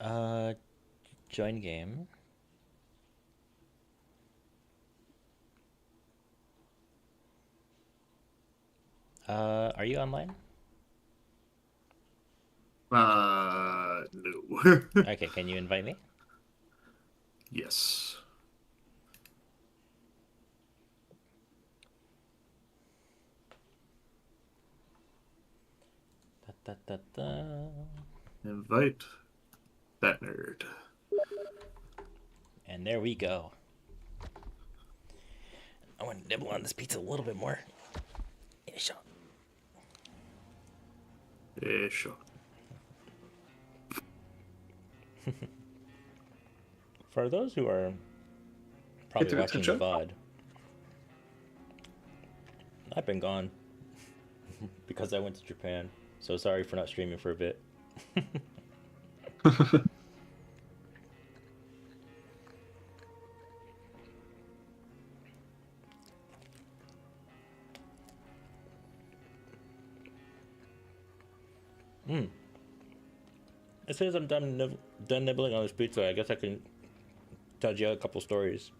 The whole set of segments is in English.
Uh, join game. Are you online? No. Okay, can you invite me? Yes. Da, da, da, da. Invite that nerd. And there we go. I want to nibble on this pizza a little bit more. Yeah, sure. Yeah, sure. For those who are Get probably to watching the attention. VOD, I've been gone because I went to Japan. So sorry for not streaming for a bit. Hmm. As soon as I'm done nibbling on this pizza, I guess I can tell you a couple stories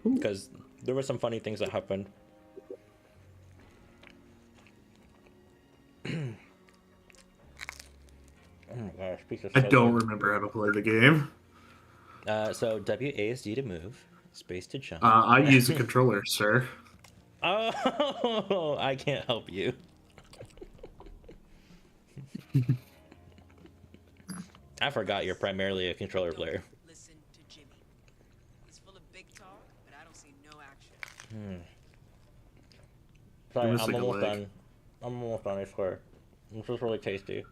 Ooh, because there were some funny things that happened. Oh my gosh, pizza's I so don't good. remember how to play the game. So WASD to move, space to jump. I use a controller, sir. Oh, I can't help you. I forgot you're primarily a controller player. Listen to Jimmy. He's full of big talk, but I don't see no action. You're Sorry, I'm missing a almost leg. done. I'm almost done, I swear. This is really tasty.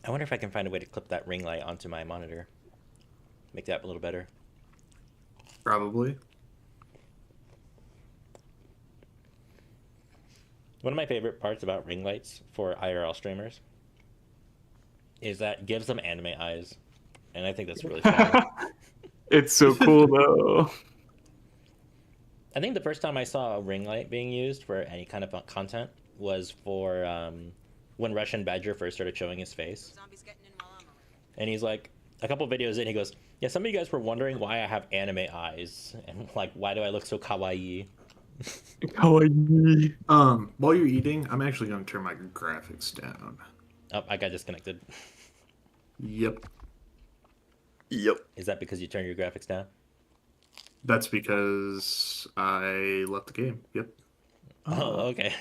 I wonder if I can find a way to clip that ring light onto my monitor. Make that a little better. Probably. One of my favorite parts about ring lights for IRL streamers is that it gives them anime eyes. And I think that's really funny. it's so cool though. I think the first time I saw a ring light being used for any kind of content was for when Russian Badger first started showing his face. Zombies getting in while I'm around. And he's like, a couple videos in, he goes, yeah, some of you guys were wondering why I have anime eyes. And like, why do I look so kawaii? Kawaii. While you're eating, I'm actually going to turn my graphics down. Oh, I got disconnected. Yep. Yep. Is that because you turned your graphics down? That's because I left the game. Yep. Oh, okay.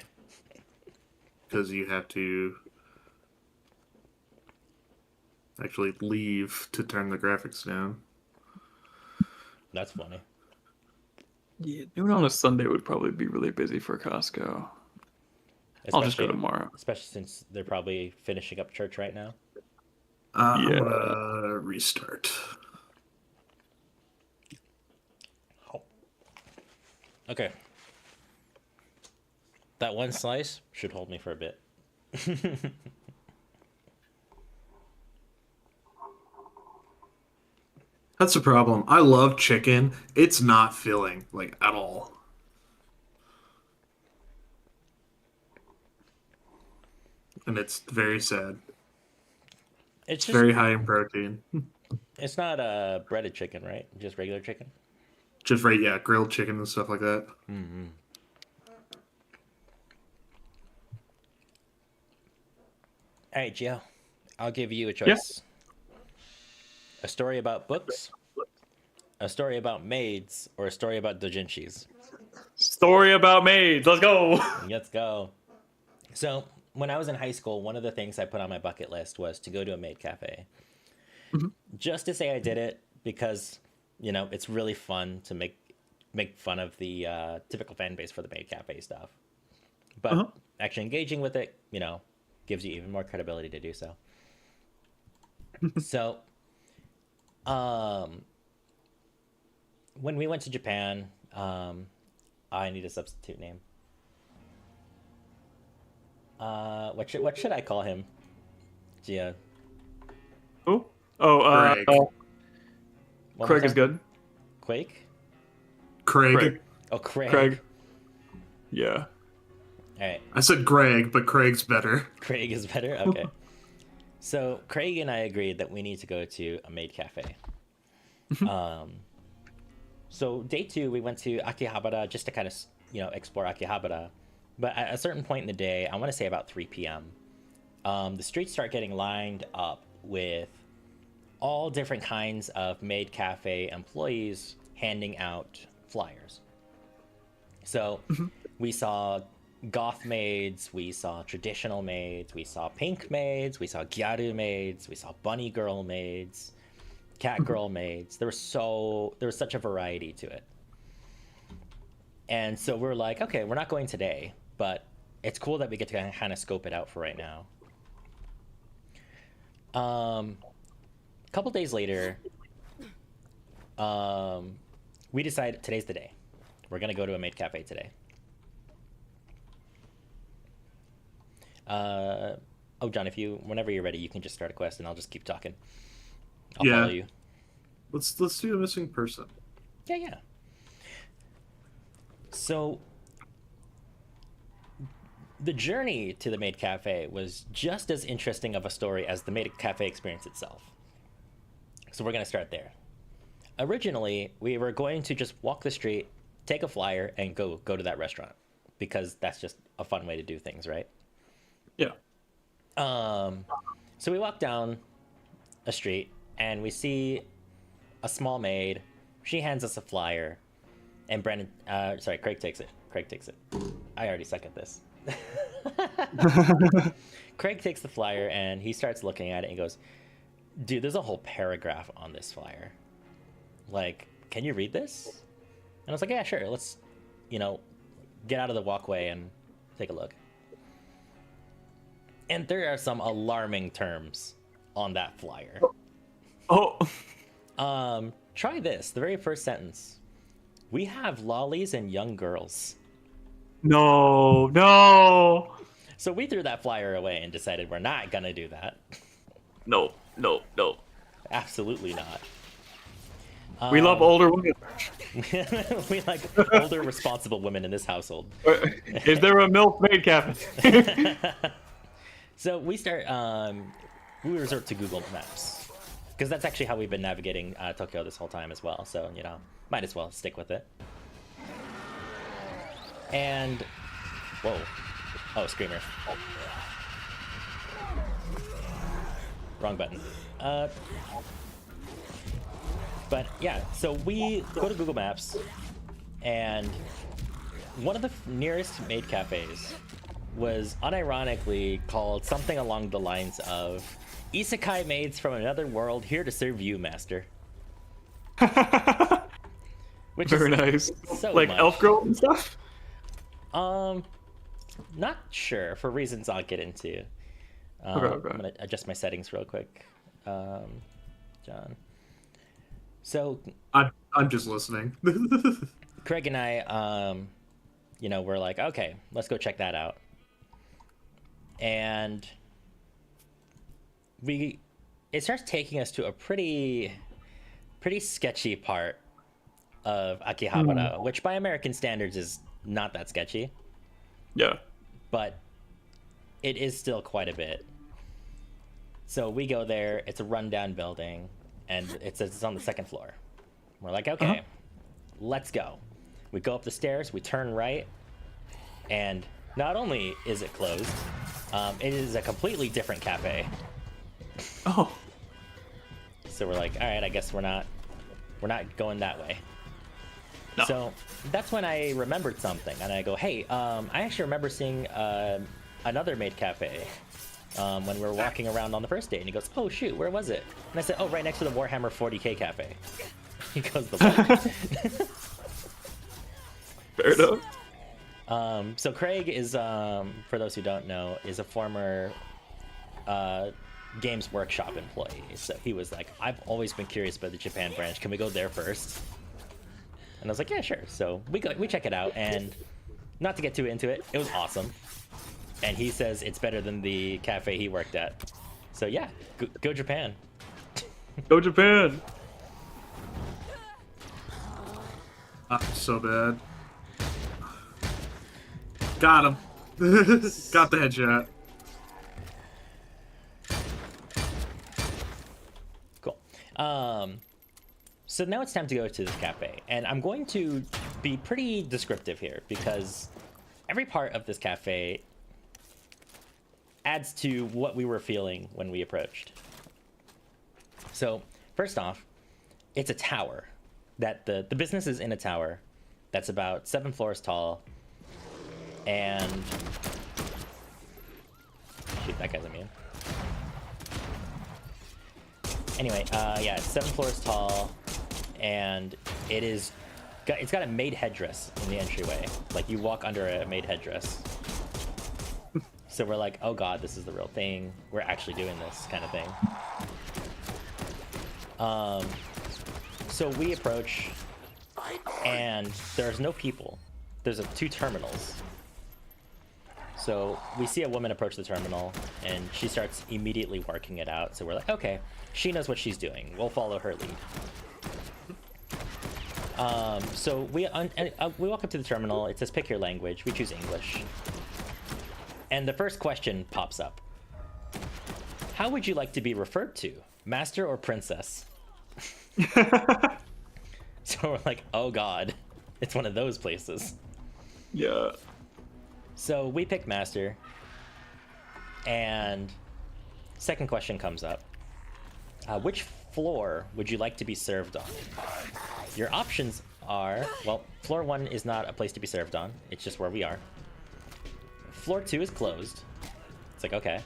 Because you have to actually leave to turn the graphics down. That's funny. Yeah, doing it on a Sunday would probably be really busy for Costco. I'll just go tomorrow. Especially since they're probably finishing up church right now. I'm Yeah. gonna restart. Oh. Okay. That one slice should hold me for a bit. That's the problem. I love chicken. It's not filling, like, at all. And it's very sad. It's It's just, very high in protein. it's not breaded chicken, right? Just regular chicken? Just right, yeah, grilled chicken and stuff like that. Mm-hmm. All right, Gio. I'll give you a choice. A story about books, a story about maids, or a story about doujinshis. Story about maids. Let's go. Let's go. So, when I was in high school, one of the things I put on my bucket list was to go to a maid cafe. Mhm. Just to say I did it because, it's really fun to make fun of the typical fan base for the maid cafe stuff. But Uh-huh. actually engaging with it, gives you even more credibility to do so. So, um, when we went to Japan, I need a substitute name. What should I call him? Gia. Oh. Oh. Greg. One more Craig is time. good. Quake. Craig. Craig. Oh, Craig. Craig. Yeah. All right. I said Greg, but Craig's better. Craig is better. Okay. So Craig and I agreed that we need to go to a maid cafe. So day 2, we went to Akihabara just to kind of, explore Akihabara. But at a certain point in the day, I want to say about 3 p.m., the streets start getting lined up with all different kinds of maid cafe employees handing out flyers. So we saw goth maids, we saw traditional maids, we saw pink maids, we saw gyaru maids, we saw bunny girl maids, cat girl maids. There was such a variety to it. And so we're like, okay, we're not going today, but it's cool that we get to kind of scope it out for right now. A couple days later, we decided today's the day. We're gonna go to a maid cafe today. Oh, John, whenever you're ready, you can just start a quest, and I'll just keep talking. I'll follow you. Let's do a missing person. Yeah. So the journey to the maid cafe was just as interesting of a story as the maid cafe experience itself. So we're gonna start there. Originally, we were going to just walk the street, take a flyer, and go to that restaurant because that's just a fun way to do things, right? Yeah. So we walk down a street and we see a small maid. She hands us a flyer, and Craig takes it. I already suck at this. Craig takes the flyer and he starts looking at it and goes, "Dude, there's a whole paragraph on this flyer. Like, can you read this?" And I was like, "Yeah, sure. Let's, get out of the walkway and take a look." And there are some alarming terms on that flyer. Oh. Try this. The very first sentence. "We have lollies and young girls." No. So we threw that flyer away and decided we're not gonna do that. No. Absolutely not. We love older women. We like older, responsible women in this household. Is there a MILF maid cafe? So we we resort to Google Maps because that's actually how we've been navigating Tokyo this whole time as well. So, might as well stick with it. And, whoa. Oh, screamer. Wrong button. But yeah, so we go to Google Maps, and one of the nearest maid cafes was unironically called something along the lines of "Isekai maids from another world here to serve you, master." Which Very is nice. so Like much. elf girl and stuff? Not sure for reasons I'll get into. Okay. I'm gonna adjust my settings real quick, John. So I'm just listening. Craig and I, we're like, okay, let's go check that out. And it starts taking us to a pretty sketchy part of Akihabara, which by American standards is not that sketchy. Yeah. But it is still quite a bit. So we go there, it's a rundown building, and it says it's on the 2nd floor. We're like, okay, let's go. We go up the stairs, we turn right, and not only is it closed, it is a completely different cafe. Oh. So we're like, all right, I guess we're not going that way. No. So that's when I remembered something, and I go, hey, I actually remember seeing another maid cafe when we were walking around on the first day. And he goes, oh shoot, where was it? And I said, oh, right next to the Warhammer 40k cafe. He goes, the what? Fair enough. So Craig is, for those who don't know, is a former Games Workshop employee. So he was like, I've always been curious about the Japan branch. Can we go there first? And I was like, yeah, sure. So we check it out, and not to get too into it, it was awesome. And he says it's better than the cafe he worked at. So yeah, go Japan. Go Japan. So bad. Got him. Got the headshot. Cool. So now it's time to go to this cafe, and I'm going to be pretty descriptive here because every part of this cafe adds to what we were feeling when we approached. So first off, it's a tower. That the business is in a tower that's about 7 floors tall, and shoot, that guy's immune. Anyway, yeah, it's 7 floors tall, and it's got a maid headdress in the entryway. Like, you walk under a maid headdress. So we're like, oh god, this is the real thing. We're actually doing this kind of thing. So we approach, and there's no people. There's 2 terminals. So we see a woman approach the terminal, and she starts immediately working it out. So we're like, okay, she knows what she's doing. We'll follow her lead. So we walk up to the terminal. It says pick your language. We choose English. And the first question pops up. How would you like to be referred to? Master or princess? So we're like, oh god, it's one of those places. Yeah. So we pick master, and second question comes up. Which floor would you like to be served on? Your options are, well, floor 1 is not a place to be served on. It's just where we are. Floor 2 is closed. It's like, okay.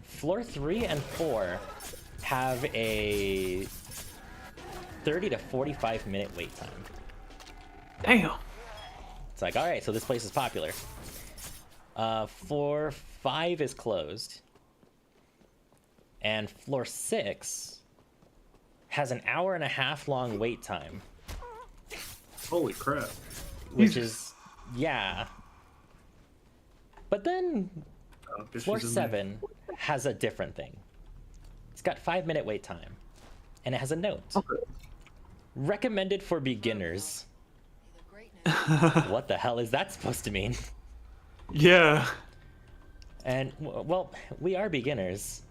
Floor 3 and 4 have a 30 to 45 minute wait time. Damn. It's like, all right, so this place is popular. Floor 5 is closed. And floor 6 has an hour and a half long wait time. Holy crap. Which is, yeah. But then Guess floor she's in there. 7 has a different thing. It's got 5-minute wait time. And it has a note. Okay. Recommended for beginners. What the hell is that supposed to mean? Yeah. And, well, we are beginners.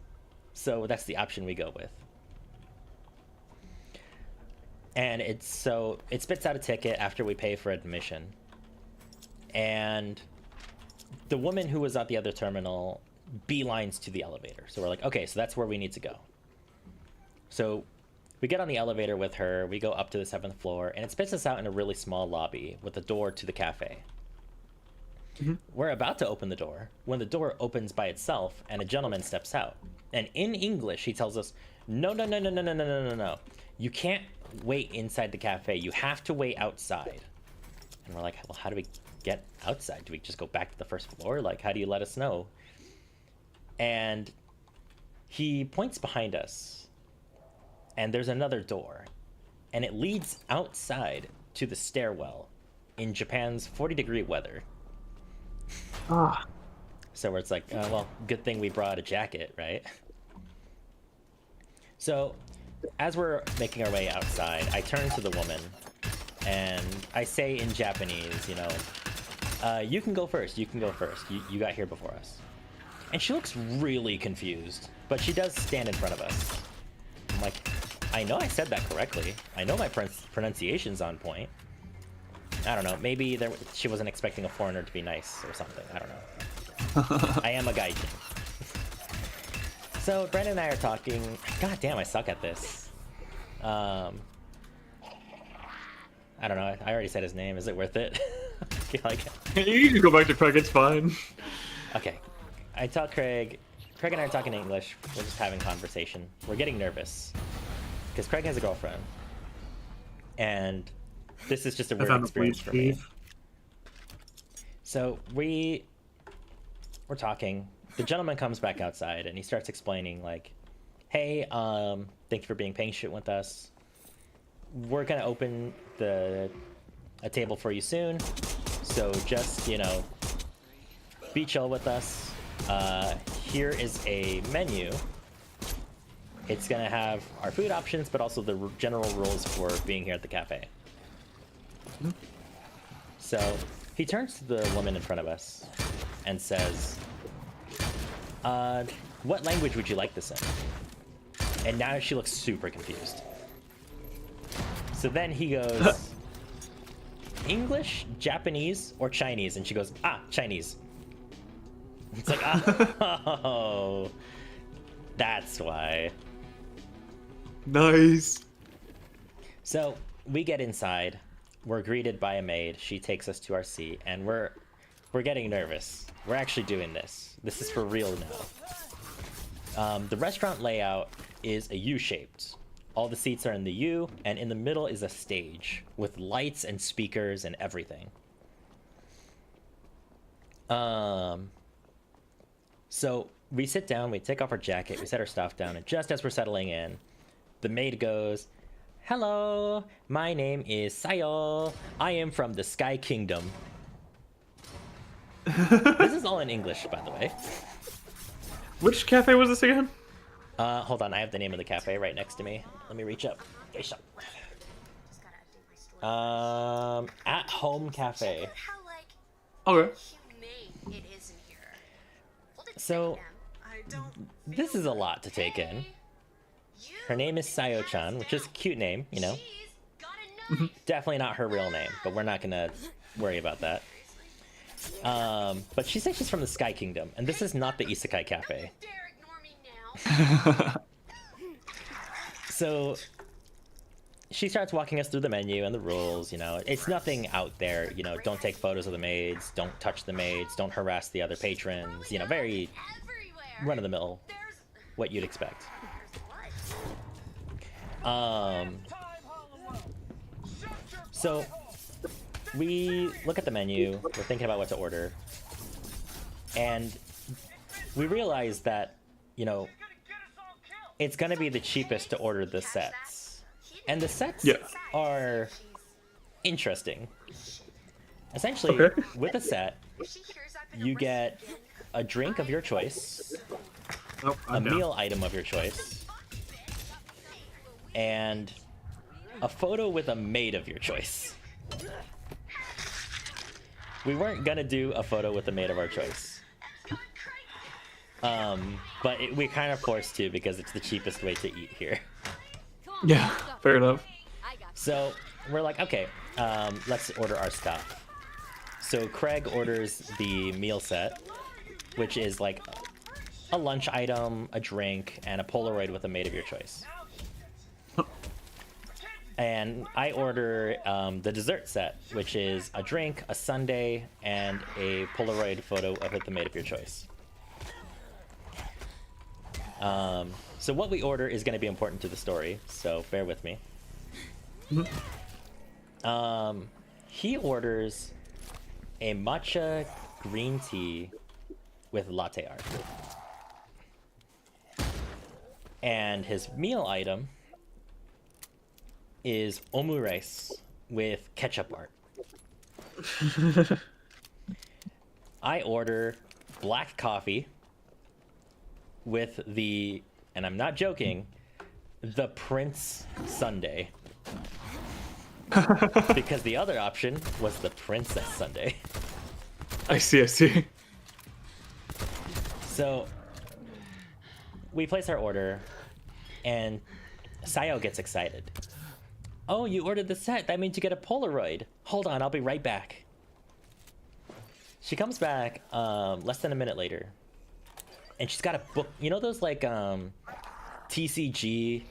So that's the option we go with. And it spits out a ticket after we pay for admission. And the woman who was at the other terminal beelines to the elevator. So we're like, okay, so that's where we need to go. So we get on the elevator with her, we go up to the 7th floor, and it spits us out in a really small lobby with a door to the cafe. Mm-hmm. We're about to open the door when the door opens by itself and a gentleman steps out. And in English, he tells us, no. You can't wait inside the cafe. You have to wait outside. And we're like, well, how do we get outside? Do we just go back to the 1st floor? Like, how do you let us know? And he points behind us, and there's another door, and it leads outside to the stairwell in Japan's 40-degree weather. Ah. So where it's like, well, good thing we brought a jacket, right? So as we're making our way outside, I turn to the woman, and I say in Japanese, you can go first, you got here before us. And she looks really confused, but she does stand in front of us. I'm like, I know I said that correctly. I know my pronunciation's on point. I don't know, maybe she wasn't expecting a foreigner to be nice or something. I don't know. I am a gaijin. So Brandon and I are talking. God damn, I suck at this. I don't know, I already said his name. Is it worth it? I feel like... You can go back to Craig, it's fine. Okay. I tell Craig and I are talking English. We're just having conversation. We're getting nervous because Craig has a girlfriend, and this is just a weird experience for me. So we're talking. The gentleman comes back outside and he starts explaining, like, hey, thank you for being patient with us. We're gonna open a table for you soon, so just be chill with us. Here is a menu. It's gonna have our food options, but also the general rules for being here at the cafe. So he turns to the woman in front of us and says, what language would you like this in? And now she looks super confused. So then he goes, English, Japanese, or Chinese? And she goes, Chinese. It's like, oh, that's why. Nice. So we get inside. We're greeted by a maid. She takes us to our seat, and we're getting nervous. We're actually doing this. This is for real now. The restaurant layout is a U-shaped. All the seats are in the U, and in the middle is a stage with lights and speakers and everything. So we sit down, we take off our jacket, we set our stuff down, and just as we're settling in, the maid goes, "Hello, my name is Sayo. I am from the Sky Kingdom." This is all in English, by the way. Which cafe was this again? Hold on, I have the name of the cafe right next to me. Let me reach up. At Home Cafe. Okay. So, this is a lot to take in. Her name is Sayo-chan, which is a cute name, you know. Definitely not her real name, but we're not gonna worry about that. But she says she's from the Sky Kingdom, and this is not the Isekai Cafe. So she starts walking us through the menu and the rules, you know. It's nothing out there, you know, don't take photos of the maids, don't touch the maids, don't harass the other patrons, you know, very run-of-the-mill, what you'd expect. So we look at the menu, we're thinking about what to order, and we realize that, you know, it's gonna be the cheapest to order the sets. And the sets are interesting. Essentially, with a set, you get a drink of your choice, a meal item of your choice, and a photo with a maid of your choice. We weren't gonna do a photo with a maid of our choice. But we're kind of forced to because it's the cheapest way to eat here. Yeah, fair enough. So we're like, okay, let's order our stuff. So Craig orders the meal set, which is like a lunch item, a drink, and a Polaroid with a maid of your choice. And I order the dessert set, which is a drink, a sundae, and a Polaroid photo of it, the maid of your choice. So what we order is going to be important to the story, so bear with me. He orders a matcha green tea with latte art. And his meal item is omurice with ketchup art. I order black coffee with the, and I'm not joking, the Prince Sundae. Because the other option was the Princess Sundae. I see. So we place our order, and Sayo gets excited. "Oh, you ordered the set. That means you get a Polaroid. Hold on, I'll be right back." She comes back less than a minute later, and she's got a book. You know those like TCG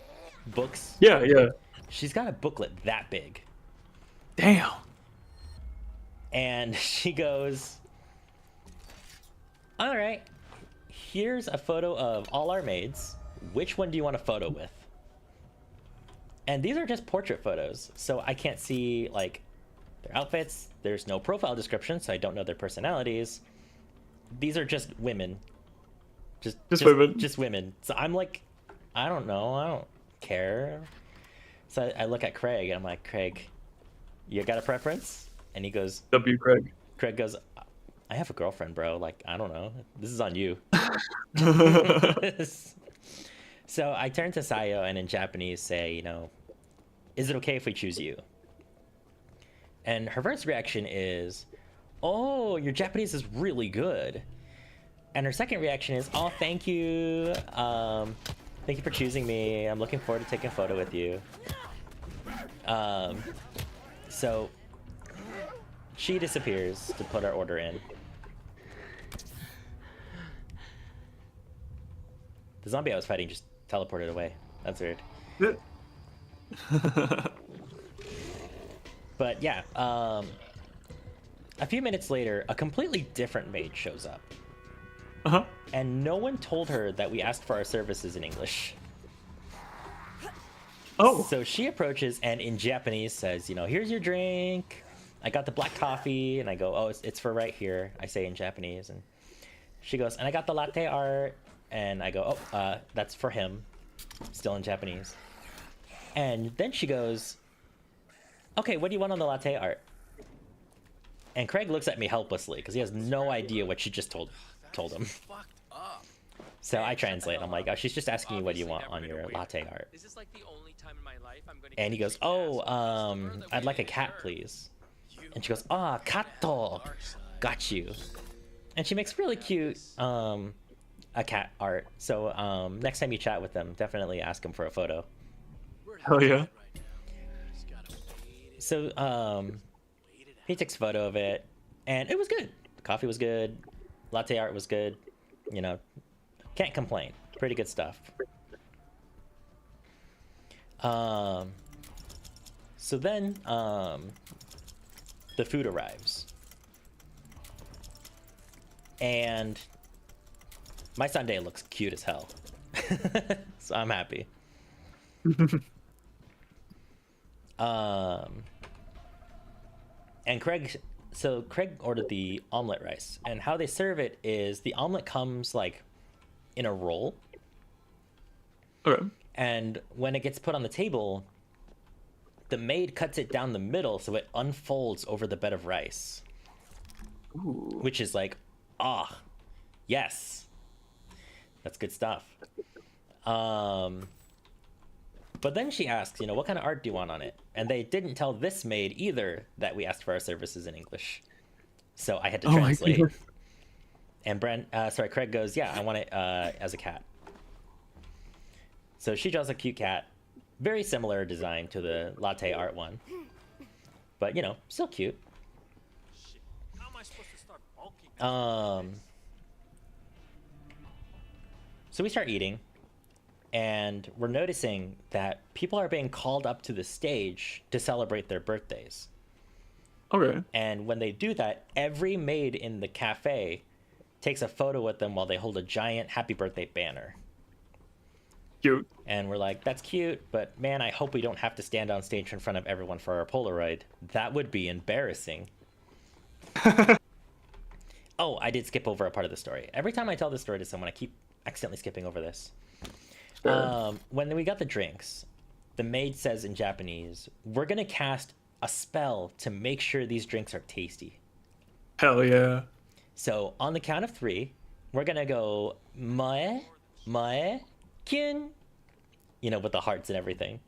books? Yeah. She's got a booklet that big. Damn. And she goes, "All right, here's a photo of all our maids. Which one do you want a photo with?" And these are just portrait photos, so I can't see like their outfits. There's no profile description, so I don't know their personalities. These are just women. Just women. Just women. So I'm like, I don't know. I don't care. So I look at Craig, and I'm like, "Craig, you got a preference?" And he goes, W. Craig. Craig goes, "I have a girlfriend, bro. Like, I don't know. This is on you." So I turn to Sayo and in Japanese say, you know, "Is it okay if we choose you?" And her first reaction is, "Oh, your Japanese is really good." And her second reaction is, "Oh, thank you. Thank you for choosing me. I'm looking forward to taking a photo with you." So she disappears to put our order in. The zombie I was fighting just teleported away. That's weird. But yeah, a few minutes later, a completely different maid shows up. Uh-huh. And no one told her that we asked for our services in English. Oh. So she approaches and in Japanese says, "Here's your drink. I got the black coffee." And I go, "Oh, it's for right here." I say in Japanese. And she goes, "And I got the latte art." And I go, "Oh, that's for him." Still in Japanese. And then she goes, "Okay, what do you want on the latte art?" And Craig looks at me helplessly because he has no idea what she just told him. So I translate. I'm like, "Oh, she's just asking you what do you want on your latte art." Is this like the only time in my life I'm gonna And he goes, "Oh, I'd like a cat, please." And she goes, "Ah, kato, got you." And she makes really cute a cat art. So next time you chat with them, definitely ask them for a photo. Hell yeah. So he takes a photo of it, and it was good. The coffee was good, latte art was good. Can't complain. Pretty good stuff. So then the food arrives, and my sundae looks cute as hell. So I'm happy. And Craig ordered the omelet rice, and how they serve it is the omelet comes like in a roll, Okay. and when it gets put on the table, the maid cuts it down the middle so it unfolds over the bed of rice. Ooh. Which is like, yes, that's good stuff. But then she asks, what kind of art do you want on it? And they didn't tell this maid either that we asked for our services in English. So I had to translate. And Craig goes, "Yeah, I want it as a cat." So she draws a cute cat. Very similar design to the latte art one. But, still cute. How am I supposed to start bulking? So we start eating. And we're noticing that people are being called up to the stage to celebrate their birthdays. Okay. And when they do that, every maid in the cafe takes a photo with them while they hold a giant happy birthday banner. Cute. And we're like, "That's cute, but man, I hope we don't have to stand on stage in front of everyone for our Polaroid. That would be embarrassing." Oh, I did skip over a part of the story. Every time I tell this story to someone, I keep accidentally skipping over this. When we got the drinks, the maid says in Japanese, "We're gonna cast a spell to make sure these drinks are tasty." Hell yeah. So on the count of 3, we're gonna go mae, mae, kin, with the hearts and everything.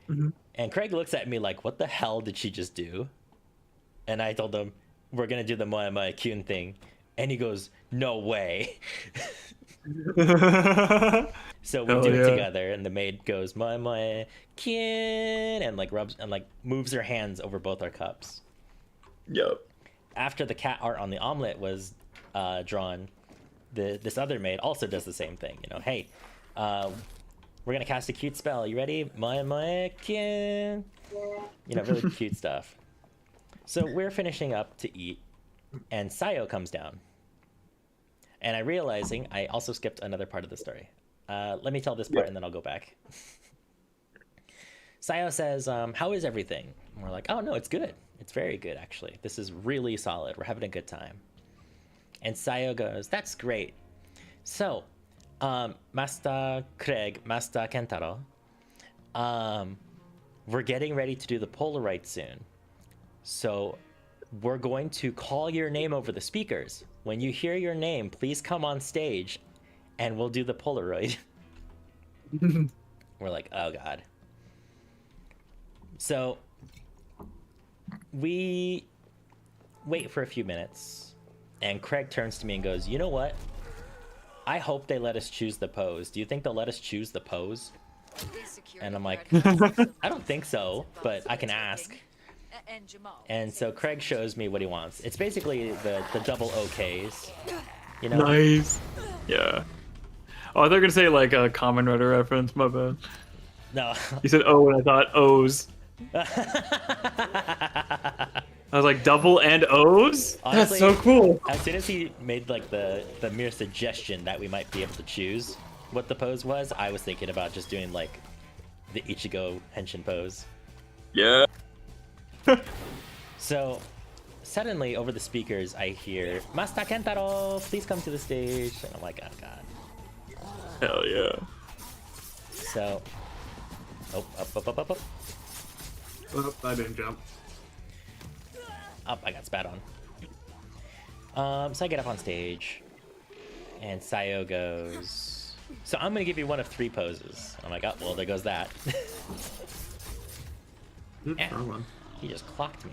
Mhm. And Craig looks at me like, "What the hell did she just do?" And I told him, "We're gonna do the mae, mae, kin thing." And he goes, "No way." So we do it together, and the maid goes "Mae mae kin" and rubs and moves her hands over both our cups. Yep. After the cat art on the omelet was drawn, this other maid also does the same thing. "Hey, we're gonna cast a cute spell. You ready? Mae mae kin." Really cute stuff. So we're finishing up to eat, and Sayo comes down. And I'm realizing I also skipped another part of the story. Let me tell this part and then I'll go back. Sayo says, "How is everything?" And we're like, "Oh, no, it's good. It's very good, actually. This is really solid. We're having a good time." And Sayo goes, "That's great. So, Master Craig, Master Kentaro, we're getting ready to do the Polaroid soon. So we're going to call your name over the speakers. When you hear your name, please come on stage and we'll do the Polaroid." We're like, "Oh God." So we wait for a few minutes, and Craig turns to me and goes, "You know what? I hope they let us choose the pose. Do you think they'll let us choose the pose?" And I'm like, I don't think so, but I can ask. And so Craig shows me what he wants. It's basically the double OKs, you know? Nice. Yeah. Oh, I thought you were gonna say like a Kamen Rider reference. My bad. No. You said O, and I thought O's. I was like double and O's. Honestly, That's so cool. As soon as he made like the mere suggestion that we might be able to choose what the pose was, I was thinking about just doing like the Ichigo Henshin pose. Yeah. So suddenly over the speakers I hear, "Master Kentaro, please come to the stage." And I'm like, oh god. Hell yeah. So up. Oh, I didn't jump. Up, I got spat on. So I get up on stage, and Sayo goes, "So I'm gonna give you one of 3 poses." I'm like, oh, well, there goes that. Oops, Yeah. wrong one. He just clocked me.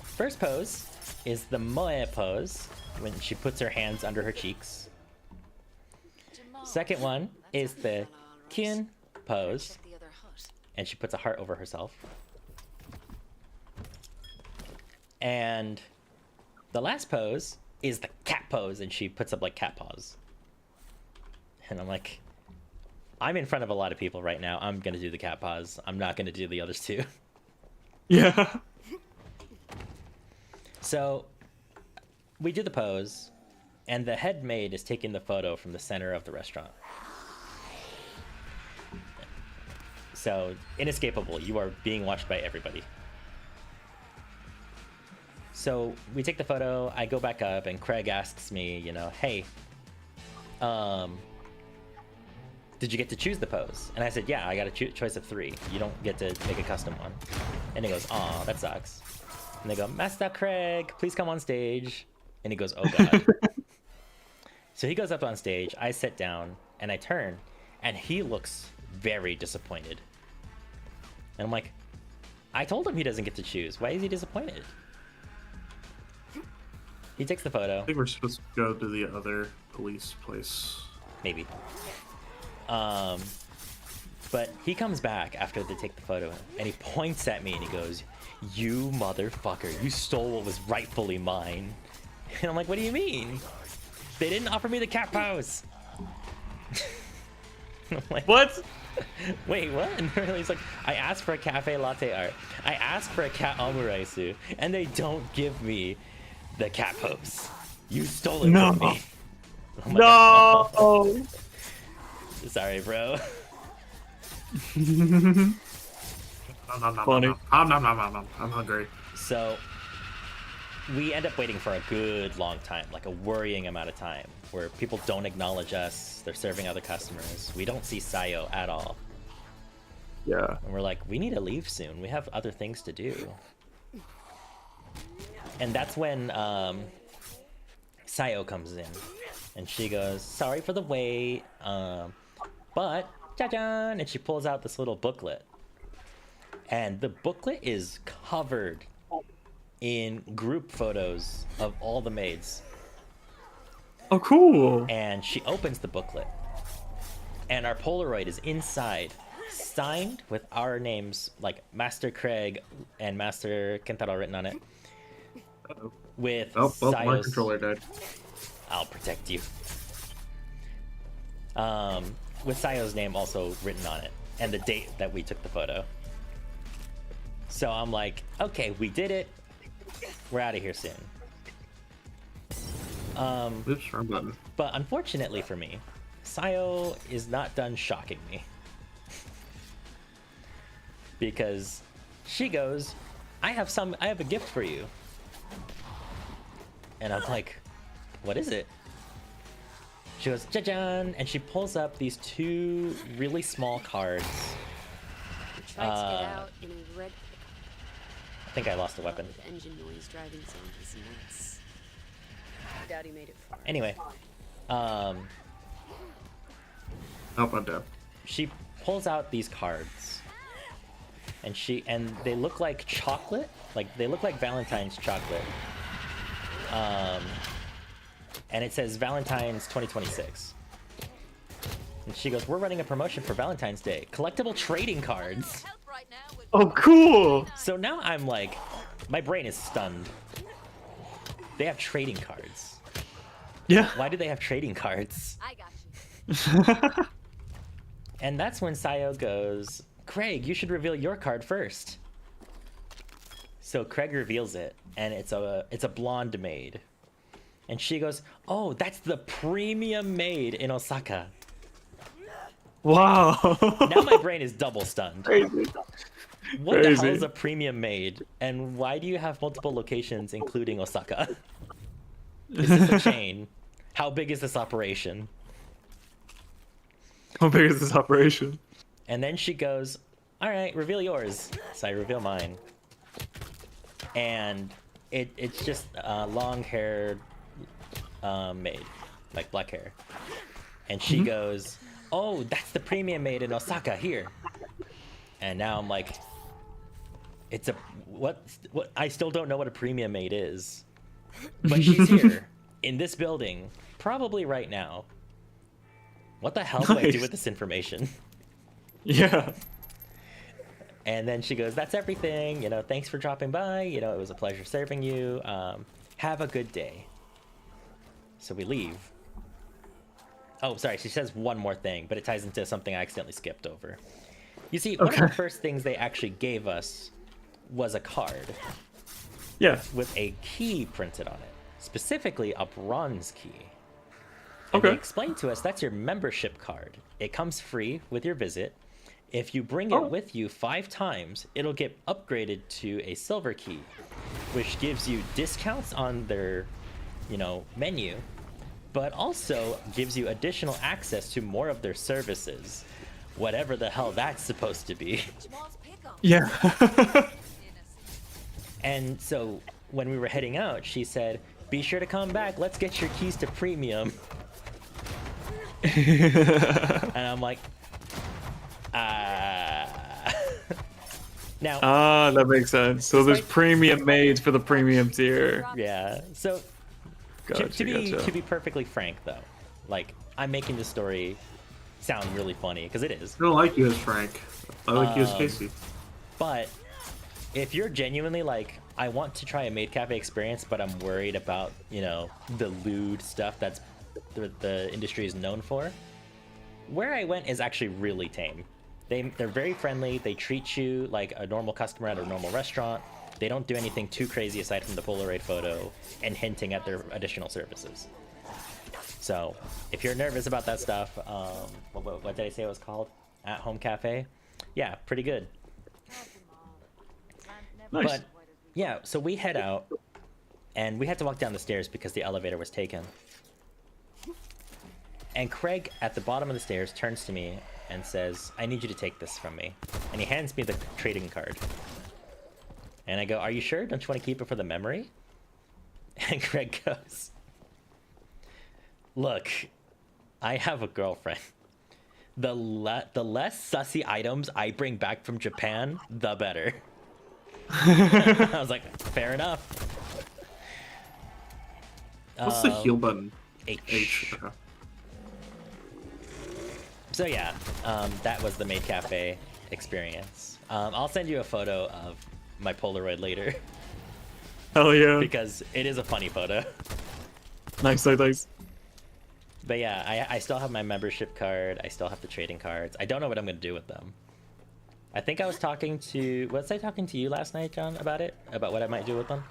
First pose is the Moe pose, when she puts her hands under her cheeks. Second one is the Kyun pose, and she puts a heart over herself. And the last pose is the cat pose, and she puts up like cat paws. And I'm like, I'm in front of a lot of people right now. I'm gonna do the cat paws. I'm not gonna do the others 2. Yeah. So we do the pose, and the head maid is taking the photo from the center of the restaurant. So inescapable, you are being watched by everybody. So we take the photo, I go back up, and Craig asks me, you know, "Hey, did you get to choose the pose?" And I said, "Yeah, I got a choice of 3. You don't get to make a custom one." And he goes, "Aw, that sucks." And they go, "Master Craig, please come on stage." And he goes, "Oh god." So he goes up on stage, I sit down, and I turn, and he looks very disappointed. And I'm like, I told him he doesn't get to choose. Why is he disappointed? He takes the photo. I think we're supposed to go to the other police place. Maybe. But he comes back after they take the photo, and he points at me and he goes, "You motherfucker, you stole what was rightfully mine." And I'm like, what do you mean? They didn't offer me the cat pose. I'm like, What? wait, what? And he's like, I asked for a cafe latte art. I asked for a cat omuraisu, and they don't give me the cat pose. You stole it No. from me. Oh my No. God. Sorry, bro. Funny. I'm hungry. So we end up waiting for a good long time, like a worrying amount of time, where people don't acknowledge us. They're serving other customers. We don't see Sayo at all. Yeah. And we're like, we need to leave soon. We have other things to do. And that's when Sayo comes in. And she goes, "Sorry for the wait, but ja-jan!" And she pulls out this little booklet. And the booklet is covered in group photos of all the maids. Oh, cool. And she opens the booklet. And our Polaroid is inside, signed with our names, like Master Craig and Master Kentaro written on it. Uh-oh. With Oh, well, my Sayo's... controller died. I'll protect you. With Sayo's name also written on it, and the date that we took the photo. So I'm like, okay, we did it. We're out of here soon. Oops, wrong button. But unfortunately for me, Sayo is not done shocking me. Because she goes, I have a gift for you. And I'm like, what is it? She goes, "Ja-jan!" And she pulls up these 2 really small cards. Tried to get out in a red I think I lost a weapon. with engine noise driving zombies nuts. Doubt he made it far. Anyway, Oh, I'm dead. she pulls out these cards. and they look like chocolate, like they look like Valentine's chocolate. And it says Valentine's 2026. And she goes, "We're running a promotion for Valentine's Day. Collectible trading cards." Oh, cool. So now I'm like, my brain is stunned. They have trading cards. Yeah. Why do they have trading cards? I got you. And that's when Sayo goes, "Craig, you should reveal your card first." So Craig reveals it, and it's a blonde maid. And she goes, "Oh, that's the premium maid in Osaka." Wow. Now my brain is double stunned. Crazy. What the hell Crazy. is a premium maid? And why do you have multiple locations, including Osaka? Is this a chain? How big is this operation? How big is this operation? And then she goes, "All right, reveal yours." So I reveal mine. And it's just a long-haired maid, like black hair. And she goes, "Oh, that's the premium maid in Osaka here." And now I'm like, it's a what I still don't know what a premium maid is. But she's here in this building, probably right now. What the hell do I do Nice. with this information? Yeah. And then she goes, "That's everything. You know, thanks for dropping by. You know, it was a pleasure serving you. Have a good day." So we leave. Oh, sorry. She says one more thing, but it ties into something I accidentally skipped over. You see, one of the first things they actually gave us was a card Yeah. with a key printed on it, specifically a bronze key. And they Okay. explained to us that's your membership card. It comes free with your visit. If you bring it Oh. with you 5 times, it'll get upgraded to a silver key, which gives you discounts on their, menu, but also gives you additional access to more of their services, whatever the hell that's supposed to be. Jamal's pickup. Yeah. And so when we were heading out, she said, "Be sure to come back. Let's get your keys to premium." And I'm like, Now, Ah, that makes sense. So there's premium maids for the premium tier. yeah. So Gotcha, to gotcha. be perfectly frank, though, like I'm making the story sound really funny because it is. I don't like you as Frank. I like you as Casey. But if you're genuinely like, I want to try a maid cafe experience, but I'm worried about the lewd stuff that's the industry is known for. Where I went is actually really tame. They're very friendly. They treat you like a normal customer at a normal restaurant. They don't do anything too crazy aside from the Polaroid photo and hinting at their additional services. So if you're nervous about that stuff, what did I say it was called? At Home Cafe? Yeah, pretty good. Nice. But yeah, so we head out and we had to walk down the stairs because the elevator was taken. And Craig at the bottom of the stairs turns to me and says, "I need you to take this from me." And he hands me the trading card. And I go, "Are you sure? Don't you want to keep it for the memory?" And Craig goes, "Look, I have a girlfriend. The less sussy items I bring back from Japan, the better." I was like, fair enough. What's the heal button? H. H. Okay. So yeah, that was the Maid Cafe experience. I'll send you a photo of my Polaroid later Hell yeah. because it is a funny photo. Nice, nice, nice. But yeah, I still have my membership card. I still have the trading cards. I don't know what I'm gonna do with them. I think I was talking to you last night, John, about it, about what I might do with them.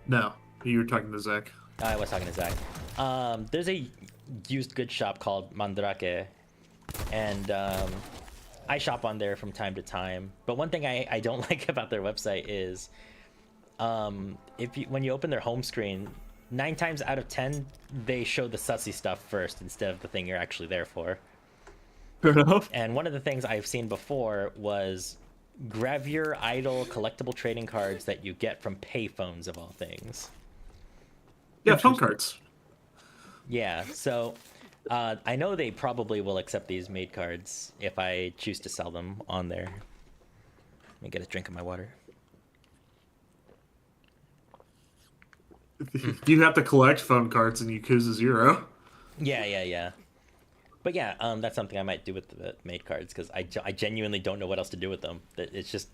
No, you were talking to Zach. I was talking to Zach. There's a used goods shop called Mandrake, and I shop on there from time to time. But one thing I don't like about their website is when you open their home screen, 9 times out of 10 they show the sussy stuff first instead of the thing you're actually there for. Fair enough. And one of the things I've seen before was Gravure Idol collectible trading cards that you get from payphones of all things. Yeah, phone cards. Yeah, so I know they probably will accept these maid cards if I choose to sell them on there. me get a drink of my water. You have to collect phone cards in Yakuza 0. Yeah. But yeah, that's something I might do with the maid cards because I genuinely don't know what else to do with them. It's just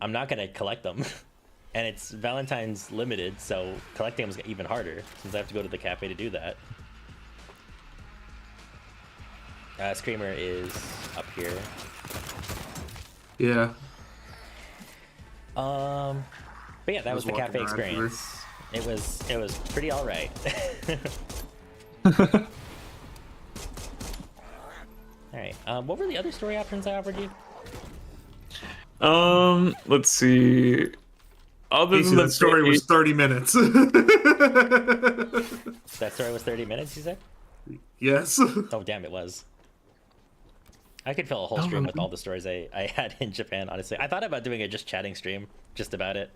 I'm not gonna collect them, and it's Valentine's limited, so collecting them is even harder since I have to go to the cafe to do that. Screamer is up here. Yeah. But yeah, that was the walking cafe around experience. It was pretty all right. All right. What were the other story options I offered you? Let's see. Other Casey, than the that story was 30 minutes. That story was 30 minutes, you said? Yes. Oh, damn, it was. I could fill a whole stream with all the stories I had in Japan, honestly. I thought about doing a just chatting stream, just about it.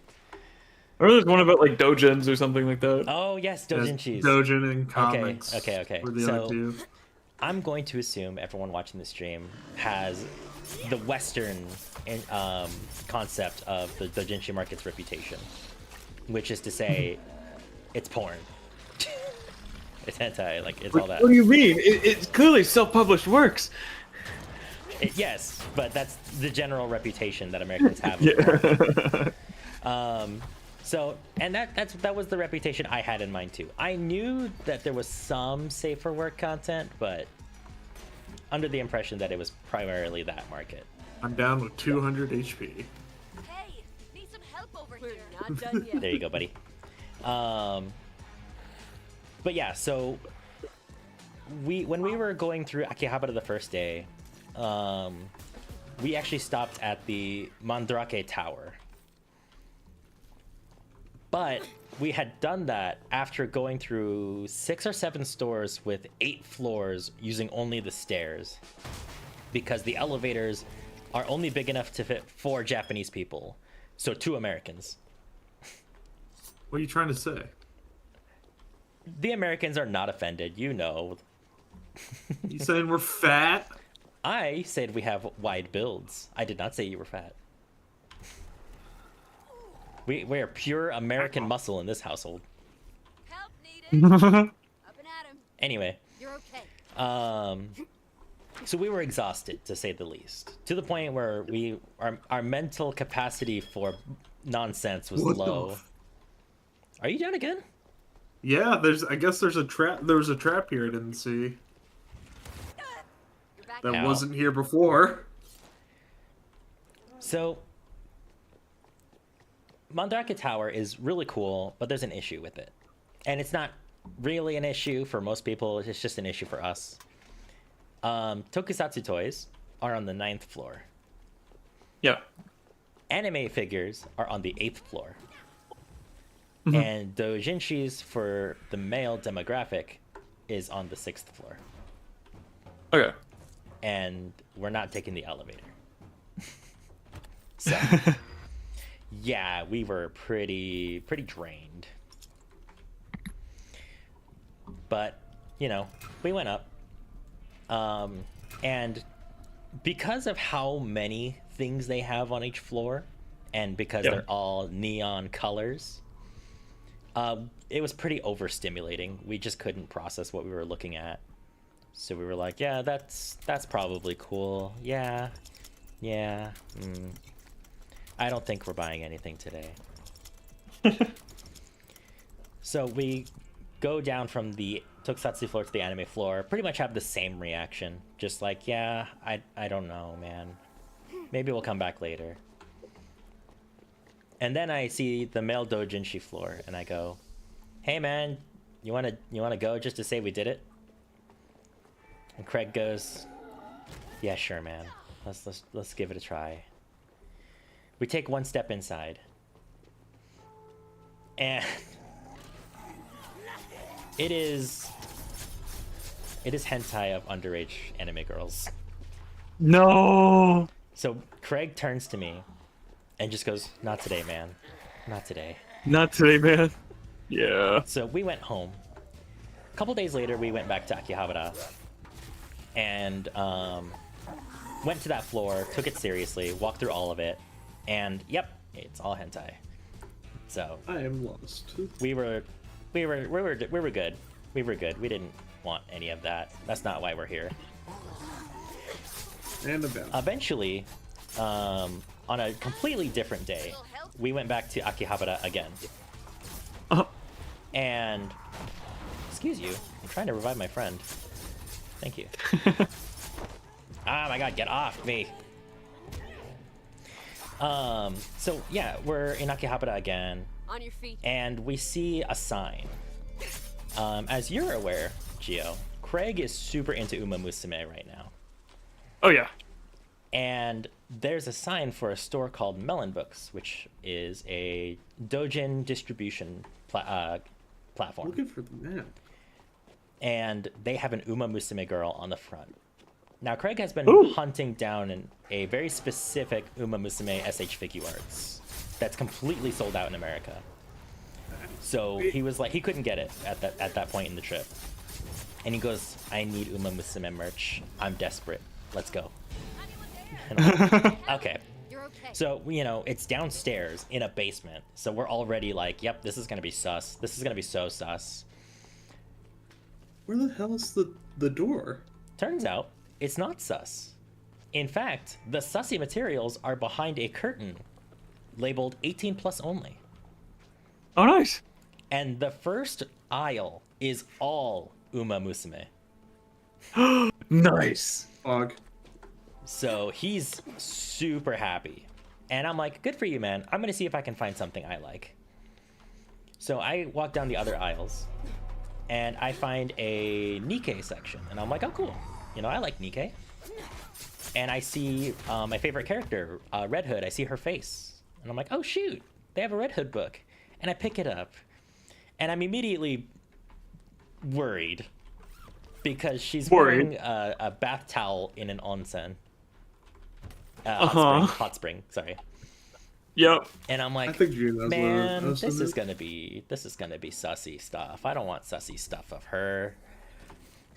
Or there's one about like dojins or something like that. Oh, yes, Dojinshis. Dojin and comics. Okay. Were the So, other two. I'm going to assume everyone watching the stream has the Western concept of the Dojinshi market's reputation, which is to say, it's porn. It's hentai, like, it's all that. What do you mean? It's clearly self-published works. Yes, but that's the general reputation that Americans have. Of porn. So, and that was the reputation I had in mind too. I knew that there was some safer work content, but under the impression that it was primarily that market. I'm down with 200 HP. Hey, need some help over here. Not done yet. There you go, buddy. But yeah, so when we were going through Akihabara the first day, we actually stopped at the Mandrake Tower. But we had done that after going through 6 or 7 stores with 8 floors using only the stairs, because the elevators are only big enough to fit 4 Japanese people, so 2 Americans. What are you trying to say? The Americans are not offended, you know. You saying we're fat? I said we have wide builds. I did not say you were fat. We are pure American muscle in this household. Help needed. Up and at him. Anyway, You're okay. so we were exhausted, to say the least, to the point where our mental capacity for nonsense was What the low. Are you down again? Yeah, I guess there's a trap. There was a trap here I didn't see. You're back. That Ow. wasn't here before. So Mandrake Tower is really cool, but there's an issue with it. And it's not really an issue for most people, it's just an issue for us. Tokusatsu toys are on the 9th floor. Yeah. Anime figures are on the 8th floor. And doujinshis for the male demographic is on the 6th floor. Okay. And we're not taking the elevator. So yeah, we were pretty drained. But, you know, we went up. And because of how many things they have on each floor, and because Yeah. they're all neon colors, it was pretty overstimulating. We just couldn't process what we were looking at. So we were like, yeah, that's probably cool. Yeah. I don't think we're buying anything today. So we go down from the Tokusatsu floor to the anime floor, pretty much have the same reaction. Just like, yeah, I don't know, man. Maybe we'll come back later. And then I see the male doujinshi floor, and I go, hey man, you wanna go just to say we did it? And Craig goes, yeah, sure, man. Let's give it a try. We take one step inside, and it is hentai of underage anime girls. No. So Craig turns to me and just goes, not today, man. Not today. Not today, man. Yeah. So we went home. A couple days later, we went back to Akihabara and went to that floor, took it seriously, walked through all of it, And yep, it's all hentai. So I am lost. we were good. We were good. We didn't want any of that. That's not why we're here. And a bell. Eventually, on a completely different day, we went back to Akihabara again. And excuse you, I'm trying to revive my friend. Thank you. Ah, my god, get off me. So yeah, we're in Akihabara again, On your feet. and we see a sign. As you're aware, Gio, Craig is super into Uma Musume right now. Oh yeah. And there's a sign for a store called Melon Books, which is a doujin distribution platform. Looking for the map. And they have an Uma Musume girl on the front. Now, Craig has been Ooh. hunting down a very specific Uma Musume SH figure arts that's completely sold out in America. So he was like, he couldn't get it at that point in the trip. And he goes, I need Uma Musume merch. I'm desperate. Let's go. And I'm like, okay. You're okay. So, you know, it's downstairs in a basement. So we're already like, yep, this is going to be sus. This is going to be so sus. Where the hell is the door? Turns out, it's not sus. In fact, the sussy materials are behind a curtain labeled 18 plus only. Oh nice. And the first aisle is all Uma Musume. Nice. Fog. So he's super happy. And I'm like, good for you, man. I'm going to see if I can find something I like. So I walk down the other aisles and I find a Nikkei section. And I'm like, oh, cool. You know, I like Nikkei. And I see my favorite character, Red Hood. I see her face. And I'm like, oh, shoot. They have a Red Hood book. And I pick it up. And I'm immediately worried because she's wearing a bath towel in an onsen. Hot spring, sorry. Yep. And I'm I like, think you knows man, what this is gonna be sussy stuff. I don't want sussy stuff of her.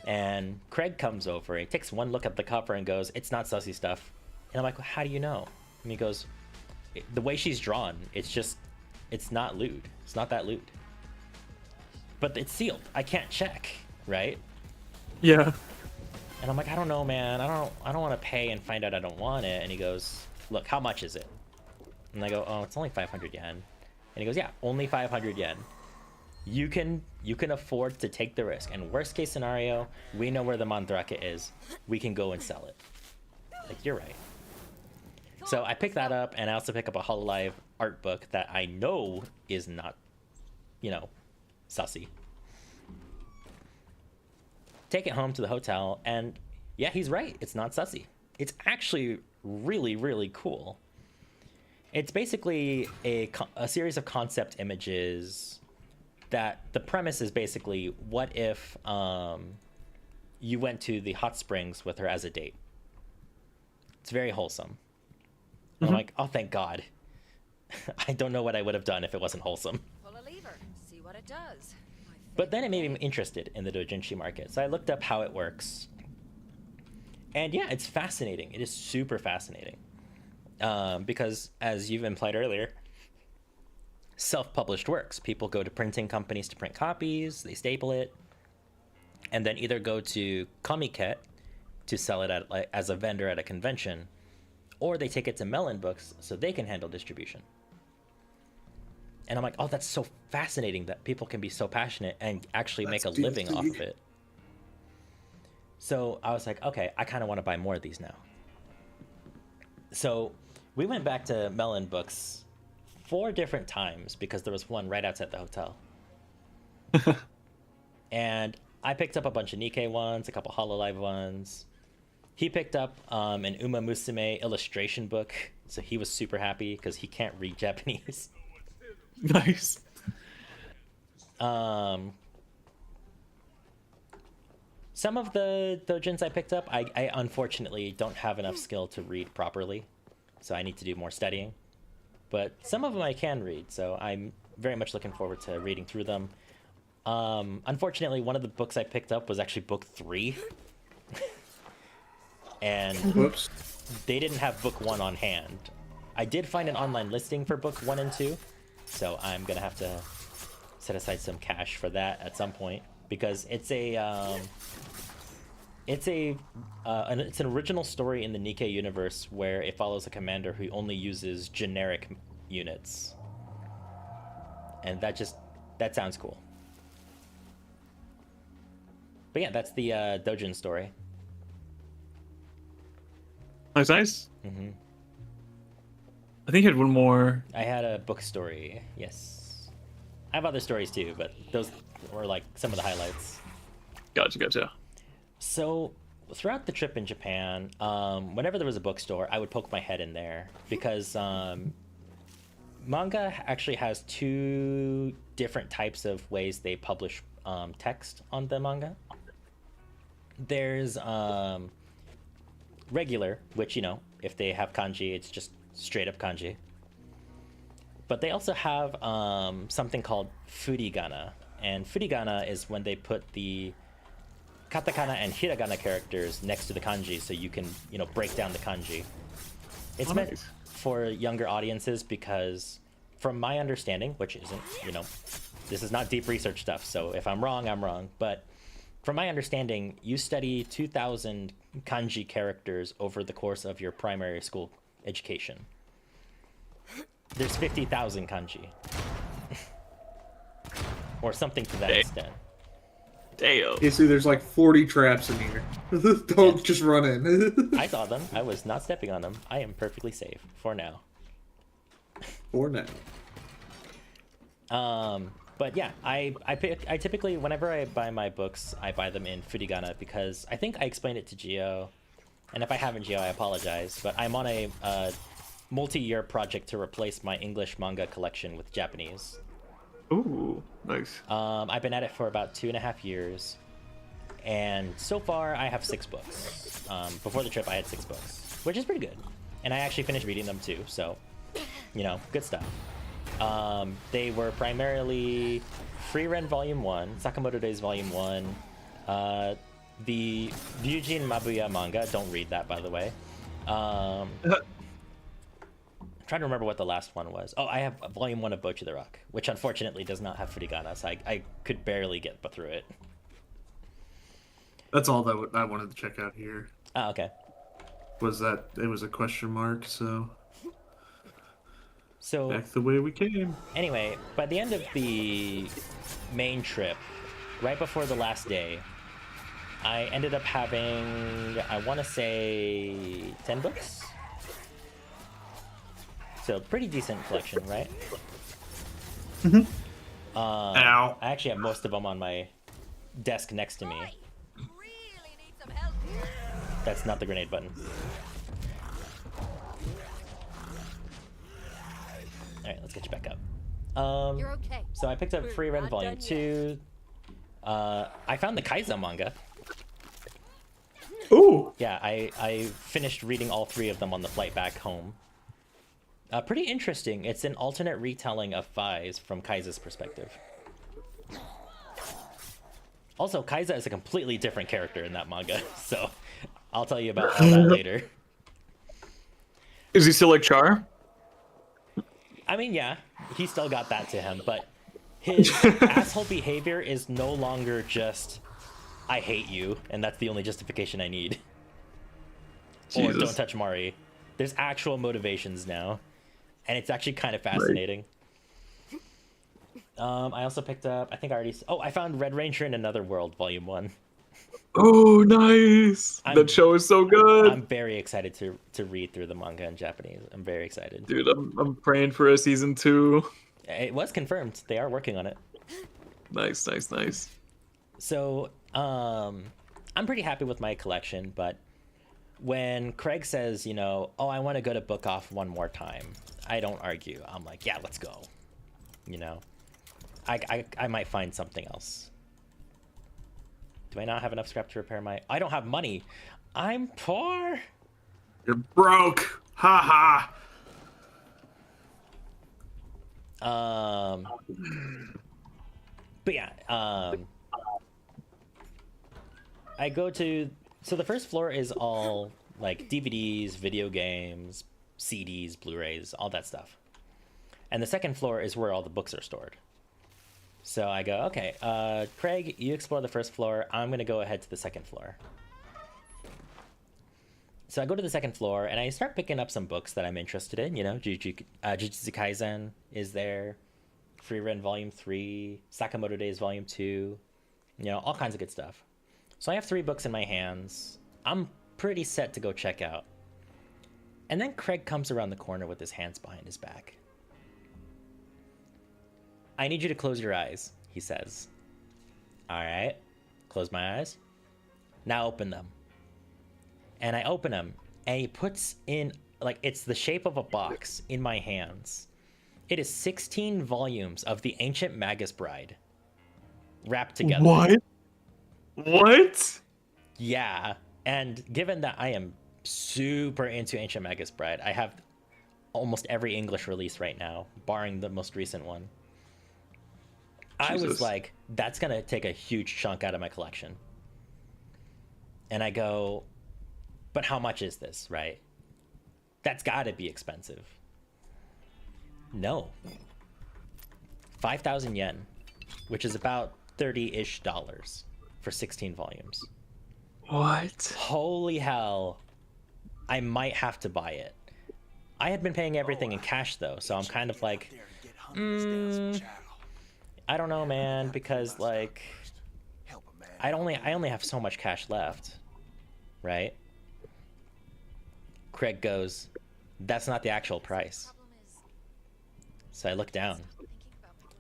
And Craig comes over, he takes one look at the cover and goes, it's not sussy stuff. And I'm like, well, how do you know? And he goes, the way she's drawn, it's not lewd. It's not that lewd. But it's sealed. I can't check, right? Yeah. And I'm like, I don't know, man. I don't want to pay and find out I don't want it. And he goes, look, how much is it? And I go, oh, it's only 500 yen. And he goes, yeah, only 500 yen. You can afford to take the risk. And worst case scenario, we know where the mandrake is. We can go and sell it. Like, you're right. So I pick that up, and I also pick up a Hololive art book that I know is not, you know, sussy. Take it home to the hotel, and yeah, he's right. It's not sussy. It's actually really, really cool. It's basically a series of concept images that the premise is basically, what if you went to the hot springs with her as a date? It's very wholesome. I'm like, oh, thank God. I don't know what I would have done if it wasn't wholesome. Pull a lever. See what it does. But then it made me interested in the doujinshi market. So I looked up how it works. And yeah, it's fascinating. It is super fascinating. Because as you've implied earlier, self-published works. People go to printing companies to print copies, they staple it, and then either go to Comiket to sell it at, like, as a vendor at a convention, or they take it to Melon Books so they can handle distribution. And I'm like, oh, that's so fascinating that people can be so passionate and actually make a living off of it. So I was like, okay, I kind of want to buy more of these now. So we went back to Melon Books 4 different times because there was one right outside the hotel. And I picked up a bunch of Nikkei ones, a couple Hololive ones. He picked up an Uma Musume illustration book, so he was super happy because he can't read Japanese. Nice. Some of the doujins I picked up, I unfortunately don't have enough skill to read properly, so I need to do more studying. But some of them I can read, so I'm very much looking forward to reading through them. Unfortunately, one of the books I picked up was actually book 3. And Whoops. they didn't have book 1 on hand. I did find an online listing for books 1 and 2, so I'm gonna have to set aside some cash for that at some point because it's an original story in the Nikkei universe where it follows a commander who only uses generic units, and that sounds cool. But yeah, that's the Dojin story. Nice, nice. Mm-hmm. I think you had one more. I had a book story, yes. I have other stories too, but those were like some of the highlights. Gotcha. So throughout the trip in Japan, whenever there was a bookstore, I would poke my head in there because manga actually has 2 different types of ways they publish text on the manga. There's regular, which, you know, if they have kanji, it's just straight up kanji. But they also have something called furigana, and furigana is when they put the katakana and hiragana characters next to the kanji so you can, you know, break down the kanji. It's meant Nice. for younger audiences because from my understanding, which isn't, you know, this is not deep research stuff, so if I'm wrong, I'm wrong, but from my understanding, you study 2,000 kanji characters over the course of your primary school education. There's 50,000 kanji. Or something to that Dang. extent. Damn. You see, there's like 40 traps in here. Don't just run in. I saw them. I was not stepping on them. I am perfectly safe for now. For now. But yeah, I typically, whenever I buy my books, I buy them in furigana because I think I explained it to Gio, and if I haven't, Gio, I apologize, but I'm on a multi-year project to replace my English manga collection with Japanese. Ooh, nice. I've been at it for about 2.5 years, and so far I have 6 books. Before the trip, I had 6 books, which is pretty good, and I actually finished reading them too, so, you know, good stuff. They were primarily Free Ren Volume 1, Sakamoto Days Volume 1, the Ryujin Mabuya manga, don't read that by the way. I'm trying to remember what the last one was. Oh, I have Volume 1 of Bocchi the Rock, which unfortunately does not have furigana, so I could barely get through it. That's all that I wanted to check out here. Oh, okay. Was that it was a question mark, so So back the way we came. anyway, by the end of the main trip, right before the last day, I ended up having, I want to say, 10 books? So pretty decent collection, right? Ow. I actually have most of them on my desk next to me. Really need some help here. That's not the grenade button. Alright, let's get you back up. You're okay. So I picked up We're Free Ren not Volume done 2. I found the Kaiza manga. Ooh. Yeah, I finished reading all 3 of them on the flight back home. Pretty interesting. It's an alternate retelling of Fai's from Kaiza's perspective. Also, Kaiza is a completely different character in that manga, so I'll tell you about all that later. Is he still like Char? I mean, yeah, he still got that to him, but his asshole behavior is no longer just, I hate you, and that's the only justification I need. Or Jesus. don't touch Mari. There's actual motivations now, and it's actually kind of fascinating. I also picked up, I think I already, I found Red Ranger in Another World, Volume 1. Oh, nice. That show is so good. I'm very excited to read through the manga in Japanese. I'm very excited. Dude, I'm praying for a season 2. It was confirmed. They are working on it. Nice. So, I'm pretty happy with my collection, but when Craig says, you know, oh, I want to go to Book Off one more time, I don't argue. I'm like, yeah, let's go. You know, I might find something else. Do I not have enough scrap to repair my... I don't have money. I'm poor. You're broke. Ha ha. But yeah, I go to... So the first floor is all, like, DVDs, video games, CDs, Blu-rays, all that stuff. And the second floor is where all the books are stored. So I go, okay, Craig, you explore the first floor. I'm going to go ahead to the second floor. So I go to the second floor and I start picking up some books that I'm interested in. You know, Jujutsu Kaisen is there, Frieren Volume 3, Sakamoto Days Volume 2, you know, all kinds of good stuff. So I have 3 books in my hands. I'm pretty set to go check out. And then Craig comes around the corner with his hands behind his back. I need you to close your eyes, he says. All right, close my eyes. Now open them. And I open them, and he puts in, like, it's the shape of a box in my hands. It is 16 volumes of The Ancient Magus Bride wrapped together. What? Yeah, and given that I am super into Ancient Magus Bride, I have almost every English release right now, barring the most recent one. I was like, that's going to take a huge chunk out of my collection. And I go, but how much is this, right? That's got to be expensive. No. 5,000 yen, which is about $30-ish for 16 volumes. What? Holy hell. I might have to buy it. I had been paying everything in cash, though, so I'm kind of like, I don't know, man, because, like, I only have so much cash left, right? Craig goes, that's not the actual price. So I look down.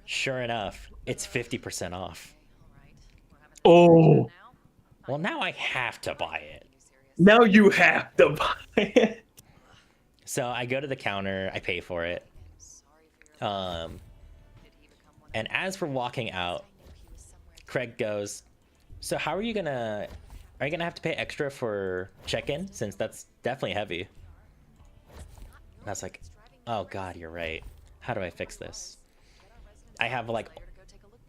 Sure enough, it's 50% off. Oh, Well, now I have to buy it. now you have to buy it. So I go to the counter, I pay for it. And as we're walking out, Craig goes, so how are you gonna have to pay extra for check-in, since that's definitely heavy? And I was like, oh god, you're right. How do I fix this? I have like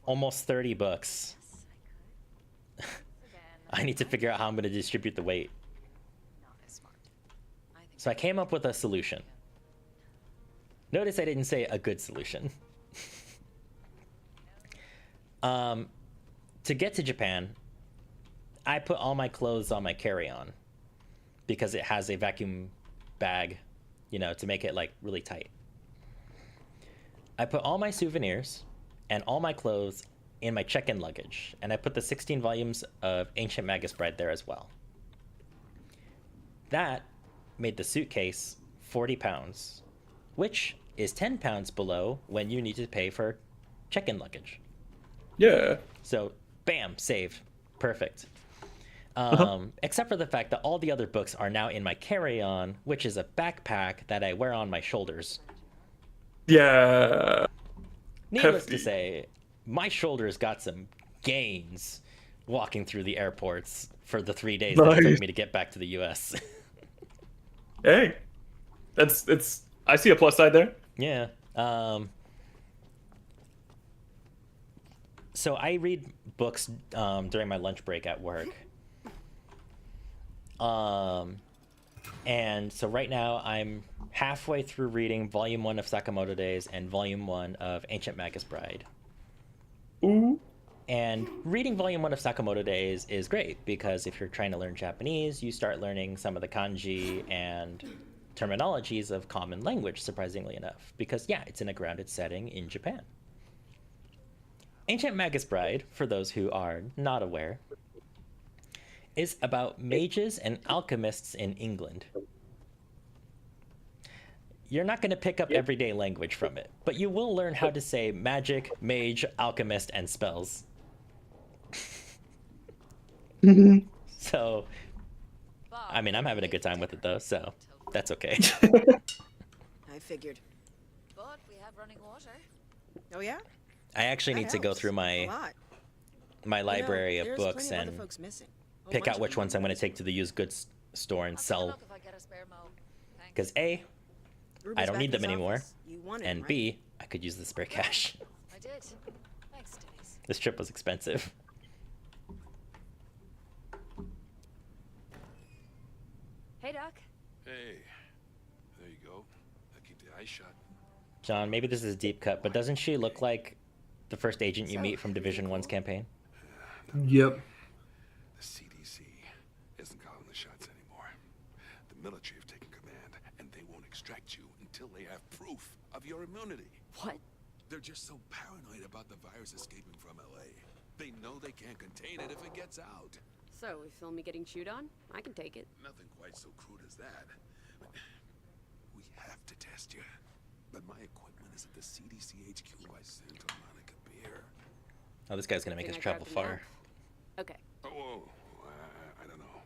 almost 30 books. I need to figure out how I'm going to distribute the weight. So I came up with a solution. Notice I didn't say a good solution. To get to Japan, I put all my clothes on my carry-on because it has a vacuum bag, you know, to make it like really tight. I put all my souvenirs and all my clothes in my check-in luggage, and I put the 16 volumes of Ancient Magus Bride there as well. That made the suitcase 40 pounds, which is 10 pounds below when you need to pay for check-in luggage. Yeah. So, bam, saved. Perfect. Except for the fact that all the other books are now in my carry-on, which is a backpack that I wear on my shoulders. Yeah. Needless Hefty. to say, my shoulders got some gains walking through the airports for the 3 days that it took Nice. me to get back to the US. Hey, it's. I see a plus side there. Yeah. So I read books during my lunch break at work. And so right now I'm halfway through reading Volume 1 of Sakamoto Days and Volume 1 of Ancient Magus Bride. Ooh. And reading Volume 1 of Sakamoto Days is great because if you're trying to learn Japanese, you start learning some of the kanji and terminologies of common language, surprisingly enough. Because, yeah, it's in a grounded setting in Japan. Ancient Magus Bride, for those who are not aware, is about mages and alchemists in England. You're not going to pick up everyday language from it, but you will learn how to say magic, mage, alchemist, and spells. So, I mean, I'm having a good time with it though, so that's okay. I figured. But we have running water. Oh yeah? I actually That need to go helps. through A my lot. library You of know, books there's plenty of and other folks missing. A pick bunch out of which them ones I'm are going to take to the used goods store and I'll take a sell. look if I get a spare mo. Thanks. Because A, Ruby's I don't back need in them his anymore, office. You wanted and him, right? B, I could use the spare cash. I did. Thanks, Denise. This trip was expensive. Hey, Doc. Hey, there you go. I keep the eyes shut. John, maybe this is a deep cut, but doesn't she look like the first agent you meet from Division 1's campaign? Yep. The CDC isn't calling the shots anymore. The military have taken command, and they won't extract you until they have proof of your immunity. What? They're just so paranoid about the virus escaping from LA. They know they can't contain it if it gets out. So, we film me getting chewed on? I can take it. Nothing quite so crude as that. We have to test you. But my equipment is at the CDC HQ by Santa Monica Pier. Oh, this guy's gonna make us Think I travel grabbed the far. map? Okay. Oh, I don't know.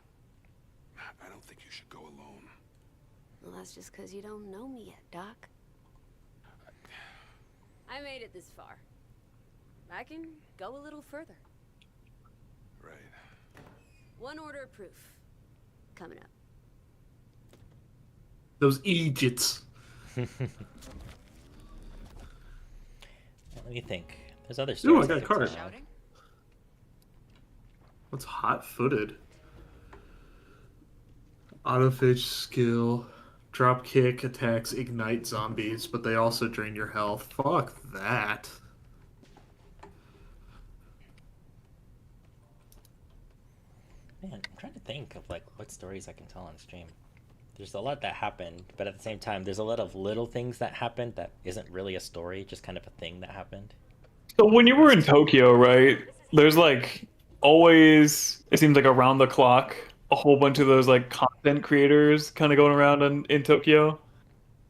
I don't think you should go alone. Well, that's just because you don't know me yet, Doc. I made it this far. I can go a little further. Right. One order of proof. Coming up. Those idiots. Let me think. There's other Ooh, stories. I got a card. Shouting? What's hot-footed? Autophage skill. Drop kick attacks ignite zombies, but they also drain your health. Fuck that. Man, I'm trying to think of like what stories I can tell on stream. There's a lot that happened, but at the same time, there's a lot of little things that happened that isn't really a story, just kind of a thing that happened. So when you were in Tokyo, right? There's like always, it seems like around the clock, a whole bunch of those like content creators kind of going around in Tokyo.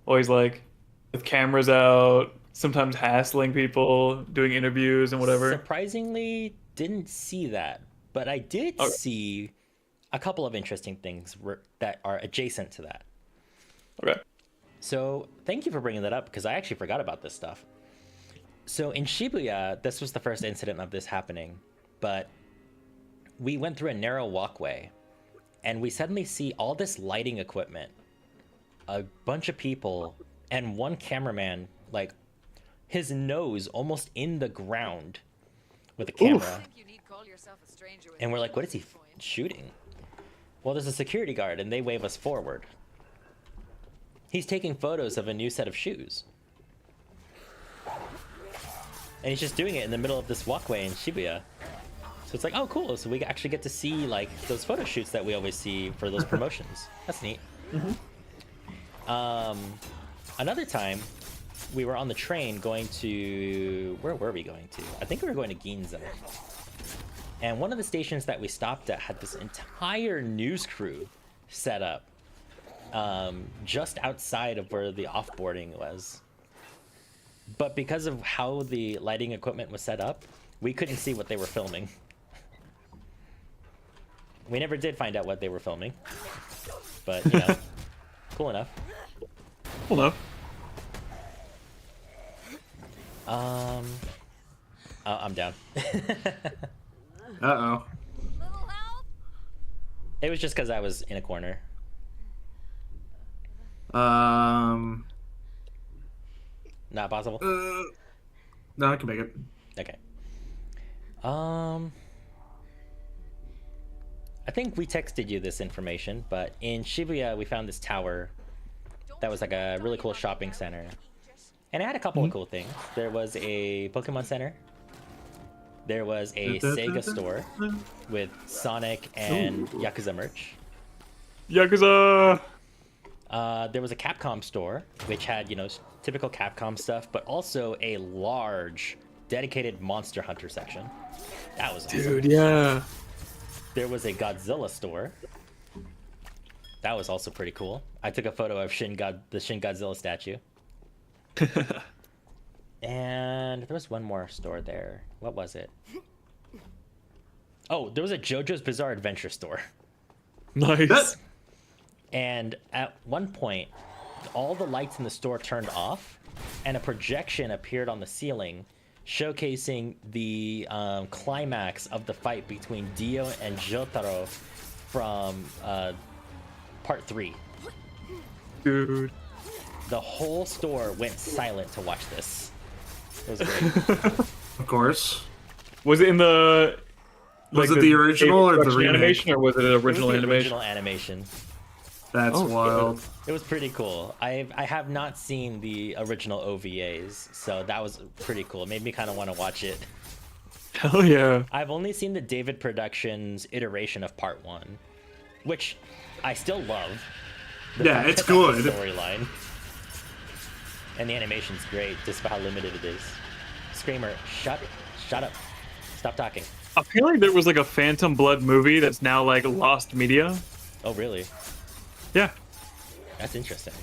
Always like with cameras out, sometimes hassling people, doing interviews and whatever. Surprisingly, didn't see that, but I did Okay. see a couple of interesting things that are adjacent to that. Okay. So thank you for bringing that up because I actually forgot about this stuff. So in Shibuya, this was the first incident of this happening, but we went through a narrow walkway and we suddenly see all this lighting equipment, a bunch of people, and one cameraman, like his nose almost in the ground with a camera. Think you need call yourself a stranger with And we're like, what is he point. shooting? Well, there's a security guard and they wave us forward. He's taking photos of a new set of shoes. And he's just doing it in the middle of this walkway in Shibuya. So it's like, oh, cool. So we actually get to see like those photo shoots that we always see for those promotions. That's neat. Another time, we were on the train going to... Where were we going to? I think we were going to Ginza. And one of the stations that we stopped at had this entire news crew set up just outside of where the offboarding was. But because of how the lighting equipment was set up, we couldn't see what they were filming. We never did find out what they were filming. But, you know, cool enough. Cool enough. I'm down. Uh-oh. Little help? It was just because I was in a corner. Not possible? No, I can make it. Okay. I think we texted you this information, but in Shibuya we found this tower that was like a really cool shopping center. And it had a couple of cool things. There was a Pokemon Center. There was a Sega store with Sonic and Yakuza merch. Yakuza! There was a Capcom store, which had, you know, typical Capcom stuff, but also a large, dedicated Monster Hunter section. That was awesome. Dude, yeah. There was a Godzilla store. That was also pretty cool. I took a photo of the Shin Godzilla statue. And there was one more store there. What was it? Oh, there was a JoJo's Bizarre Adventure store. Nice. And at one point, all the lights in the store turned off, and a projection appeared on the ceiling, showcasing the climax of the fight between Dio and Jotaro from part 3. Dude. The whole store went silent to watch this. It was great. Of course. Was it in the... Was it the original or the production remake? animation, or was it an It was original the animation? original animation. That's Oh, wild. It was pretty cool. I have not seen the original OVAs, so that was pretty cool. It made me kind of want to watch it. Hell yeah. I've only seen the David Productions iteration of Part 1, which I still love. Yeah, fact it's that that's good. the storyline. And the animation's great, despite how limited it is. Screamer, shut up. Stop talking. Apparently there was like a Phantom Blood movie that's now like lost media. Oh, really? Yeah. That's interesting.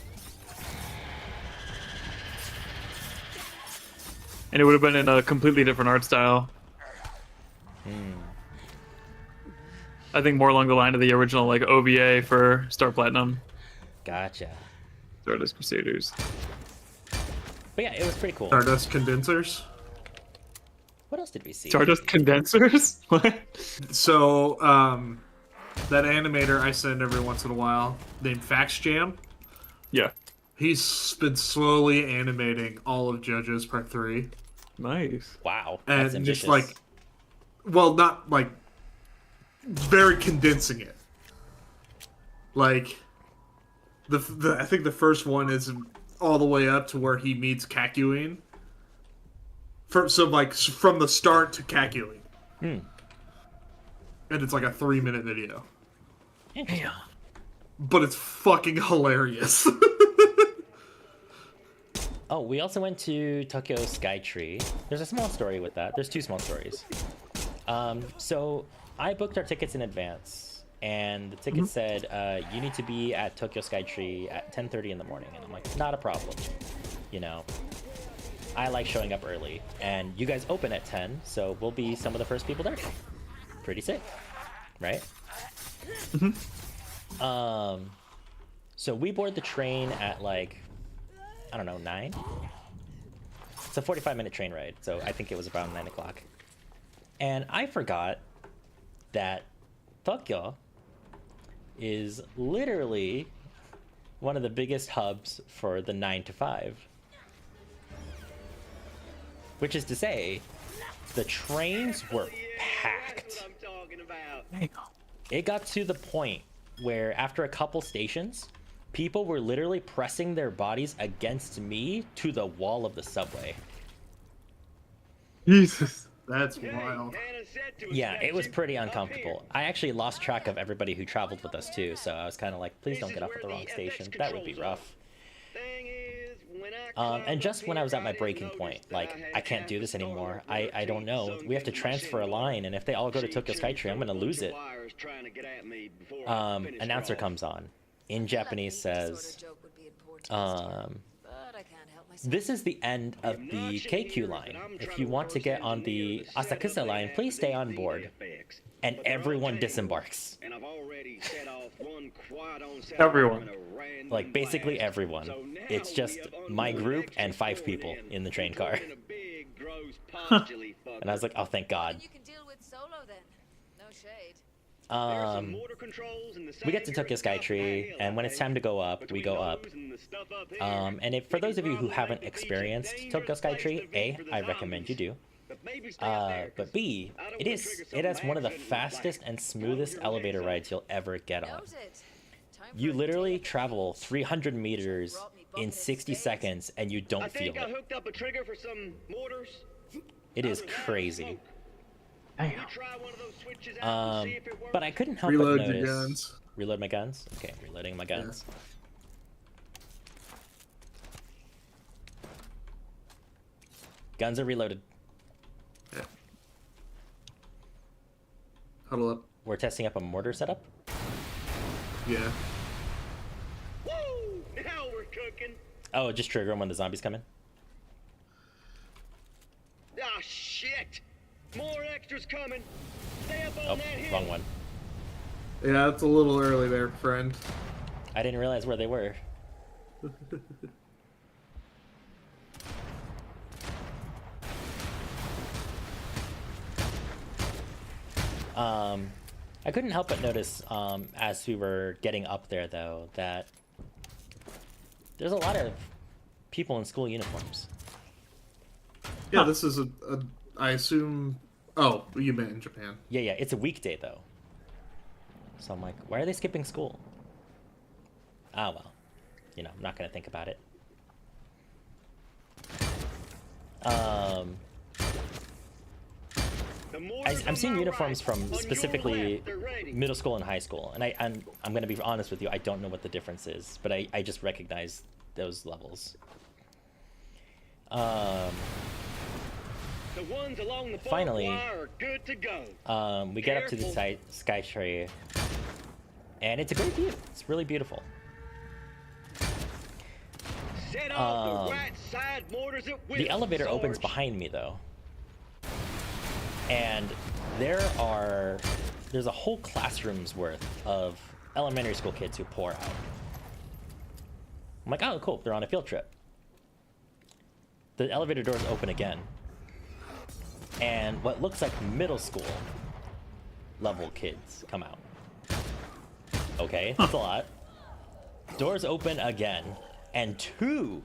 And it would have been in a completely different art style. I think more along the line of the original like OVA for Star Platinum, Gotcha. Stardust Crusaders. But yeah, it was pretty cool. Stardust condensers. What else did we see? Stardust condensers? What? So, that animator I send every once in a while, named FaxJam, Yeah. he's been slowly animating all of JoJo's Part 3. Nice. Wow. And That's ambitious. just like, well, not like, very condensing it. Like, I think the first one is all the way up to where he meets Kakyoin. From the start to Kakyoin. And it's like a 3-minute video. Interesting. But it's fucking hilarious. Oh, we also went to Tokyo Skytree. There's a small story with that. There's 2 small stories. So I booked our tickets in advance, and the ticket said you need to be at Tokyo Skytree at 10:30 in the morning, and I'm like, not a problem. You know, I like showing up early, and you guys open at 10, so we'll be some of the first people there. Pretty sick, right? So we board the train at like, I don't know, 9? It's a 45-minute train ride, so I think it was around 9 o'clock. And I forgot that Tokyo is literally one of the biggest hubs for the 9 to 5. Which is to say, the trains were packed. It got to the point where after a couple stations, people were literally pressing their bodies against me to the wall of the subway. Jesus. That's wild. Yeah, it was pretty uncomfortable. I actually lost track of everybody who traveled with us too, so I was kind of like, please don't get off at the wrong station. That would be rough. And just when I was at my breaking point, like, I can't do this anymore. I don't know. We have to transfer a line, and if they all go to Tokyo Skytree, I'm going to lose it. Announcer comes on. In Japanese says, this is the end of the KQ line. If you want to get on the Asakusa line, please stay on board. And everyone disembarks. Everyone. Like, basically everyone. It's just my group and 5 people in the train car. And I was like, oh, thank God. You can deal with solo then. No shade. We get to Tokyo Skytree, and when it's time to go up, we go up. And if, for those of you who haven't experienced Tokyo Skytree, A, I recommend you do. But B, it has one of the fastest and smoothest elevator rides you'll ever get on. You literally travel 300 meters in 60 seconds, and you don't feel it. It is crazy. But I couldn't help Reload but your notice. guns. Reload my guns? Okay, reloading my guns. Guns are reloaded. Yeah. Huddle up. We're testing up a mortar setup. Yeah. Woo! Now we're cooking. Oh, just trigger them when the zombies come in. Ah, shit! More extras coming. Stay up Oh, on that hill. wrong one. Yeah, it's a little early there, friend. I didn't realize where they were. I couldn't help but notice, as we were getting up there, though, that there's a lot of people in school uniforms. Yeah, this is I assume. Oh, you meant in Japan. Yeah, it's a weekday, though. So I'm like, why are they skipping school? Ah, well. You know, I'm not gonna think about it. I'm seeing uniforms from specifically middle school and high school, and I'm gonna be honest with you, I don't know what the difference is, but I just recognize those levels. The ones along the Finally, are good to go. we get up to the sky tree, and it's a great view. It's really beautiful. Set off the right side mortars at will, The elevator opens Sarge. behind me though, and there's a whole classroom's worth of elementary school kids who pour out. I'm like, oh cool, they're on a field trip. The elevator doors open again, and what looks like middle school level kids come out. Okay, that's a lot. Doors open again, and 2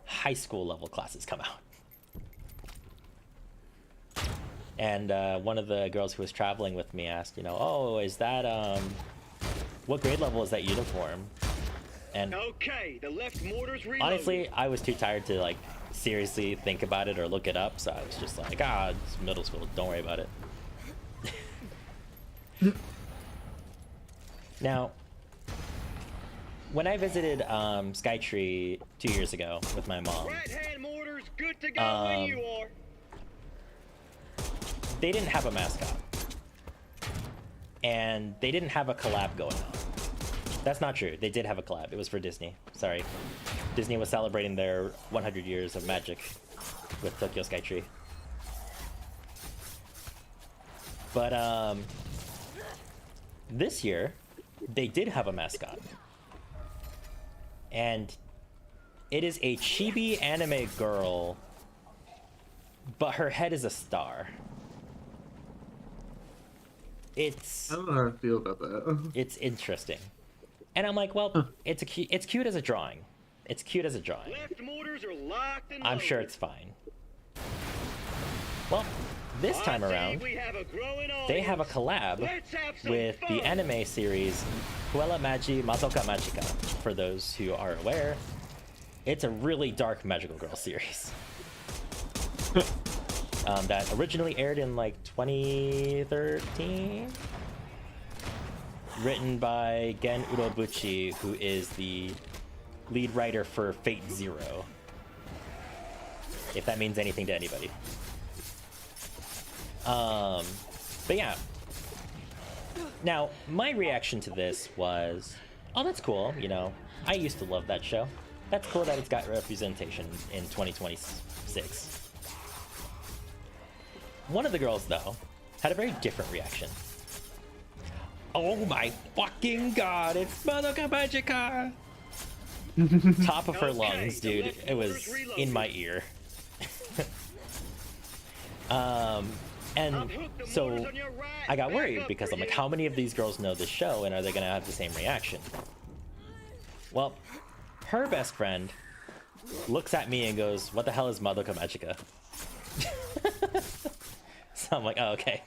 high school level classes come out. And one of the girls who was traveling with me asked, you know, oh, is that, what grade level is that uniform? And Okay, the left mortar's reloaded. honestly, I was too tired to, like, seriously think about it or look it up, so I was just like, ah, it's middle school, don't worry about it. Now, when I visited Skytree 2 years ago with my mom, Right hand mortars good to go when you are. they didn't have a mascot. And they didn't have a collab going on. That's not true. They did have a collab. It was for Disney. Sorry. Disney was celebrating their 100 years of magic with Tokyo Skytree. But this year, they did have a mascot. And it is a chibi anime girl, but her head is a star. I don't know how to feel about that. It's interesting. And I'm like, well, it's cute as a drawing. It's cute as a drawing. Left mortars are locked and I'm sure loaded. it's fine. Well, this time I see around, we have a growing they have a audience. collab Let's have some with the fun. anime series Huela Magi Madoka Magica. For those who are aware, it's a really dark magical girl series. That originally aired in like 2013. Written by Gen Urobuchi, who is the lead writer for Fate Zero. If that means anything to anybody. But yeah. Now, my reaction to this was, oh, that's cool, you know. I used to love that show. That's cool that it's got representation in 2026. One of the girls, though, had a very different reaction. Oh my fucking god, it's Madoka Magica! Top of her Okay, lungs, the dude. left It was mortar's reloaded. in my ear. And hooked the so mortars on your right. I got Back worried up because for I'm like, you. how many of these girls know this show and are they gonna have the same reaction? Well, her best friend looks at me and goes, what the hell is Madoka Magica? So I'm like, oh, okay.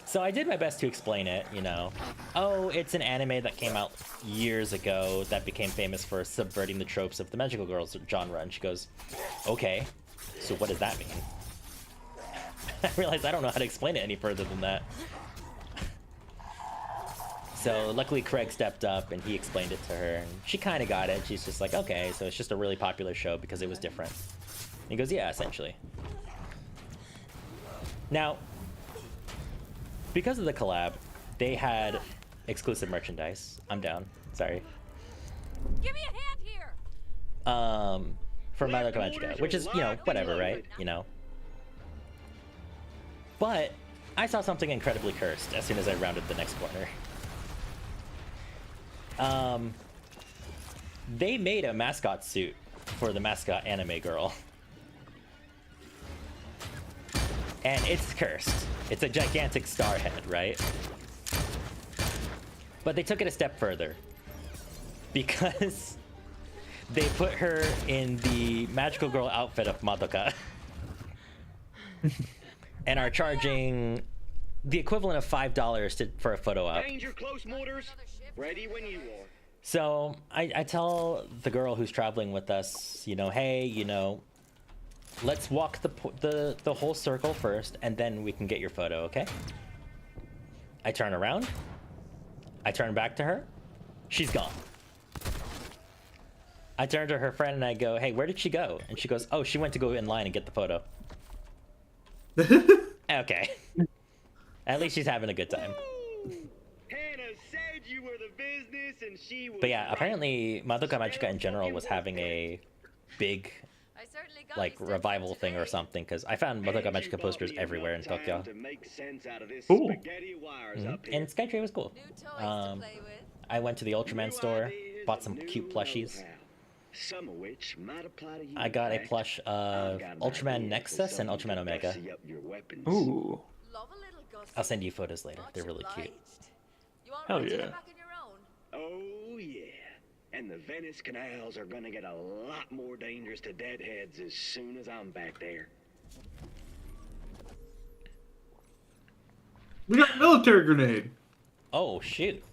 So I did my best to explain it, you know. Oh, it's an anime that came out years ago that became famous for subverting the tropes of the magical girls genre. And she goes, okay, so what does that mean? I realized I don't know how to explain it any further than that. So luckily Craig stepped up and he explained it to her. And she kind of got it. She's just like, okay, so it's just a really popular show because it was different. And he goes, yeah, essentially. Now, because of the collab, they had exclusive merchandise. I'm down. Sorry. Give me a hand here. For Madoka Magica, which is, you know, whatever, right? You know. But I saw something incredibly cursed as soon as I rounded the next corner. They made a mascot suit for the mascot anime girl. And it's cursed. It's a gigantic star head, right? But they took it a step further. Because they put her in the magical girl outfit of Madoka. And are charging the equivalent of $5 for a photo op. Danger close mortars. Ready when you are. So I tell the girl who's traveling with us, hey, let's walk the whole circle first, and then we can get your photo, okay? I turn around. I turn back to her. She's gone. I turn to her friend and I go, hey, where did she go? And she goes, oh, she went to go in line and get the photo. Okay. At least she's having a good time. Hannah said you were the business and she was But yeah, right. apparently Madoka Magica in general was having a big I certainly got like these steps revival thing or today. something, because I found Madoka Magica posters everywhere in Tokyo. To make sense out of this Cool. spaghetti wires up here. And Skytree was cool. New toys to play with. I went to the Ultraman New store, ideas bought some and cute new plushies. know-how, some of which might apply to you. I got a in fact. plush I've of got an Ultraman idea for Nexus and something Ultraman to Omega. fussy up your weapons. Ooh. Love a little gossip. I'll send you photos later. Much They're really cute. obliged. You all Hell ready to yeah. get back on your own? Oh yeah. And the Venice canals are gonna get a lot more dangerous to deadheads as soon as I'm back there. We got a military grenade. Oh, shoot.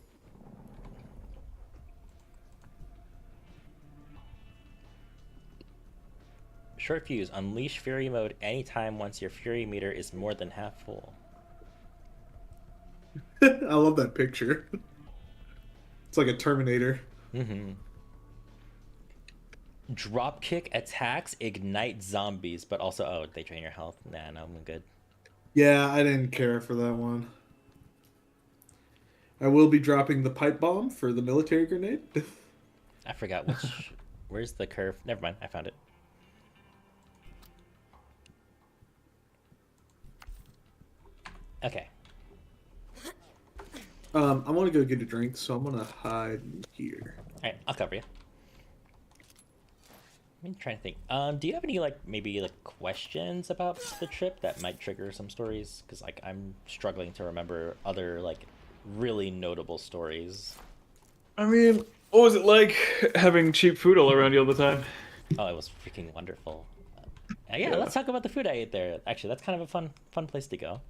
Short fuse. Unleash Fury mode anytime once your Fury meter is more than half full. I love that picture. It's like a Terminator. Mm-hmm. Dropkick attacks ignite zombies, but also, oh, they drain your health. Nah, no, I'm good. Yeah, I didn't care for that one. I will be dropping the pipe bomb for the military grenade. I forgot which. Where's the curve? Never mind, I found it. Okay. I want to go get a drink, so I'm gonna hide here. Alright, I'll cover you. I'm trying to think. Do you have any maybe questions about the trip that might trigger some stories? Because I'm struggling to remember other really notable stories. I mean, what was it like having cheap food all around you all the time? Oh, it was freaking wonderful. Yeah, let's talk about the food I ate there. Actually, that's kind of a fun place to go.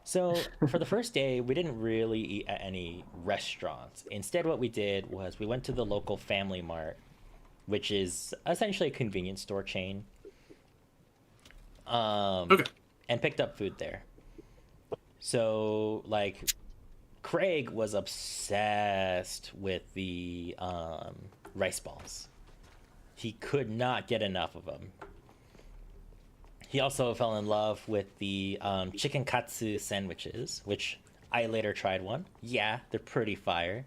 So for the first day, we didn't really eat at any restaurants. Instead, what we did was we went to the local Family Mart, which is essentially a convenience store chain. Okay. And picked up food there. So Craig was obsessed with the rice balls. He could not get enough of them. He also fell in love with the chicken katsu sandwiches, which I later tried one. Yeah, they're pretty fire.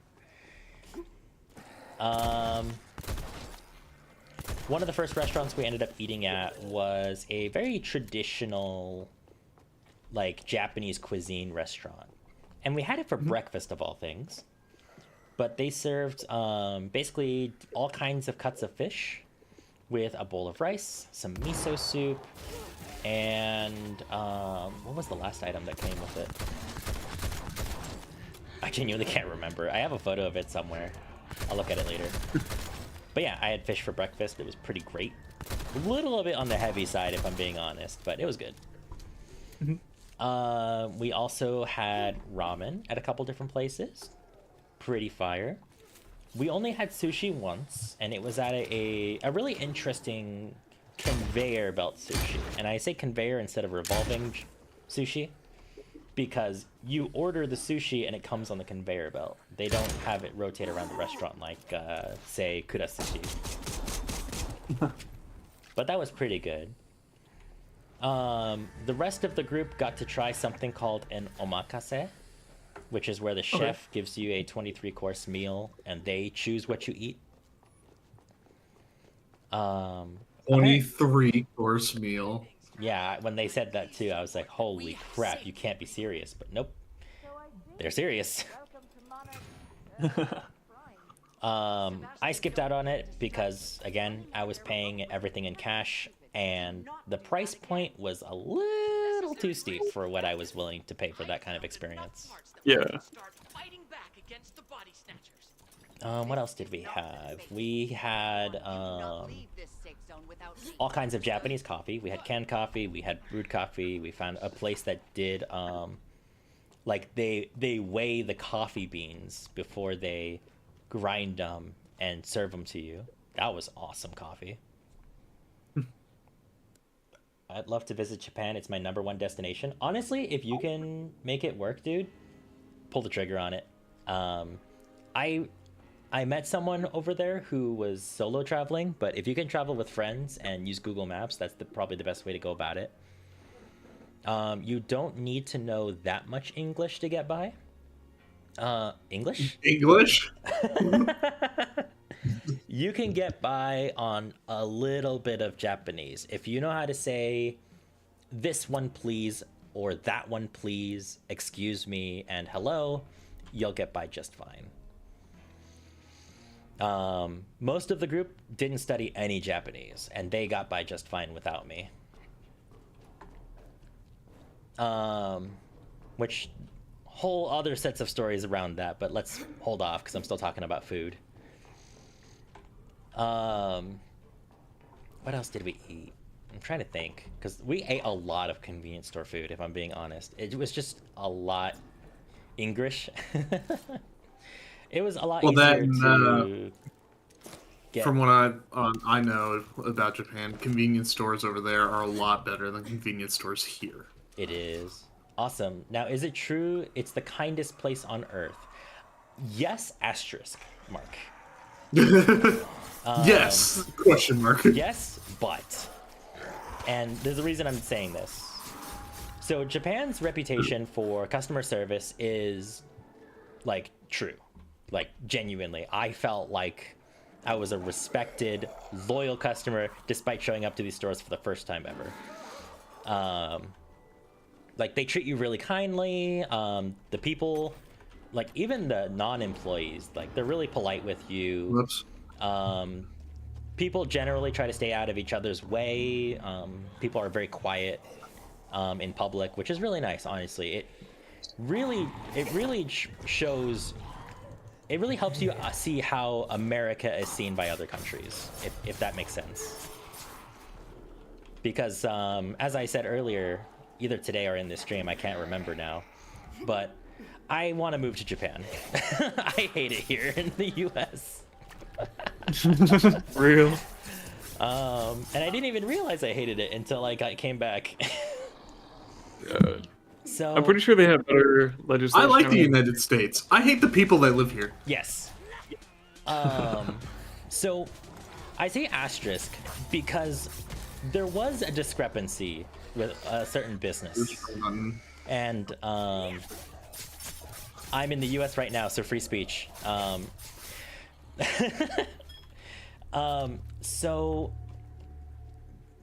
One of the first restaurants we ended up eating at was a very traditional, Japanese cuisine restaurant. And we had it for breakfast, of all things. But they served basically all kinds of cuts of fish with a bowl of rice, some miso soup, and what was the last item that came with it? I genuinely can't remember. I have a photo of it somewhere. I'll look at it later. But yeah, I had fish for breakfast. It was pretty great. A little bit on the heavy side, if I'm being honest, but it was good. We also had ramen at a couple different places. Pretty fire. We only had sushi once, and it was at a really interesting conveyor belt sushi. And I say conveyor instead of revolving sushi because you order the sushi and it comes on the conveyor belt. They don't have it rotate around the restaurant like, say, Kura Sushi. But that was pretty good. The rest of the group got to try something called an omakase, which is where the chef gives you a 23-course meal and they choose what you eat. 23-course meal. Yeah, when they said that too, I was like, holy crap, you can't be serious. But nope, they're serious. I skipped out on it because, again, I was paying everything in cash, and the price point was a little too steep for what I was willing to pay for that kind of experience. Yeah. What else did we have? We had all kinds of Japanese coffee. We had canned coffee, we had brewed coffee. We found a place that did they weigh the coffee beans before they grind them, and serve them to you. That was awesome coffee. I'd love to visit Japan. It's my #1 destination. Honestly, if you can make it work, dude, pull the trigger on it. I met someone over there who was solo traveling, but if you can travel with friends and use Google Maps, that's probably the best way to go about it. You don't need to know that much English to get by. English? English? You can get by on a little bit of Japanese. If you know how to say this one please or that one please, excuse me, and hello, you'll get by just fine. Most of the group didn't study any Japanese, and they got by just fine without me. Which whole other sets of stories around that, but let's hold off because I'm still talking about food. What else did we eat? I'm trying to think, because we ate a lot of convenience store food, if I'm being honest. It was just a lot English. It was a lot easier to get. From what I know about Japan, convenience stores over there are a lot better than convenience stores here. It is. Awesome. Now, is it true it's the kindest place on earth? Yes, asterisk mark. Yes, question mark. Yes, but. And there's a reason I'm saying this. So Japan's reputation for customer service is, like, true. Like, genuinely. I felt like I was a respected, loyal customer despite showing up to these stores for the first time ever. Like, they treat you really kindly. The people, like, even the non-employees, like, they're really polite with you. Whoops. People generally try to stay out of each other's way. People are very quiet in public, which is really nice, honestly. It really shows... It really helps you see how America is seen by other countries, if that makes sense. Because, as I said earlier, either today or in this stream, I can't remember now, but I want to move to Japan. I hate it here in the US. Real. And I didn't even realize I hated it until I came back. So I'm pretty sure they have better legislation. I like the United States. I hate the people that live here. Yes. So I say asterisk because there was a discrepancy with a certain business. And I'm in the US right now, so free speech. So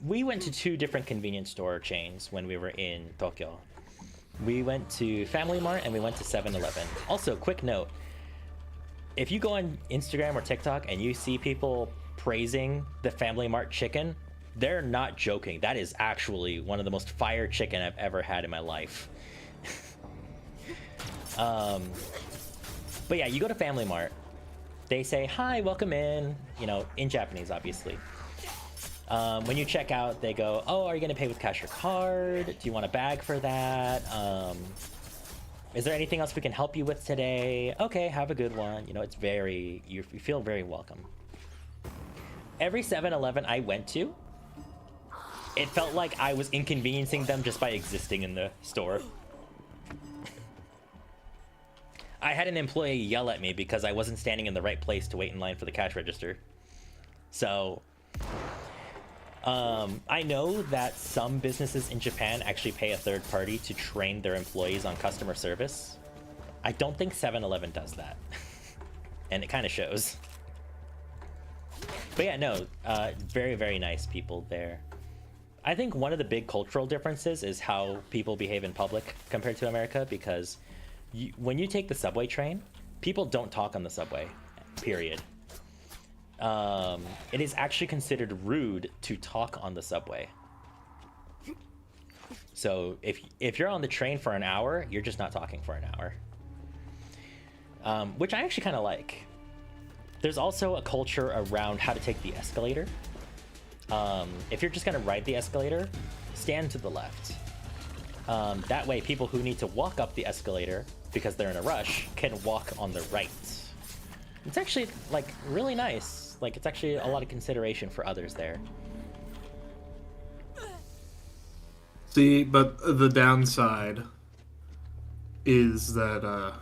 we went to 2 different convenience store chains when we were in Tokyo. We went to Family Mart and we went to 7-Eleven. Also, quick note, if you go on Instagram or TikTok and you see people praising the Family Mart chicken, they're not joking. That is actually one of the most fire chicken I've ever had in my life. But yeah, you go to Family Mart, they say, hi, welcome in, you know, in Japanese, obviously. When you check out, they go, oh, are you going to pay with cash or card? Do you want a bag for that? Is there anything else we can help you with today? Okay, have a good one. You know, it's very, you feel very welcome. Every 7-Eleven I went to, it felt like I was inconveniencing them just by existing in the store. I had an employee yell at me because I wasn't standing in the right place to wait in line for the cash register. So, I know that some businesses in Japan actually pay a third party to train their employees on customer service. I don't think 7-Eleven does that. And it kind of shows. But yeah, no, very, very nice people there. I think one of the big cultural differences is how people behave in public compared to America, because when you take the subway train, people don't talk on the subway, period. It is actually considered rude to talk on the subway. So if you're on the train for an hour, you're just not talking for an hour. Which I actually kind of like. There's also a culture around how to take the escalator. If you're just going to ride the escalator, stand to the left. That way, people who need to walk up the escalator because they're in a rush can walk on the right. It's actually like really nice. Like it's actually a lot of consideration for others there. See, but the downside is that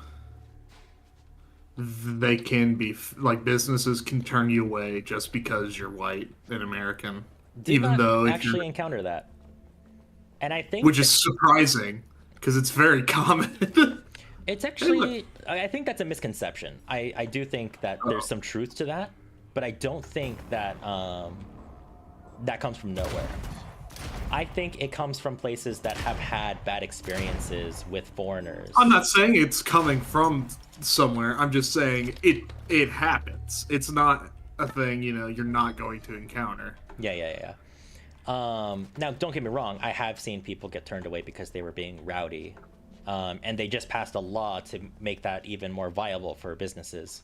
they can be like businesses can turn you away just because you're white and American, Did even not though if actually you're, encounter that. And I think which is surprising because it's very common. it's actually, I think that's a misconception. I do think that there's some truth to that, but I don't think that that comes from nowhere. I think it comes from places that have had bad experiences with foreigners. I'm not saying it's coming from somewhere. I'm just saying it happens. It's not a thing, you're not going to encounter. Yeah. Now, don't get me wrong. I have seen people get turned away because they were being rowdy. And they just passed a law to make that even more viable for businesses.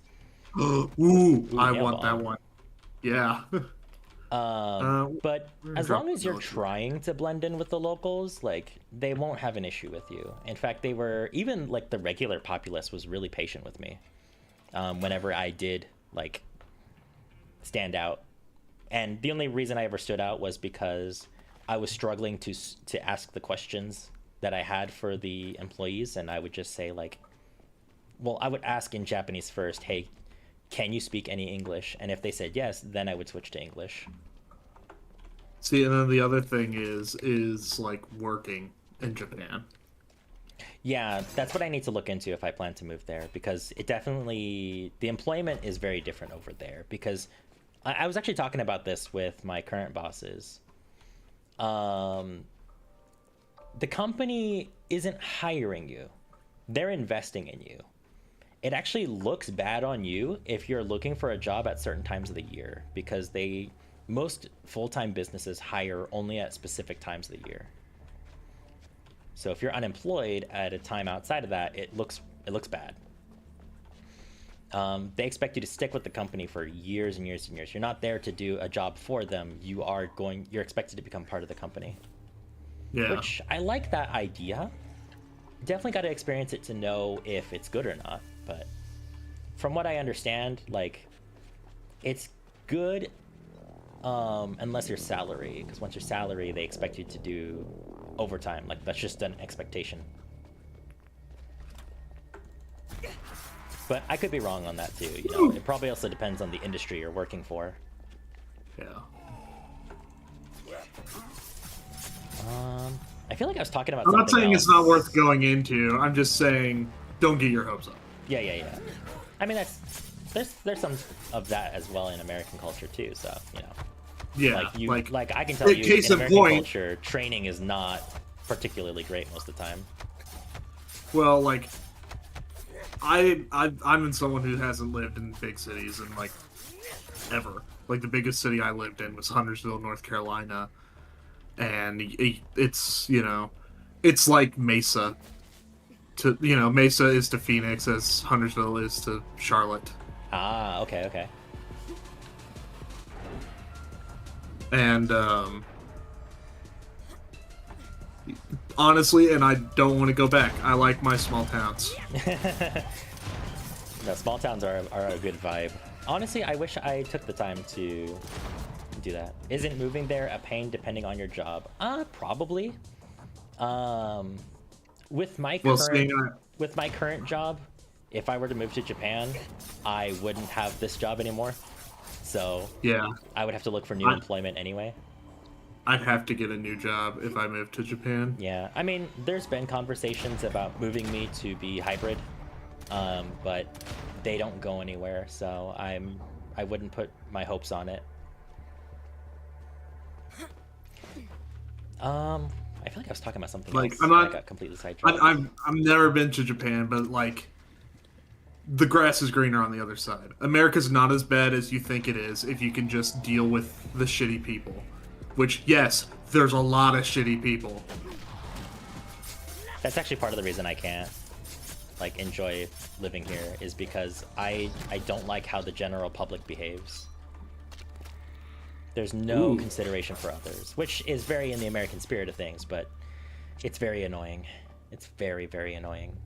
Ooh, I yeah, want well. that one. Yeah. But as drop long as you're those. trying to blend in with the locals, like they won't have an issue with you. In fact, they were even like the regular populace was really patient with me whenever I did like stand out. And the only reason I ever stood out was because I was struggling to ask the questions that I had for the employees, and I would just say like, well, I would ask in Japanese first, hey, can you speak any English? And if they said yes, then I would switch to English. See, and then the other thing is like working in Japan. Yeah, that's what I need to look into if I plan to move there, because it definitely, the employment is very different over there. Because I was actually talking about this with my current bosses. The company isn't hiring you, they're investing in you. It actually looks bad on you if you're looking for a job at certain times of the year, because most full-time businesses hire only at specific times of the year. So if you're unemployed at a time outside of that, it looks bad. They expect you to stick with the company for years and years and years. You're not there to do a job for them. You're expected to become part of the company. Yeah. Which I like that idea. Definitely got to experience it to know if it's good or not. But from what I understand, like, it's good unless you're salary. Because once you're salary, they expect you to do overtime. Like, that's just an expectation. But I could be wrong on that too. It probably also depends on the industry you're working for. Yeah. I feel like I was talking about I'm something not saying else. it's not worth going into. I'm just saying don't get your hopes up. Yeah. I mean, there's some of that as well in American culture too. So Yeah. like I can tell you, case in in American point, culture, training is not particularly great most of the time. well, like I'm in someone who hasn't lived in big cities in like ever. Like the biggest city I lived in was Huntersville, North Carolina, and it's it's like Mesa. Mesa is to Phoenix as Huntersville is to Charlotte. Ah, okay. And honestly, and I don't want to go back. I like my small towns. No, small towns are a good vibe. Honestly, I wish I took the time to do that. Isn't moving there a pain depending on your job? Probably. With my current job, if I were to move to Japan, I wouldn't have this job anymore. So Yeah, I would have to look for new employment anyway. I'd have to get a new job if I moved to Japan. Yeah, I mean, there's been conversations about moving me to be hybrid, but they don't go anywhere, so I wouldn't put my hopes on it. I feel like I was talking about something Like, else. I'm not- I got completely sidetracked. I've never been to Japan, but like the grass is greener on the other side. America's not as bad as you think it is if you can just deal with the shitty people. Which, yes, there's a lot of shitty people. That's actually part of the reason I can't like enjoy living here, is because I don't like how the general public behaves. There's no consideration for others, which is very in the American spirit of things, but it's very annoying. It's very, very annoying.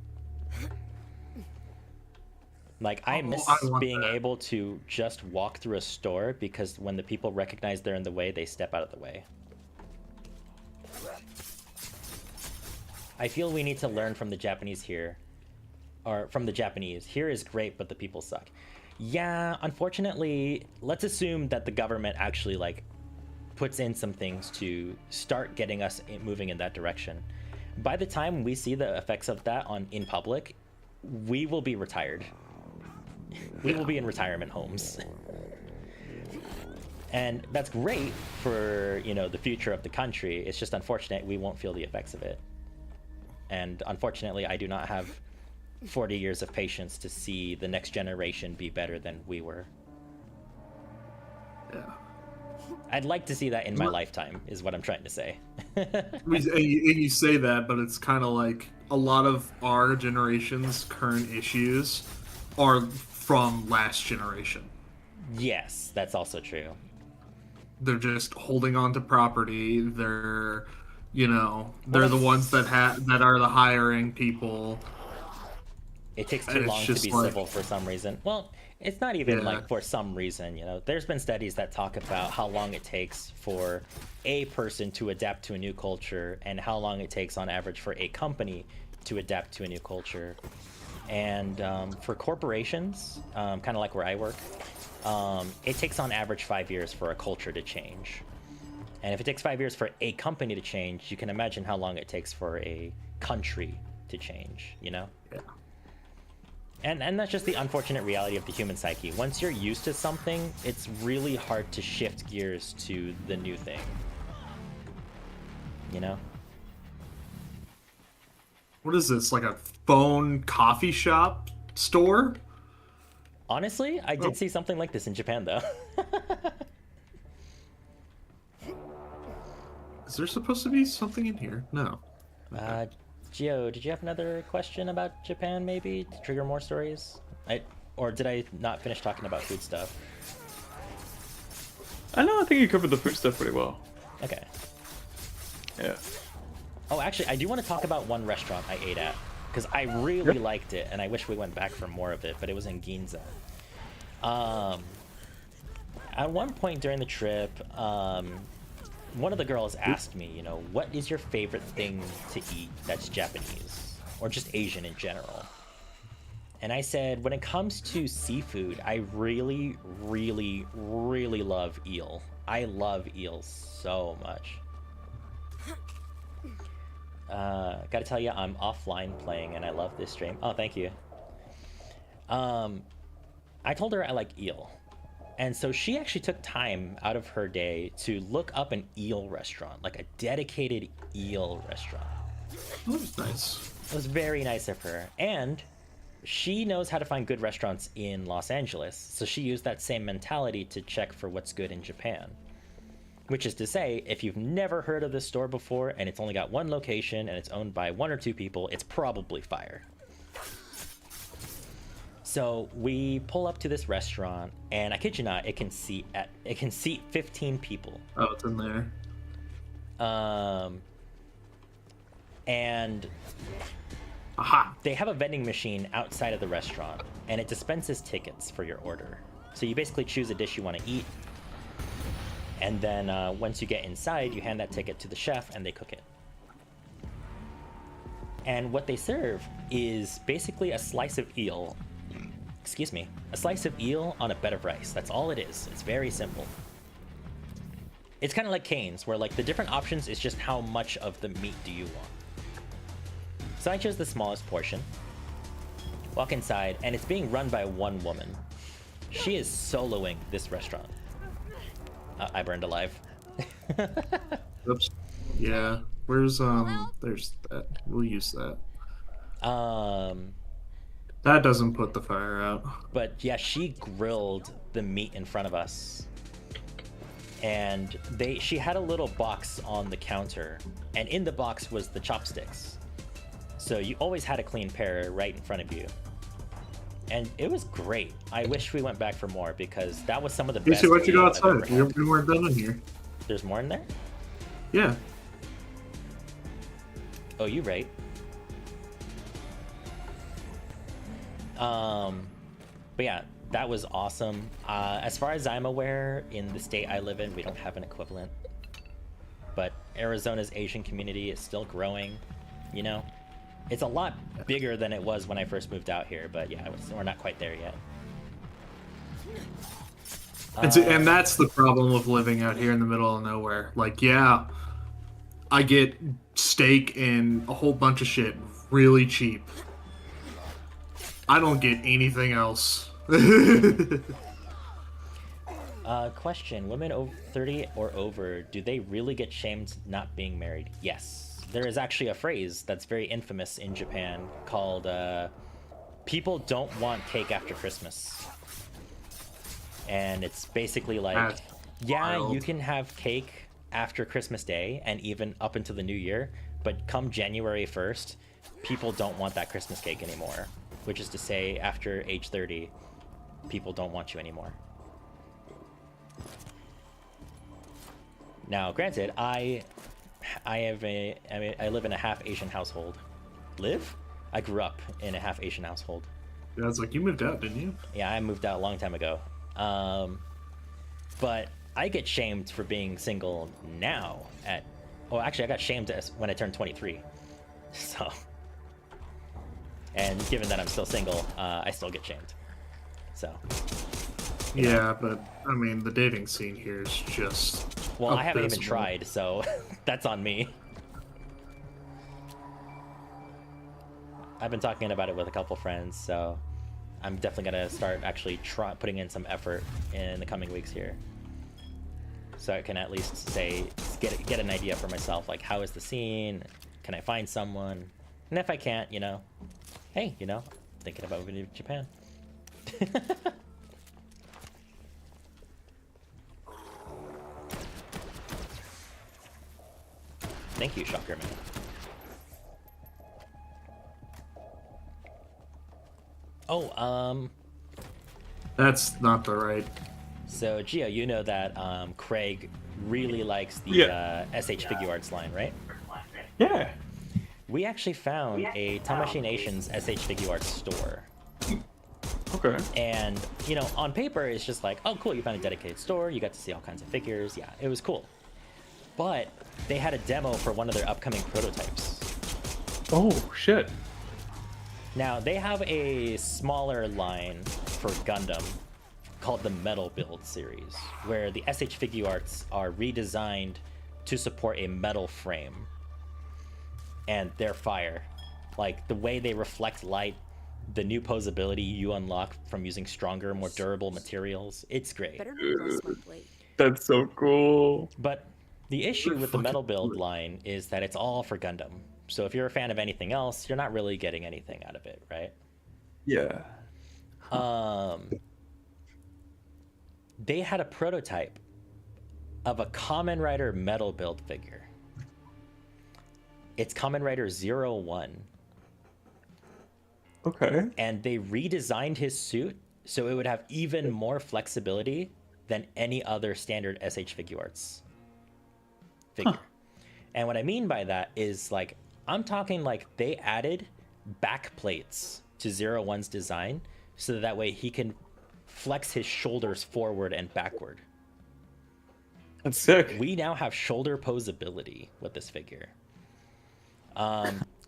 Like, I Oh, miss I want being that. able to just walk through a store because when the people recognize they're in the way, they step out of the way. I feel we need to learn from the Japanese here. Or from the Japanese. Here is great, but the people suck. Yeah, unfortunately, let's assume that the government actually, like, puts in some things to start getting us moving in that direction. By the time we see the effects of that in public, we will be retired. We will be in retirement homes. And that's great for, you know, the future of the country. It's just unfortunate we won't feel the effects of it. And unfortunately, I do not have 40 years of patience to see the next generation be better than we were. Yeah. I'd like to see that in my lifetime, is what I'm trying to say. And you say that, but it's kind of like a lot of our generation's current issues are from last generation. Yes, that's also true. They're just holding on to property. They're, they're the ones that are the hiring people. It takes And too it's long to just be like- civil for some reason. Well, it's not even Yeah. like for some reason, you know. There's been studies that talk about how long it takes for a person to adapt to a new culture and how long it takes on average for a company to adapt to a new culture. And for corporations, kind of like where I work, it takes on average 5 years for a culture to change. And if it takes 5 years for a company to change, you can imagine how long it takes for a country to change, you know? Yeah. And that's just the unfortunate reality of the human psyche. Once you're used to something, it's really hard to shift gears to the new thing. You know? What is this? Like a phone coffee shop store? Honestly, I did see something like this in Japan, though. Is there supposed to be something in here? No. Gio, did you have another question about Japan, maybe, to trigger more stories? Or did I not finish talking about food stuff? I know. I think you covered the food stuff pretty well. Okay. Yeah. Oh, actually, I do want to talk about one restaurant I ate at, because I really liked it, and I wish we went back for more of it, but it was in Ginza. At one point during the trip, one of the girls asked me, you know, what is your favorite thing to eat that's Japanese, or just Asian in general? And I said, when it comes to seafood, I really, really, really love eel. I love eel so much. Gotta tell you, I'm offline playing and I love this stream. Oh, thank you. I told her I like eel. And so she actually took time out of her day to look up an eel restaurant, like a dedicated eel restaurant. That was nice. It was very nice of her. And she knows how to find good restaurants in Los Angeles. So she used that same mentality to check for what's good in Japan. Which is to say, if you've never heard of this store before and it's only got one location and it's owned by 1 or 2 people, it's probably fire. So we pull up to this restaurant, and I kid you not, it can seat 15 people. Oh, it's in there. And Aha! they have a vending machine outside of the restaurant, and it dispenses tickets for your order. So you basically choose a dish you want to eat, and then once you get inside, you hand that ticket to the chef, and they cook it. And what they serve is basically a slice of eel. Excuse me, a slice of eel on a bed of rice. That's all it is. It's very simple. It's kind of like Cane's, where like the different options is just how much of the meat do you want. So I chose the smallest portion. Walk inside, and it's being run by one woman. She is soloing this restaurant. I burned alive. Oops. Yeah. Where's there's that. We'll use that. That doesn't put the fire out. But yeah, she grilled the meat in front of us. And she had a little box on the counter, and in the box was the chopsticks. So you always had a clean pair right in front of you. And it was great. I wish we went back for more because that was some of the best. Casey, why'd you go meal I've ever outside? had. We weren't done in here. There's more in there? Yeah. Oh, you right. But yeah, that was awesome. As far as I'm aware, in the state I live in, we don't have an equivalent. But Arizona's Asian community is still growing, you know? It's a lot bigger than it was when I first moved out here, but yeah, we're not quite there yet. And that's the problem of living out here in the middle of nowhere. Like, yeah, I get steak and a whole bunch of shit really cheap. I don't get anything else. Question: Women over 30 or over, do they really get shamed not being married? Yes. There is actually a phrase that's very infamous in Japan called "people don't want cake after Christmas," and it's basically like, That's yeah, wild. you can have cake after Christmas Day and even up into the New Year, but come January 1st, people don't want that Christmas cake anymore. Which is to say, after age 30, people don't want you anymore. Now, granted, I live in a half Asian household. I grew up in a half Asian household. Yeah, it's like, you moved out, didn't you? Yeah, I moved out a long time ago. But I get shamed for being single now actually I got shamed when I turned 23. So, and given that I'm still single, I still get shamed. So, Yeah, but I mean, the dating scene here is just. well, I haven't even abysmal. tried, so that's on me. I've been talking about it with a couple friends, so I'm definitely gonna start actually putting in some effort in the coming weeks here, so I can at least get an idea for myself, like, how is the scene? Can I find someone? And if I can't, hey, thinking about moving to Japan. Thank you, Shocker Man. Oh, That's not the right. so Gio, you know that Craig really likes the Yeah. SH Figure Arts line, right? Yeah. We actually found a Tamashi Nations SH Figure Arts store. Okay. And, on paper, it's just like, oh, cool, you found a dedicated store, you got to see all kinds of figures. Yeah, it was cool. But they had a demo for one of their upcoming prototypes. Oh shit. Now, they have a smaller line for Gundam called the Metal Build series, where the SH Figure Arts are redesigned to support a metal frame. And they're fire. Like, the way they reflect light, the new posability you unlock from using stronger, more durable materials, it's great. Better not cross my plate. That's so cool. But the issue with the Metal Build line is that it's all for Gundam. So if you're a fan of anything else, you're not really getting anything out of it, right? Yeah. They had a prototype of a Kamen Rider Metal Build figure. It's Kamen Rider 01. Okay. And they redesigned his suit so it would have even more flexibility than any other standard SH Figure Arts figure. Huh. And what I mean by that is, like, I'm talking like they added back plates to 01's design so that way he can flex his shoulders forward and backward. That's sick. We now have shoulder posability with this figure.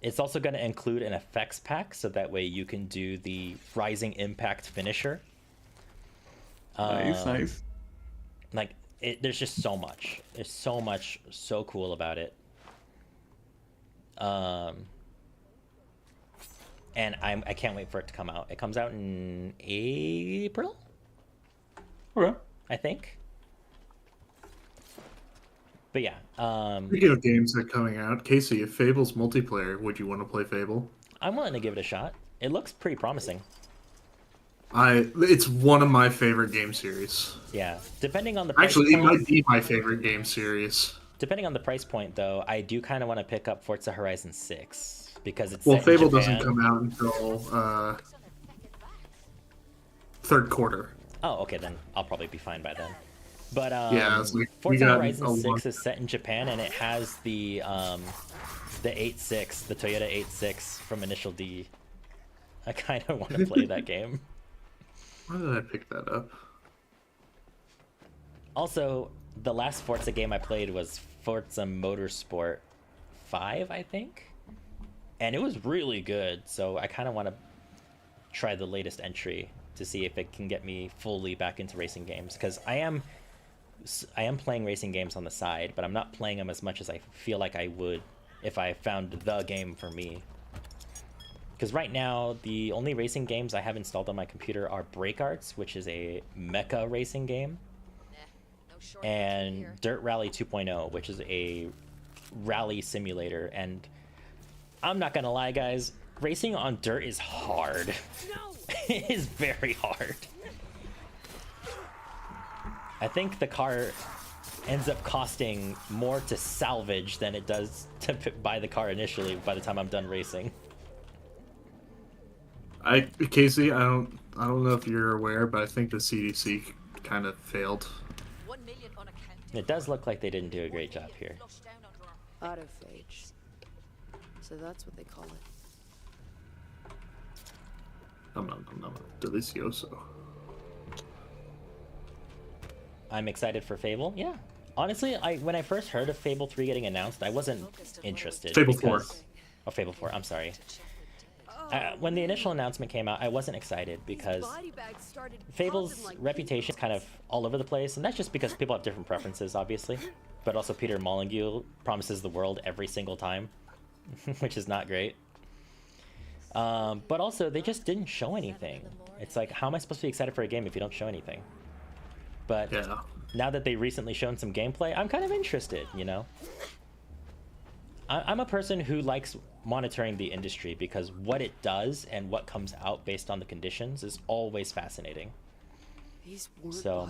It's also going to include an effects pack so that way you can do the rising impact finisher. Nice. Like, there's just so much. There's so much so cool about it. And I can't wait for it to come out. It comes out in April, Okay. I think. But yeah, Speaking of games that are coming out, Casey, if Fable's multiplayer, would you want to play Fable? I'm willing to give it a shot. It looks pretty promising. It's one of my favorite game series. Yeah, depending on the price Actually, it point, might be my favorite game series. depending on the price point, though, I do kind of want to pick up Forza Horizon 6 because it's Well, set in Fable Japan. doesn't come out until third quarter. Oh, okay, then I'll probably be fine by then. But Yeah, it's like, we Forza got Horizon a 6 lot- is set in Japan, and it has the 8.6, the Toyota 8.6 from Initial D. I kind of want to play that game. Why did I pick that up? Also, the last Forza game I played was Forza Motorsport 5, I think, and it was really good. So I kind of want to try the latest entry to see if it can get me fully back into racing games, because I am playing racing games on the side, but I'm not playing them as much as I feel like I would if I found the game for me. Because right now, the only racing games I have installed on my computer are Break Arts, which is a mecha racing game, and Dirt Rally 2.0, which is a rally simulator. And I'm not gonna lie, guys, racing on dirt is hard. It is very hard. I think the car ends up costing more to salvage than it does to buy the car initially by the time I'm done racing. Casey, I don't know if you're aware, but I think the CDC kind of failed. It does look like they didn't do a great job here. Autophage. So that's what they call it. Delicioso. I'm excited for Fable. Yeah. Honestly, when I first heard of Fable 3 getting announced, I wasn't interested. Fable 4. Oh, Fable 4. I'm sorry. When the initial announcement came out, I wasn't excited because Fable's reputation is kind of all over the place, and that's just because people have different preferences, obviously. But also Peter Molyneux promises the world every single time, which is not great. But also, they just didn't show anything. It's like, how am I supposed to be excited for a game if you don't show anything? But yeah. Now that they recently shown some gameplay, I'm kind of interested, you know? I'm a person who likes monitoring the industry because what it does and what comes out based on the conditions is always fascinating. So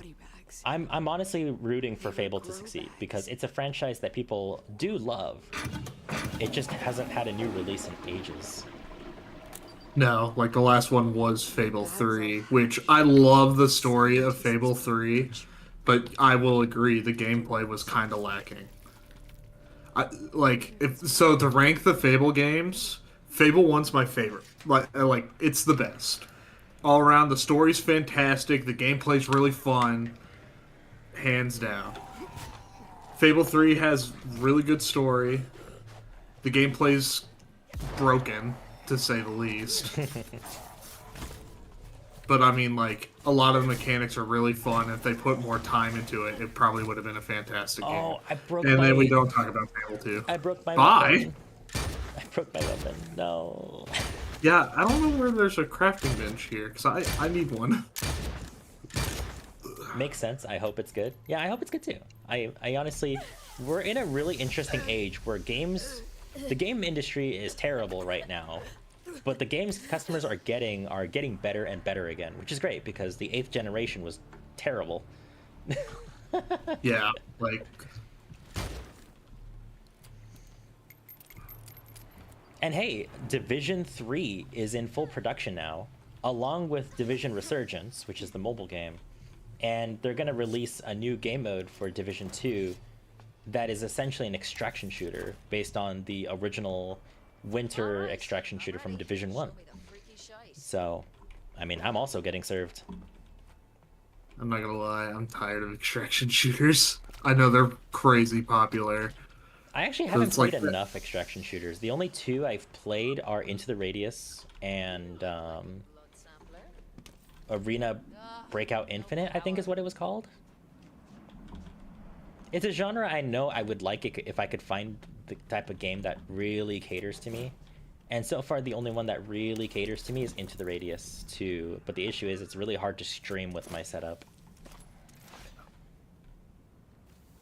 I'm honestly rooting for Fable to succeed because it's a franchise that people do love. It just hasn't had a new release in ages. No, like the last one was Fable 3, which I love the story of Fable 3, but I will agree the gameplay was kind of lacking. To rank the Fable games, Fable 1's my favorite. Like it's the best. All around, the story's fantastic, the gameplay's really fun, hands down. Fable 3 has really good story. The gameplay's broken, to say the least. But I mean, like, a lot of the mechanics are really fun. If they put more time into it, it probably would have been a fantastic game. Oh, I broke and my... then we don't talk about Fable 2. I broke my weapon. I broke my weapon. No. Yeah, I don't know where there's a crafting bench here, because I need one. Makes sense. I hope it's good. Yeah, I hope it's good too. I honestly... We're in a really interesting age where games... The game industry is terrible right now. But the games customers are getting better and better again, which is great because the 8th generation was terrible. Yeah, like... And hey, Division 3 is in full production now, along with Division Resurgence, which is the mobile game. And they're going to release a new game mode for Division 2 that is essentially an extraction shooter based on the original winter extraction shooter from Division 1. So, I mean, I'm also getting served. I'm not gonna lie, I'm tired of extraction shooters. I know they're crazy popular. I actually haven't played enough extraction shooters. The only two I've played are Into the Radius and Arena Breakout Infinite, I think is what it was called. It's a genre I know I would like it if I could find the type of game that really caters to me. And so far, the only one that really caters to me is Into the Radius 2. But the issue is it's really hard to stream with my setup.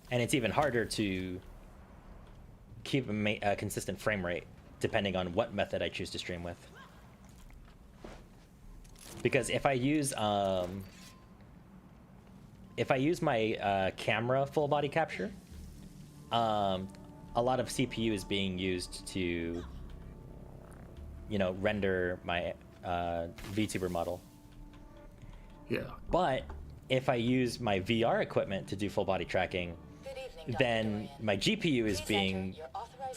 And it's even harder to keep a consistent frame rate depending on what method I choose to stream with. Because if I use my camera full body capture, a lot of CPU is being used to, you know, render my VTuber model. Yeah. But if I use my VR equipment to do full body tracking, then my GPU is being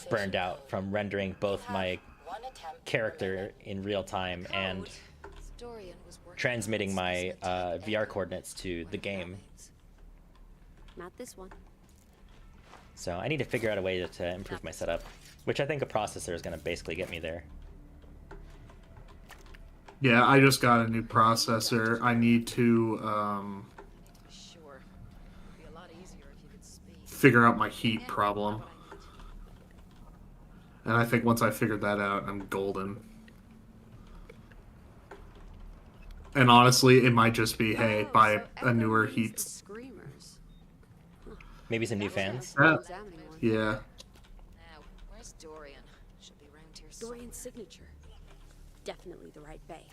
burned out from rendering both my character in real time and transmitting my VR coordinates to the game. Not this one. So I need to figure out a way to improve my setup, which I think a processor is going to basically get me there. Yeah, I just got a new processor. I need to Sure. It'd be a lot easier if you could speak. figure out my heat problem. And I think once I figured that out, I'm golden. And honestly, it might just be, hey, Oh, buy so a newer Echo heat. uses Screamers. Maybe some new fans. Yeah. Examining one. Yeah. Now, where's Dorian? Should be around here somewhere. Dorian's signature. Definitely the right bay.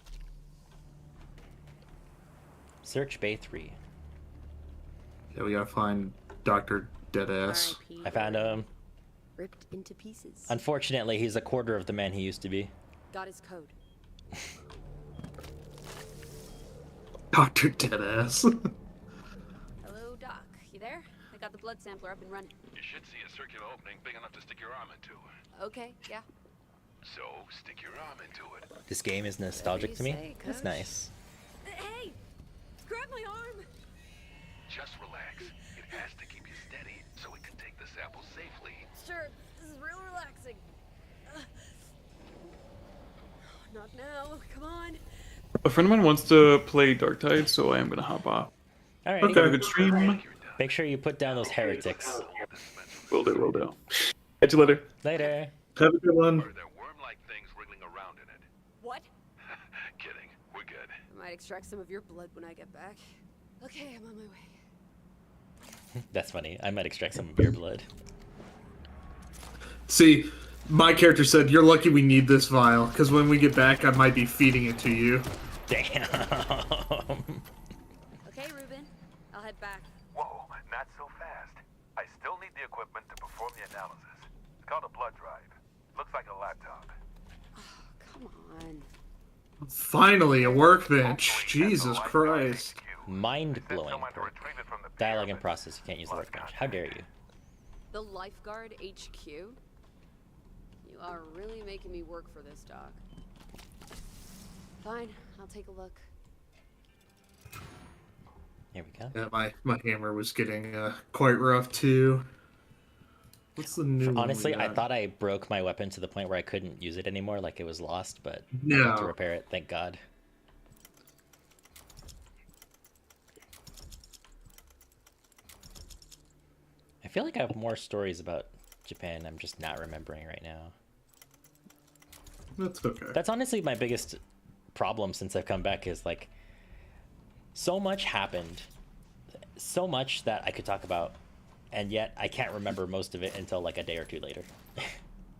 Search Bay 3. Yeah, we gotta find Dr. Deadass. R.I.P. I found him. Ripped into pieces. Unfortunately, he's a quarter of the man he used to be. Got his code. Dr. Deadass. Hello, Doc. You there? I got the blood sampler up and running. You should see a circular opening big enough to stick your arm into. Okay, yeah. So, stick your arm into it. This game is nostalgic to me. say, That's Coach. nice. Hey! Grab my arm! Just relax. It has to keep you steady so it can take the sample safely. Sure, this is real relaxing. Not now. Come on. A friend of mine wants to play Darktide, so I am gonna hop off. Alright, Have a good stream. make sure you put down those heretics. Will do, will do. Catch you later. Later. Have a good one. Or there worm-like things wriggling around in it. What? Kidding. We're good. I might extract some of your blood when I get back. Okay, I'm on my way. That's funny. I might extract some of your blood. See, my character said, "You're lucky we need this vial, because when we get back, I might be feeding it to you." Damn. Okay, Ruben. I'll head back. Whoa, not so fast. I still need the equipment to perform the analysis. It's called a blood drive. Looks like a laptop. Come on. Finally, a workbench. Hopefully that's Jesus a light Christ. HQ. Mind Send blowing. someone to retrieve it from the Dialogue in pyramid. process. You can't use the Lost workbench. How dare you? The lifeguard HQ? You are really making me work for this, Doc. Fine, I'll take a look. Here we go. Yeah, my hammer was getting quite rough too. What's the new one we Honestly, I got? thought I broke my weapon to the point where I couldn't use it anymore, like it was lost, but I No. had to repair it, thank God. I feel like I have more stories about Japan I'm just not remembering right now. That's okay. That's honestly my biggest problem since I've come back is like so much happened. So much that I could talk about, and yet I can't remember most of it until like a day or two later.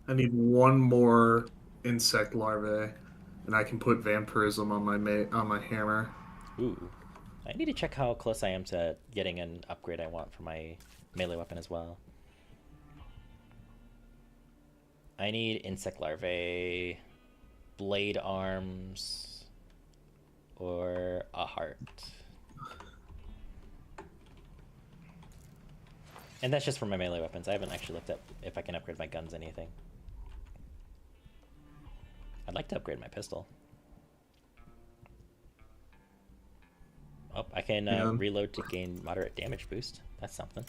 I need one more insect larvae, and I can put vampirism on my hammer. Ooh. I need to check how close I am to getting an upgrade I want for my melee weapon as well. I need insect larvae, blade arms, or a heart. And that's just for my melee weapons. I haven't actually looked up if I can upgrade my guns anything. I'd like to upgrade my pistol. Oh, I can Yeah. reload to gain moderate damage boost. That's something.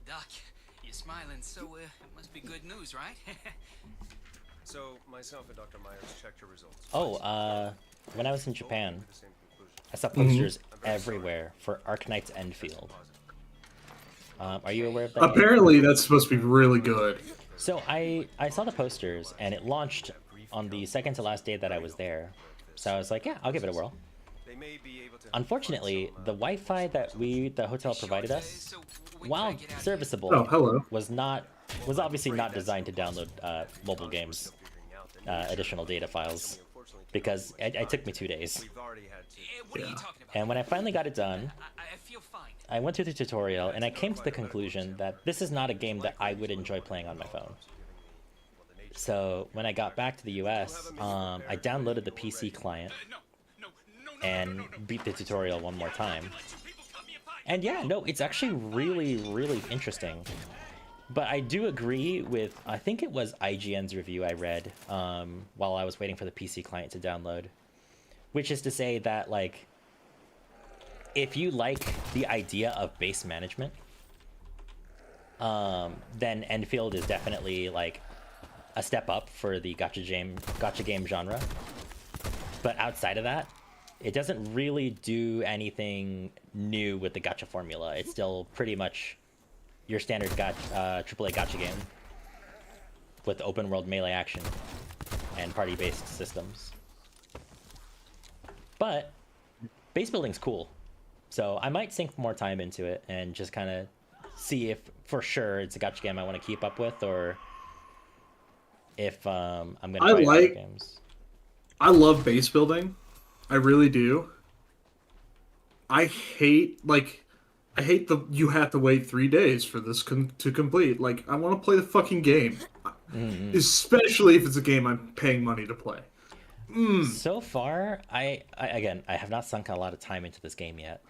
Doc, you're smiling, so it must be good news, right? So, myself and Dr. Myers checked your results. Oh, when I was in Japan, With the same conclusion. I saw posters everywhere for Arcanite's Enfield. Are you aware of that? game? Apparently, that's supposed to be really good. So I saw the posters, and it launched on the second to last day that I was there. So I was like, yeah, I'll give it a whirl. They may be able to Unfortunately, the Wi-Fi that the hotel provided us, So, wait till I while get out of here. serviceable, Oh, hello. was obviously not designed to download mobile games, additional data files, because it took me 2 days. We've already had to. What are you talking about? And when I finally got it done, I feel fine. I went through the tutorial, and I came to the conclusion that this is not a game that I would enjoy playing on my phone. So when I got back to the US, I downloaded the PC client and beat the tutorial one more time. And yeah, no, it's actually really, really interesting. But I do agree with, I think it was IGN's review I read while I was waiting for the PC client to download, which is to say that, like, if you like the idea of base management, then Enfield is definitely like a step up for the gacha game genre. But outside of that, it doesn't really do anything new with the gacha formula. It's still pretty much your standard AAA gacha game with open world melee action and party-based systems. But base building's cool, so I might sink more time into it and just kind of see if for sure it's a gacha game I want to keep up with, or if I'm gonna try other games. I love base building. I really do. I hate the you have to wait 3 days for this to complete. Like, I want to play the fucking game, especially if it's a game I'm paying money to play. So far, I again, I have not sunk a lot of time into this game yet,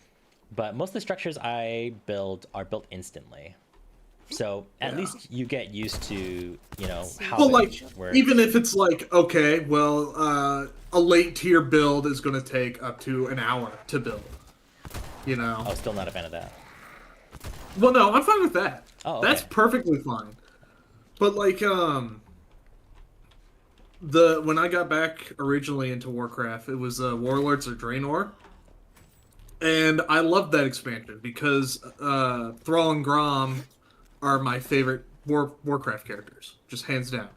but most of the structures I build are built instantly. So at least you get used to, you know, how Well, like, works. even if it's like, okay, well, a late tier build is going to take up to an hour to build. You know? Oh, still not a fan of that. Well, no, I'm fine with that. Oh, okay. That's perfectly fine. But like, when I got back originally into Warcraft, it was Warlords of Draenor, and I loved that expansion because Thrall and Grom are my favorite Warcraft characters, just hands down.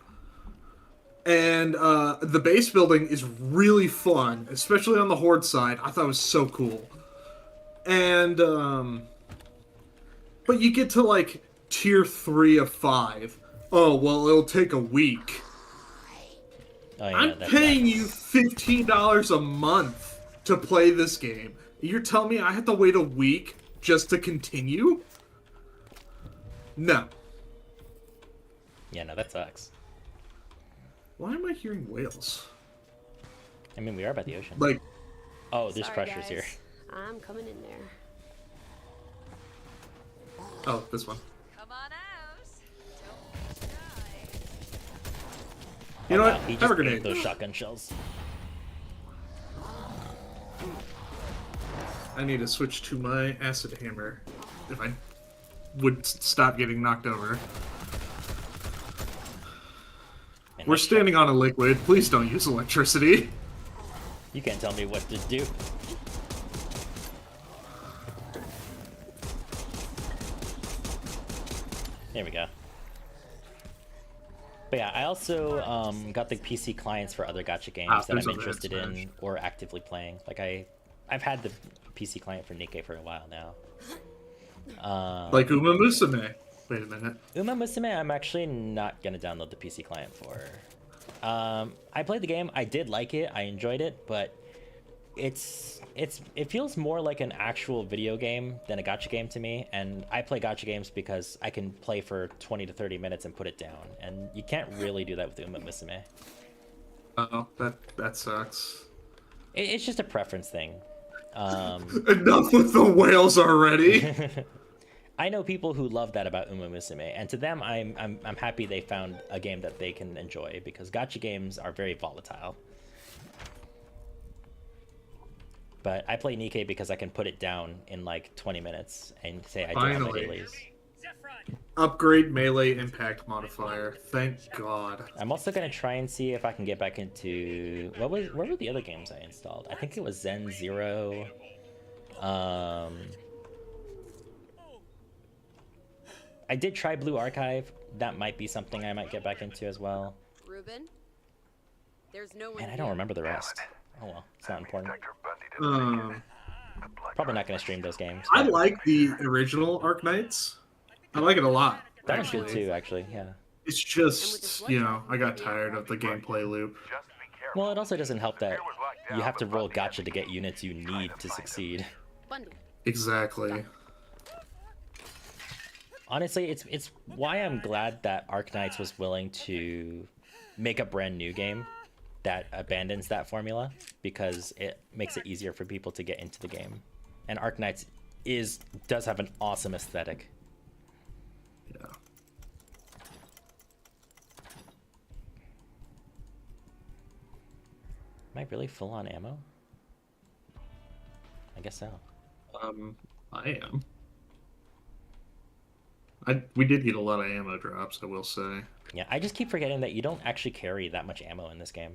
And the base building is really fun, especially on the Horde side. I thought it was so cool. And but you get to like tier 3 of 5. Oh, well, it'll take a week. Oh, yeah, I'm paying you $15 a month to play this game. You're telling me I have to wait a week just to continue? No. Yeah, no, that sucks. Why am I hearing whales? I mean, we are by the ocean. Like, oh, there's Sorry, pressures guys. here. I'm coming in there. oh, this one. Come on out. Don't be shy. You know Wow, what? he Have just a ate grenade. those shotgun shells. I need to switch to my acid hammer if I would stop getting knocked over. And We're nice standing on a liquid. Please don't use electricity. shot. You can't tell me what to do. There we go. But yeah, I also got the PC clients for other gacha games that there's I'm other interested Smash. in or actively playing. Like I've had the PC client for Nikkei for a while now. Like Uma Musume. Wait a minute. Uma Musume, I'm actually not gonna download the PC client for. I played the game. I did like it. I enjoyed it, but it feels more like an actual video game than a gacha game to me. And I play gacha games because I can play for 20 to 30 minutes and put it down, and you can't really do that with Uma Musume. Oh, that sucks. It's just a preference thing. Enough with the whales already. I know people who love that about Uma Musume, and to them, I'm happy they found a game that they can enjoy, because gacha games are very volatile. But I play Nikkei because I can put it down in like 20 minutes and say I do all my Finally. dailies. Upgrade melee impact modifier. Thank God. I'm also gonna try and see if I can get back into what were the other games I installed? I think it was Zen Zero. I did try Blue Archive. That might be something I might get back into as well. Ruben? There's no one Man, I don't remember the rest. Oh well, it's not important. Um, Probably not gonna stream those games. I but like the original Arknights. I like it a lot. that one's good actually. too, actually. Yeah. It's just, you know, I got tired of the gameplay loop. Just be careful. Well, it also doesn't help that It was locked you down, have to but roll Bundy gacha to get units you need to succeed. Bundy. Exactly. Honestly, it's why I'm glad that Arknights was willing to make a brand new game that abandons that formula, because it makes it easier for people to get into the game. And Arknights does have an awesome aesthetic. Yeah. Am I really full on ammo? I guess so. I am. We did get a lot of ammo drops, I will say. Yeah, I just keep forgetting that you don't actually carry that much ammo in this game.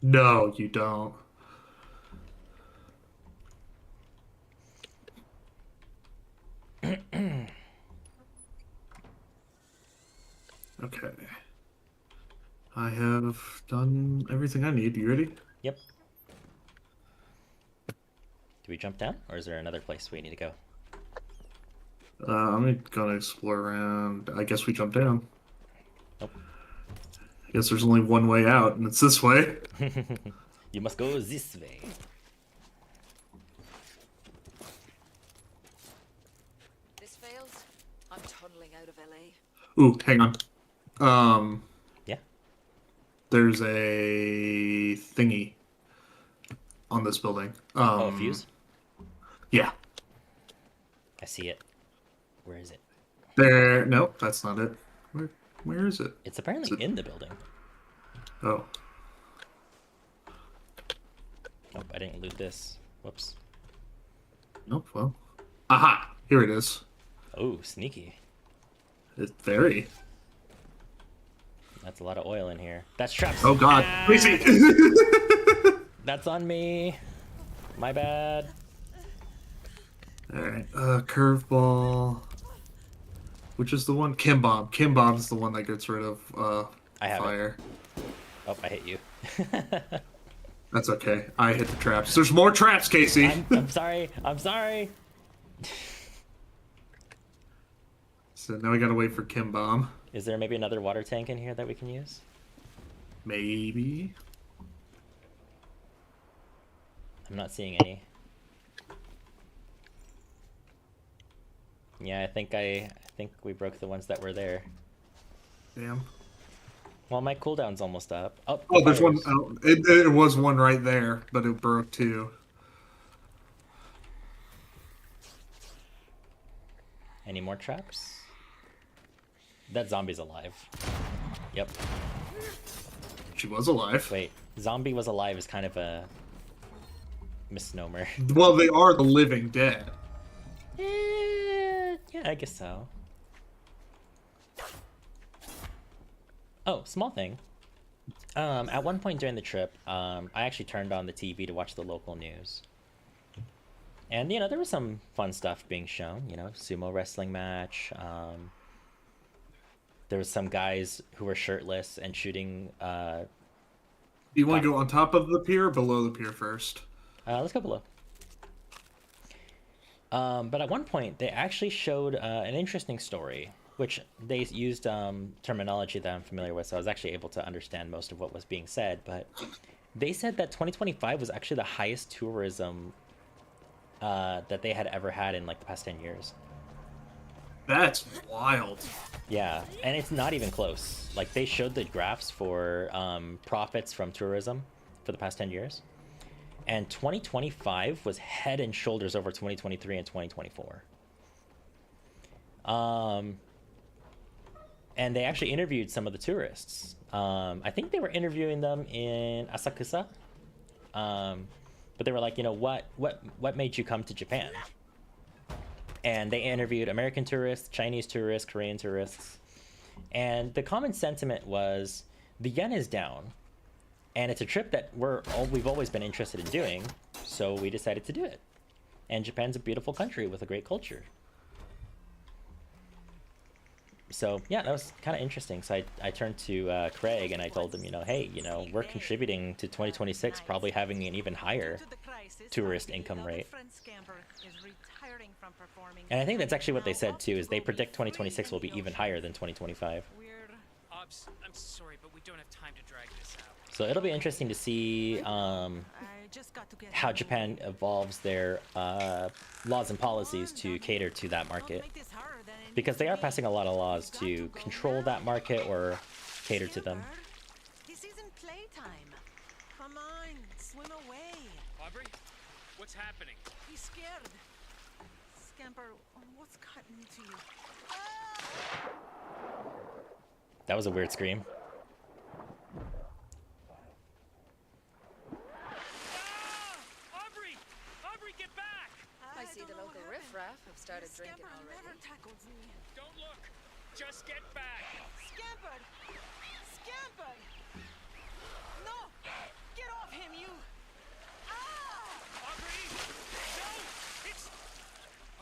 No, you don't. Okay. I have done everything I need. You ready? Yep. Do we jump down, or is there another place we need to go? I'm gonna explore around. I guess we jump down. Nope. I guess there's only one way out, and it's this way. You must go this way. This fails, I'm tunneling out of LA. Ooh, hang on. Yeah. There's a thingy on this building. Oh, a fuse? Yeah. I see it. Where is it? There. Nope, that's not it. Where is it? It's apparently in the building. Oh. Nope, I didn't loot this. Whoops. Nope. Well. Aha! Here it is. Oh, sneaky. It's very. That's a lot of oil in here. That's traps. Oh God! Ah! Crazy. That's on me. My bad. All right. Curveball. Which is the one? Kim Bomb. Kim Bomb is the one that gets rid of I have fire. it. Oh, I hit you. That's okay. I hit the traps. There's more traps, Casey. I'm sorry. I'm sorry. So now we gotta wait for Kim Bomb. Is there maybe another water tank in here that we can use? Maybe. I'm not seeing any. Yeah, I think we broke the ones that were there. Damn. Well, my cooldown's almost up. Oh, Oh, there's one. fires. Oh, it was one right there, but it broke too. Any more traps? That zombie's alive. Yep. She was alive. Wait, zombie was alive is kind of a misnomer. Well, they are the living dead. Yeah, I guess so. Oh, small thing. At one point during the trip, I actually turned on the TV to watch the local news. And, there was some fun stuff being shown, sumo wrestling match. There was some guys who were shirtless and shooting... Do you want to go on top of the pier or below the pier first? Let's go below. But at one point, they actually showed an interesting story, which they used terminology that I'm familiar with, so I was actually able to understand most of what was being said. But they said that 2025 was actually the highest tourism that they had ever had in like the past 10 years. That's wild. Yeah, and it's not even close. Like they showed the graphs for profits from tourism for the past 10 years. And 2025 was head and shoulders over 2023 and 2024. And they actually interviewed some of the tourists. I think they were interviewing them in Asakusa. But they were like, what made you come to Japan? And they interviewed American tourists, Chinese tourists, Korean tourists. And the common sentiment was the yen is down. And it's a trip that we've always been interested in doing, so we decided to do it. And Japan's a beautiful country with a great culture. So yeah, that was kind of interesting. So I turned to Craig and I told him, hey, we're contributing to 2026 probably having an even higher tourist income rate. And I think that's actually what they said too, is they predict 2026 will be even higher than 2025. I'm sorry, but we don't have time to drag this out. So it'll be interesting to see how Japan evolves their laws and policies to cater to that market. Because they are passing a lot of laws to control that market or cater to them. This isn't playtime. Come on, swim away. Aubrey, what's happening? He's scared. Scamper, what's gotten into you? That was a weird scream. Aubrey! Aubrey, get back! I see the local riffraff have started drinking already. Never tackled me. Don't look! Just get back! Scampered! Scampered! No! Get off him, you! Ah! Aubrey! No! It's...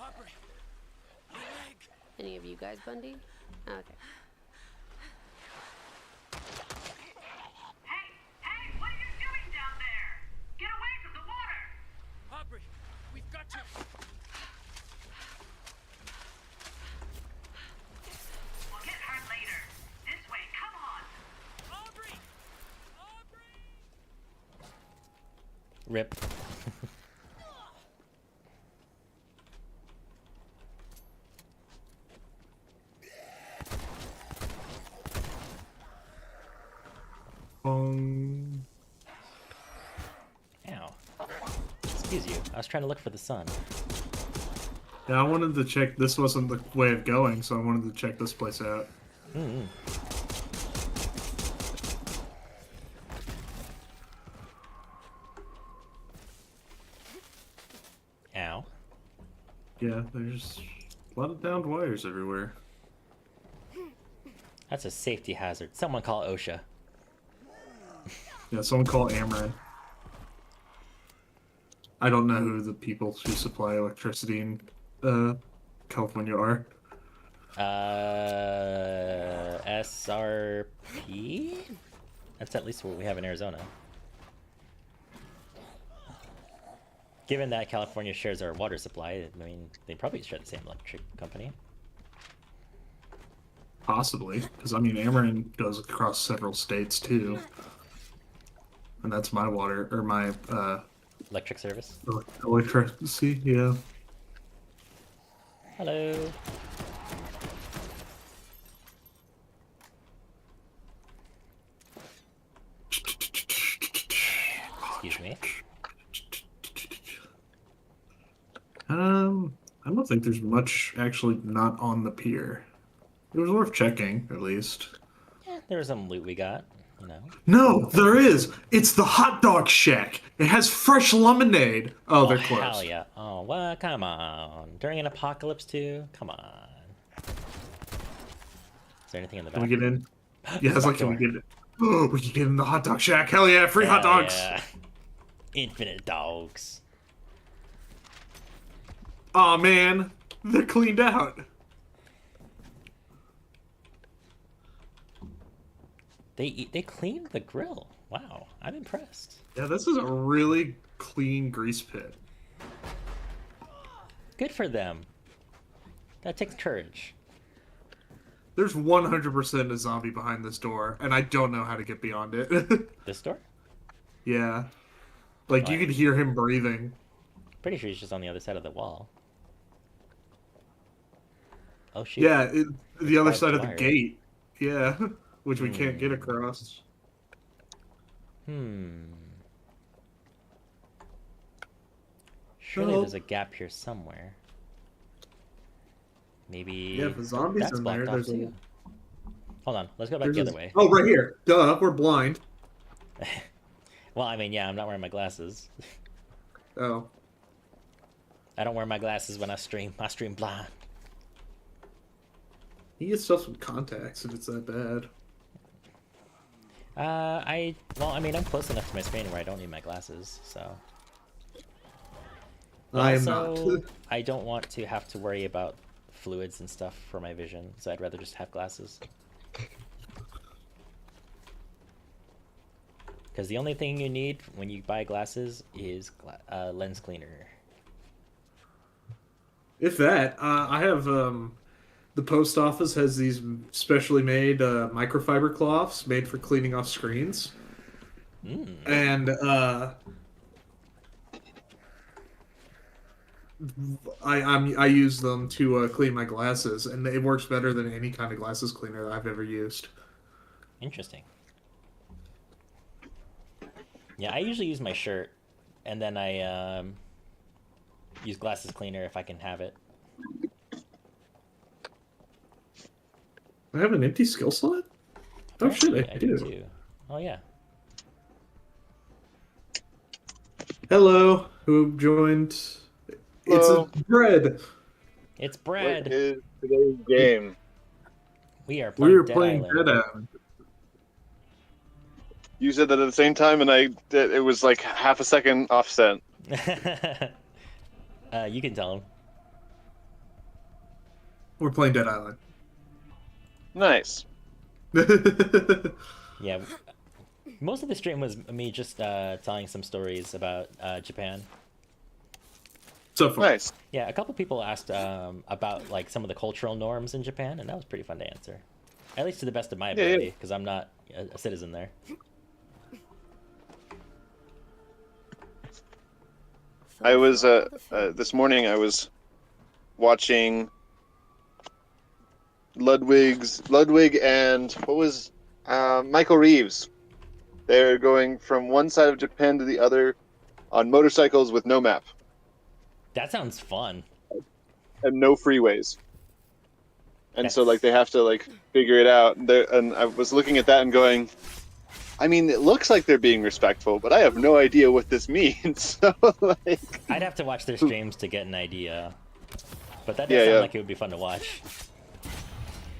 Aubrey! My leg! Any of you guys, Bundy? Okay. Hey, what are you doing down there? Get away from the water! Aubrey, we've got to... We'll get her later. This way, come on! Aubrey! Aubrey! Rip. Ow. Excuse you. I was trying to look for the sun. Yeah, I wanted to check. This wasn't the way of going, so I wanted to check this place out. Mm-hmm. Ow. Yeah, there's a lot of downed wires everywhere. That's a safety hazard. Someone call OSHA. Yeah, someone call Ameren. I don't know who the people who supply electricity in California are. SRP? That's at least what we have in Arizona. Given that California shares our water supply, I mean, they probably share the same electric company. Possibly, because I mean, Ameren goes across several states too, and that's my water or my Electric service. electricity. Yeah. Hello. Excuse me. I don't think there's much actually not on the pier. It was worth checking, at least. Yeah, there was some loot we got, you know. No, there is! It's the hot dog shack! It has fresh lemonade! Oh, they're closed. Hell yeah. Oh, well, come on. During an apocalypse, too? Come on. Is there anything in the back? Can we get in? Yeah, it's like, can we get in? Oh, we can get in the hot dog shack! Hell yeah, free hot Hell dogs! yeah. Infinite dogs. Aw, man. They're cleaned out. They cleaned the grill. Wow, I'm impressed. Yeah, this is a really clean grease pit. Good for them. That takes courage. There's 100% a zombie behind this door, and I don't know how to get beyond it. This door? Yeah. Like, you could hear him breathing. Pretty sure he's just on the other side of the wall. Oh, shoot. Yeah, the other Barbed side of the wire. gate. Yeah, which we can't get across. Surely Nope. there's a gap here somewhere. Maybe. Yeah, if the zombies that's in there, blocked off there's a- too. Hold on, let's go back There's the a- other way. Oh, right here. Duh, we're blind. Well, I mean, yeah, I'm not wearing my glasses. Oh. I don't wear my glasses when I stream. I stream blind. You get stuff with contacts if it's that bad. Well, I mean, I'm close enough to my screen where I don't need my glasses, so. I am Also, not. I don't want to have to worry about fluids and stuff for my vision, so I'd rather just have glasses. Because the only thing you need when you buy glasses is lens cleaner. If that, I have, the post office has these specially made microfiber cloths made for cleaning off screens. And I use them to clean my glasses, and it works better than any kind of glasses cleaner that I've ever used. Interesting. Yeah, I usually use my shirt, and then I use glasses cleaner if I can have it. I have an empty skill slot? Oh shit, Apparently, I do. too. Oh yeah. Hello, who joined? It's a Hello. bread. It's What bread. is today's game? We are We playing were Dead playing Island. Dead Island. You said that at the same time, and it was like half a second offset. You can tell him. We're playing Dead Island. Nice. Yeah. Most of the stream was me just telling some stories about Japan. So far. Nice. Yeah, a couple people asked about like some of the cultural norms in Japan, and that was pretty fun to answer. At least to the best of my ability, because I'm not a citizen there. I was this morning. I was watching Ludwig and what was Michael Reeves. They're going from one side of Japan to the other on motorcycles with no map That sounds fun. and no freeways. And so like they have to like figure it out. And I was looking at that and going, I mean, it looks like they're being respectful, but I have no idea what this means. So like, I'd have to watch their streams to get an idea. But that does sound like it would be fun to watch.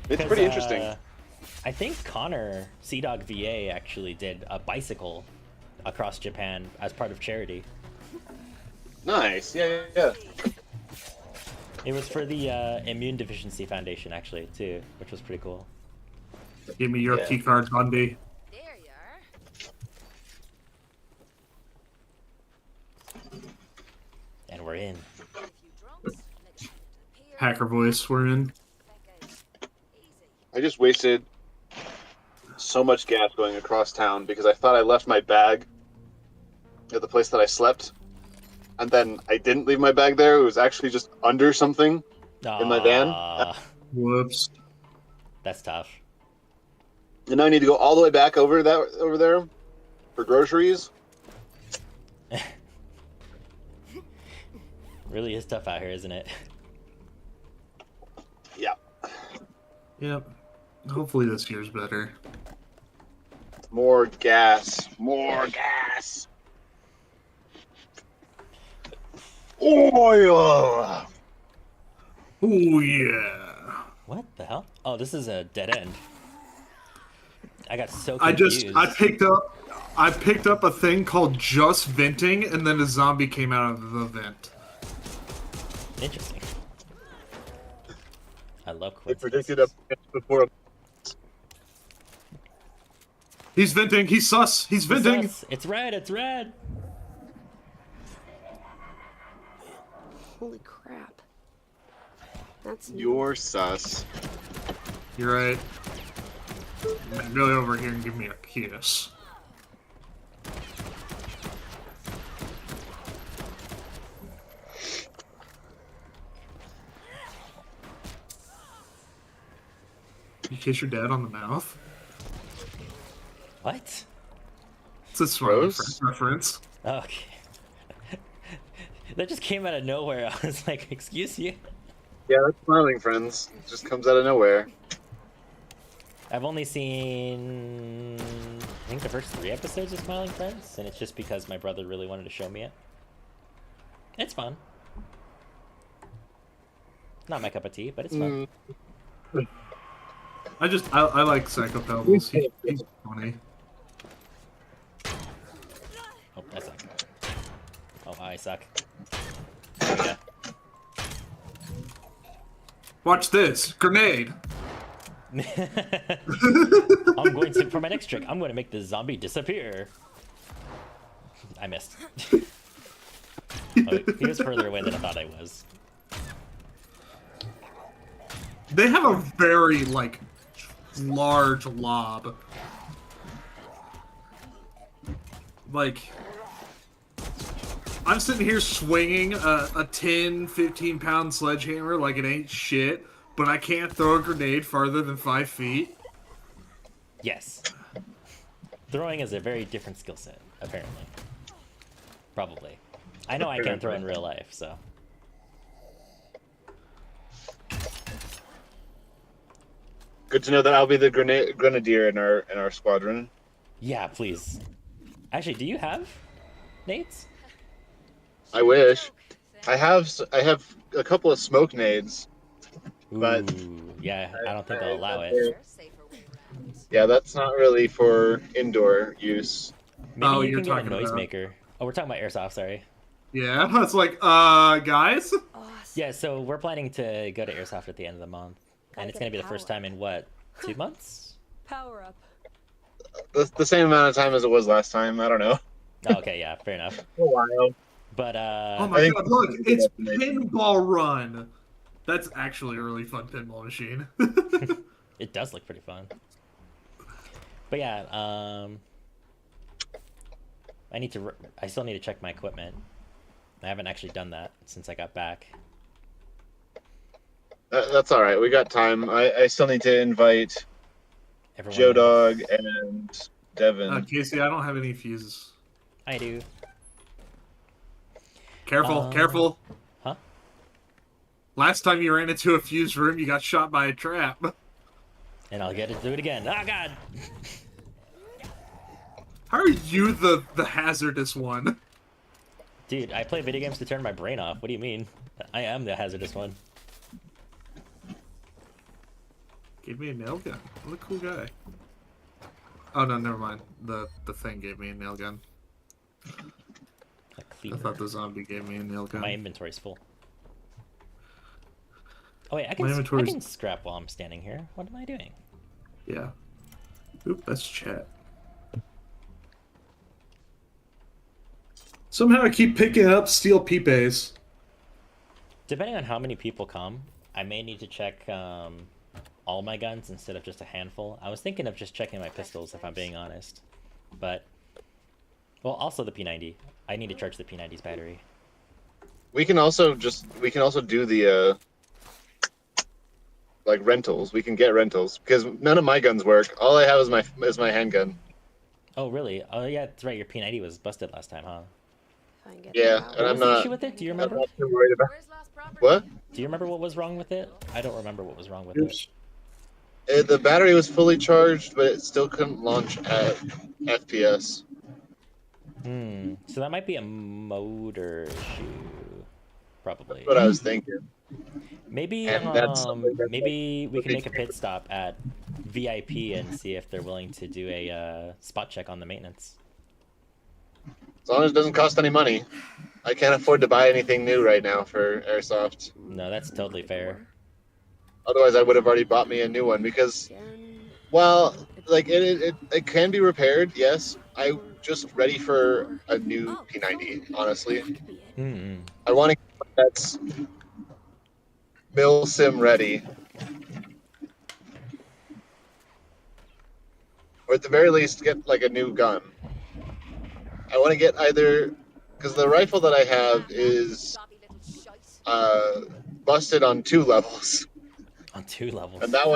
It's pretty interesting. I think Connor, Sea-Dog VA, actually did a bicycle across Japan as part of charity. Nice. Yeah. It was for the Immune Deficiency Foundation, actually, too, which was pretty cool. Give me your key card, Bundy. There you are. And we're in. Hacker voice, we're in. I just wasted so much gas going across town because I thought I left my bag at the place that I slept. And then I didn't leave my bag there. It was actually just under something in my van. Whoops. That's tough. And now I need to go all the way back over there for groceries. Really is tough out here, isn't it? Yeah. Yep. Hopefully this year's better. More gas. More gas. Oil. Oh yeah. What the hell? Oh, this is a dead end. I got so I confused. I picked up a thing called just venting, and then a zombie came out of the vent. Interesting. I love They coincidences. predicted up before. He's venting. He's sus. He's venting. It's us. It's red. It's red. Holy crap. That's You're sus. You're right. Go over here and give me a kiss. You kiss your dad on the mouth? What? It's a Smiley Rose? Friends reference. Okay. That just came out of nowhere. I was like, excuse you? Yeah, that's Smiling Friends. It just comes out of nowhere. I've only seen, I think, the first 3 episodes of Smiling Friends, and it's just because my brother really wanted to show me it. It's fun. Not my cup of tea, but it's fun. I like Psycho Pebbles. He's funny. Oh, I suck. Oh, I suck. Yeah. Watch this. Grenade. I'm going to, for my next trick, I'm going to make the zombie disappear. I missed. Oh, he was further away than I thought I was. They have a very, like, large lob. Like, I'm sitting here swinging a 10, 15-pound sledgehammer like it ain't shit, but I can't throw a grenade farther than 5 feet. Yes. Throwing is a very different skill set, apparently. Probably. I know I can't throw in real life, so. Good to know that I'll be the grenadier in our squadron. Yeah, please. Actually, do you have nades? I wish. I have a couple of smoke nades, but Ooh, yeah, I don't think they'll allow it. There's safer way around. yeah, that's not really for indoor use. Maybe Oh, you you're can get a talking about- noisemaker. Oh, we're talking about airsoft, sorry. Yeah, it's like, guys? Awesome. Yeah, so we're planning to go to airsoft at the end of the month. And it's going to be the first time in, what, 2 months? Power up. The same amount of time as it was last time. I don't know. Oh, okay, yeah, fair enough. A while. But, Oh I my think- god, look, it's Pinball Run. That's actually a really fun pinball machine. it does look pretty fun. But yeah, I still need to check my equipment. I haven't actually done that since I got back. That's all right. We got time. I still need to invite Everyone Joe else. Dog and Devin. Casey, I don't have any fuses. I do. Careful, careful. Huh? Last time you ran into a fuse room, you got shot by a trap. And I'll get to do it again. Oh, God! How are you the hazardous one? Dude, I play video games to turn my brain off. What do you mean? I am the hazardous one. Gave me a nail gun. What a cool guy. Oh no, never mind. The thing gave me a nail gun. I thought the zombie gave me a nail gun. My inventory's full. Oh wait, I My can inventory's- scrap while I'm standing here. What am I doing? Yeah. Oop, that's chat. Somehow I keep picking up steel peepays. Depending on how many people come, I may need to check all my guns instead of just a handful. I was thinking of just checking my pistols if I'm being honest. But, well, also the P90. I need to charge the P90's battery. We can also do the like rentals. We can get rentals because none of my guns work. All I have is my handgun. Oh, really? Oh, yeah, that's right. Your P90 was busted last time, huh? Yeah, and What I'm was the not. issue with it? Do you I'm remember? not too worried about. What? Do you remember what was wrong with it? I don't remember what was wrong with it. The battery was fully charged, but it still couldn't launch at FPS. So that might be a motor issue. Probably. That's what I was thinking. Maybe And that's something that, maybe we can would make a be- pit stop at VIP and see if they're willing to do a spot check on the maintenance. As long as it doesn't cost any money. I can't afford to buy anything new right now for Airsoft. No, that's totally fair. Otherwise, I would have already bought me a new one because, well, like it can be repaired. Yes, I'm just ready for a new P90. Honestly, I want to get one that's mil-sim ready, or at the very least, get like a new gun. I want to get either because the rifle that I have is busted on 2 levels. On 2 levels. And that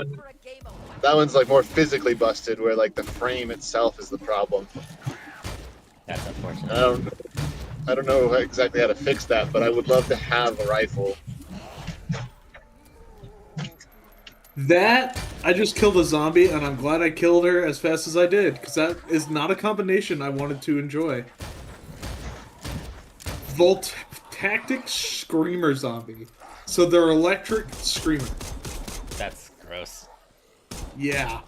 one's like more physically busted, where like the frame itself is the problem. That's unfortunate. I don't know exactly how to fix that, but I would love to have a rifle. That, I just killed a zombie, and I'm glad I killed her as fast as I did, because that is not a combination I wanted to enjoy. Volt Tactic Screamer Zombie. So they're electric screamer. That's gross. Yeah.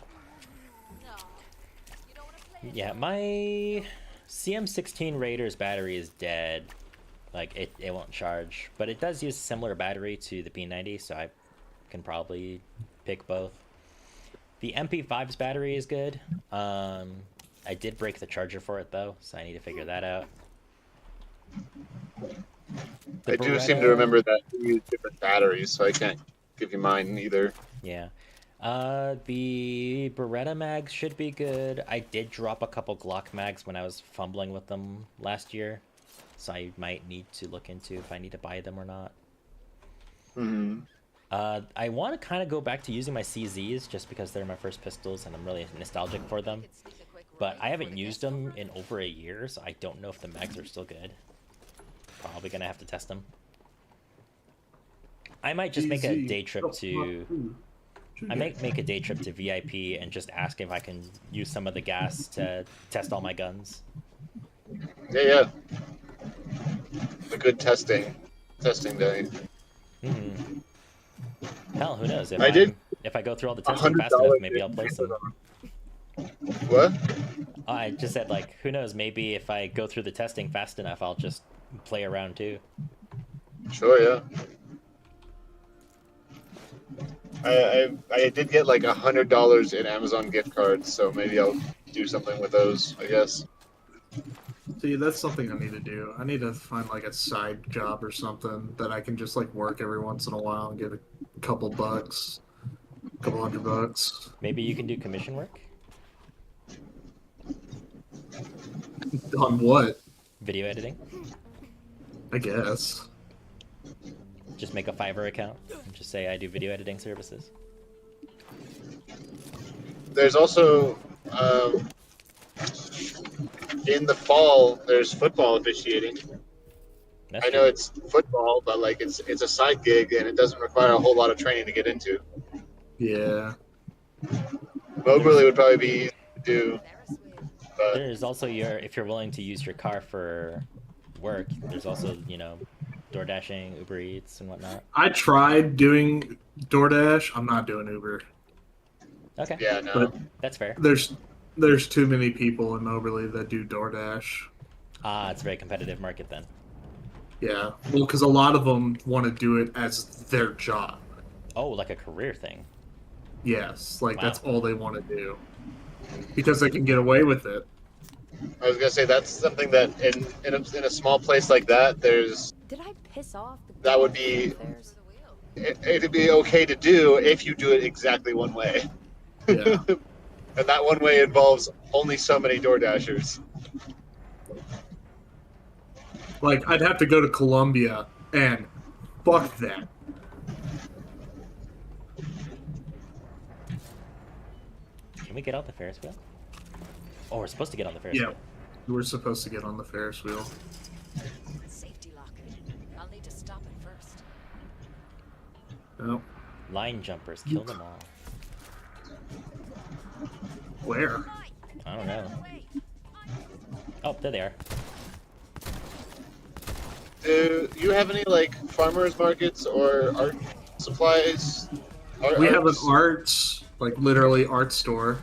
Yeah, my CM16 Raider's battery is dead. Like, it won't charge. But it does use similar battery to the P90, so I can probably pick both. The MP5's battery is good. I did break the charger for it, though, so I need to figure that out. I do seem to remember that you use different batteries, so I can't give you mine either. Yeah. The Beretta mags should be good. I did drop a couple Glock mags when I was fumbling with them last year, so I might need to look into if I need to buy them or not. I want to kind of go back to using my CZs just because they're my first pistols and I'm really nostalgic for them. But I haven't used them in over a year, so I don't know if the mags are still good. Probably gonna have to test them. I might just make a day trip to I might make a day trip to VIP and just ask if I can use some of the gas to test all my guns. Yeah. A good testing day. Hmm. Hell, who knows? If I go through all the testing fast enough, $100 maybe I'll place them. What? I just said, like, who knows? Maybe if I go through the testing fast enough, I'll just play around too. Sure, yeah. I did get like $100 in Amazon gift cards, so maybe I'll do something with those, I guess. See, that's something I need to do. I need to find like a side job or something that I can just like work every once in a while and get a couple bucks, couple $100. Maybe you can do commission work? On what? Video editing? I guess. Just make a Fiverr account and just say I do video editing services. There's also, in the fall, there's football officiating. I know it's football, but like it's a side gig and it doesn't require a whole lot of training to get into. Yeah. Moberly would probably be easy to do. But There's also if you're willing to use your car for work, there's also, you know, door dashing, Uber Eats, and whatnot. I tried doing DoorDash. I'm not doing Uber. Okay. Yeah, no. But that's fair. There's too many people in Moberly that do DoorDash. Ah, it's a very competitive market then. Yeah. Well, because a lot of them want to do it as their job. Oh, like a career thing. Yes. Like, Wow. that's all they want to do. Because they can get away with it. I was gonna say that's something that in a small place like that, Did I piss off the that would be it'd be okay to do if you do it exactly one way. Yeah. And that one way involves only so many door dashers. Like, I'd have to go to Colombia, and fuck that. Can we get out the Ferris wheel? Oh, we're supposed to get on the Ferris Yeah. wheel. We're supposed to get on the Ferris wheel. Safety lock. I'll need to stop it first. Oh. Line jumpers, kill them all. Where? I don't know. Oh, there they are. Do you have any like farmers markets or art supplies? We have an arts, like literally art store.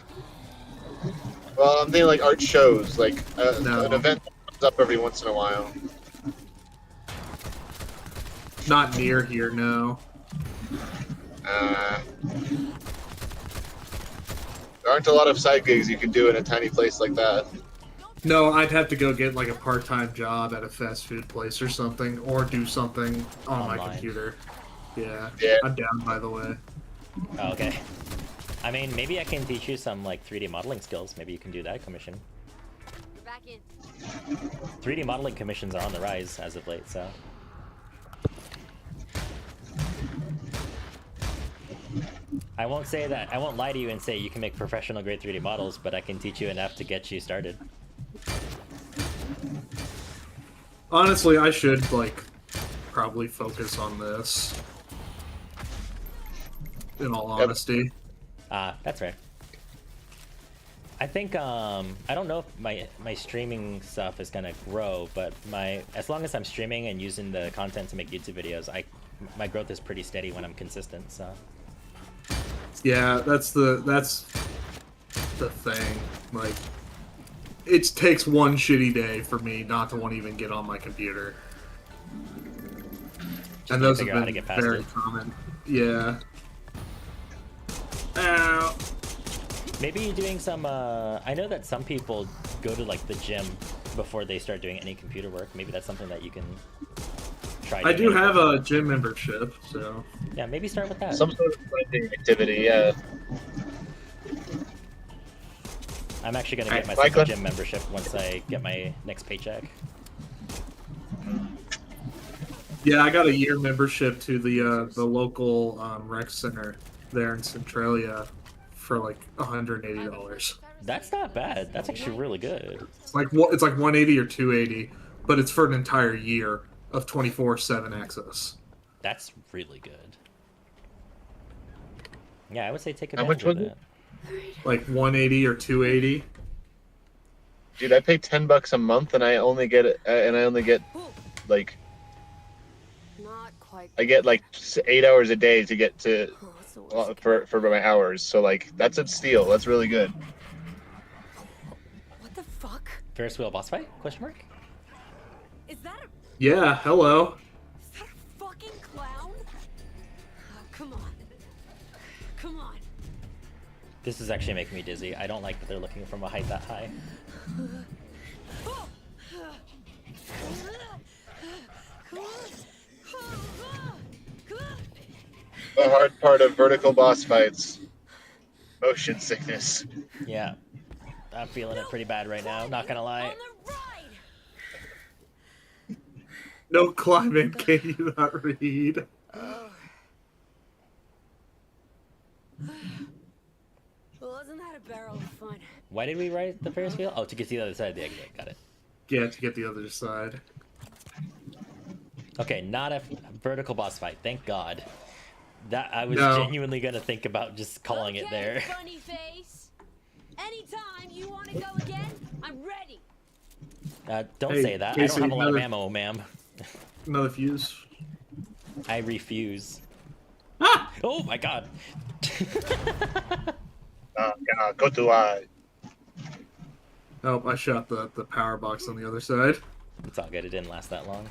Well, I'm thinking like art shows, like No. an event that comes up every once in a while. Not near here, no. There aren't a lot of side gigs you can do in a tiny place like that. No, I'd have to go get like a part-time job at a fast food place or something, or do something on my Online. computer. Yeah. Yeah. I'm down, by the way. Oh, okay. I mean, maybe I can teach you some like 3D modeling skills. Maybe you can do that commission. You're back in. 3D modeling commissions are on the rise as of late, so. I won't say that. I won't lie to you and say you can make professional grade 3D models, but I can teach you enough to get you started. Honestly, I should like probably focus on this. In all honesty. That's fair. I think I don't know if my streaming stuff is gonna grow, but as long as I'm streaming and using the content to make YouTube videos, my growth is pretty steady when I'm consistent. So. Yeah, that's the thing. Like, it takes one shitty day for me not to want to even get on my computer. And those have figure out how to been get past very it. common. Yeah. Ow. Maybe doing some. I know that some people go to like the gym before they start doing any computer work. Maybe that's something that you can try. I do have a gym membership, so. Yeah, maybe start with that. Some sort of blending activity, yeah. I'm actually gonna get Alright, myself a Michael. gym membership once I get my next paycheck. Yeah, I got a year membership to the local rec center there in Centralia for like $180. That's not bad. That's actually really good. It's like 180 or 280, but it's for an entire year of 24/7 access. That's really good. Yeah, I would say take How much advantage of was it? that. Like 180 or 280. Dude, I pay $10 a month, and I only get like Not quite. I get like 8 hours a day to get to Oh, what's the worst? for my hours. So like that's a steal. That's really good. What the fuck? Ferris wheel boss fight? Question mark. Is that a Yeah, hello. fucking clown? Oh, come on. Come on. This is actually making me dizzy. I don't like that they're looking from a height that high. The hard part of vertical boss fights, motion sickness. Yeah, I'm feeling it pretty bad right now. Not gonna lie. No climbing. Can you not read? Well, isn't that a barrel of fun? Why did we ride the Ferris wheel? Oh, to get to the other side of the exit. Got it. Yeah, to get the other side. Okay, not a vertical boss fight. Thank God. That I was No. genuinely gonna think about just calling it there. Funny face. Anytime you want to go again, I'm ready. Don't Hey, say that. I Casey, don't have a lot of another- ammo, ma'am. Another fuse. I refuse. Ah! Oh my God. Go to I. Oh, I shot the power box on the other side. It's all good. It didn't last that long.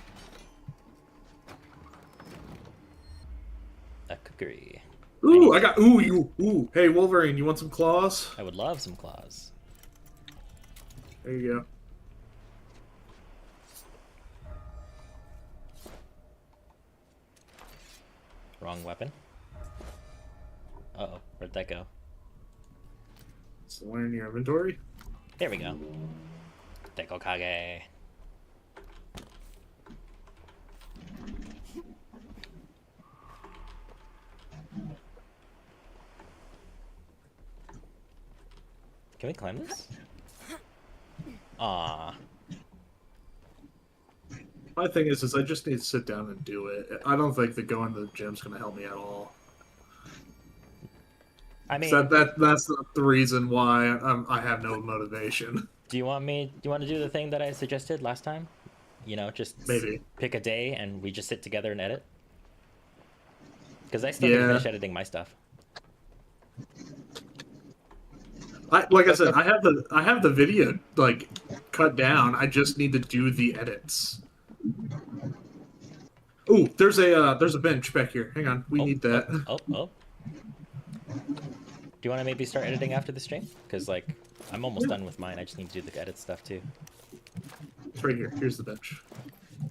A cookery. Ooh, I got ooh. Hey, Wolverine, you want some claws? I would love some claws. There you go. Wrong weapon. Uh-oh, where'd that go? Is the one in your inventory? There we go. Tekokage. Can we climb this? Ah. My thing is I just need to sit down and do it. I don't think that going to the gym's going to help me at all. I mean, that's the reason why I have no motivation. do you want to do the thing that I suggested last time? You know, just Maybe. pick a day and we just sit together and edit? Because I still need to finish editing my stuff. Like I said, I have the video like cut down. I just need to do the edits. Ooh, there's a bench back here. Hang on, we need that. Oh. Do you want to maybe start editing after the stream? Because like I'm almost done with mine. I just need to do the edit stuff too. It's right here. Here's the bench.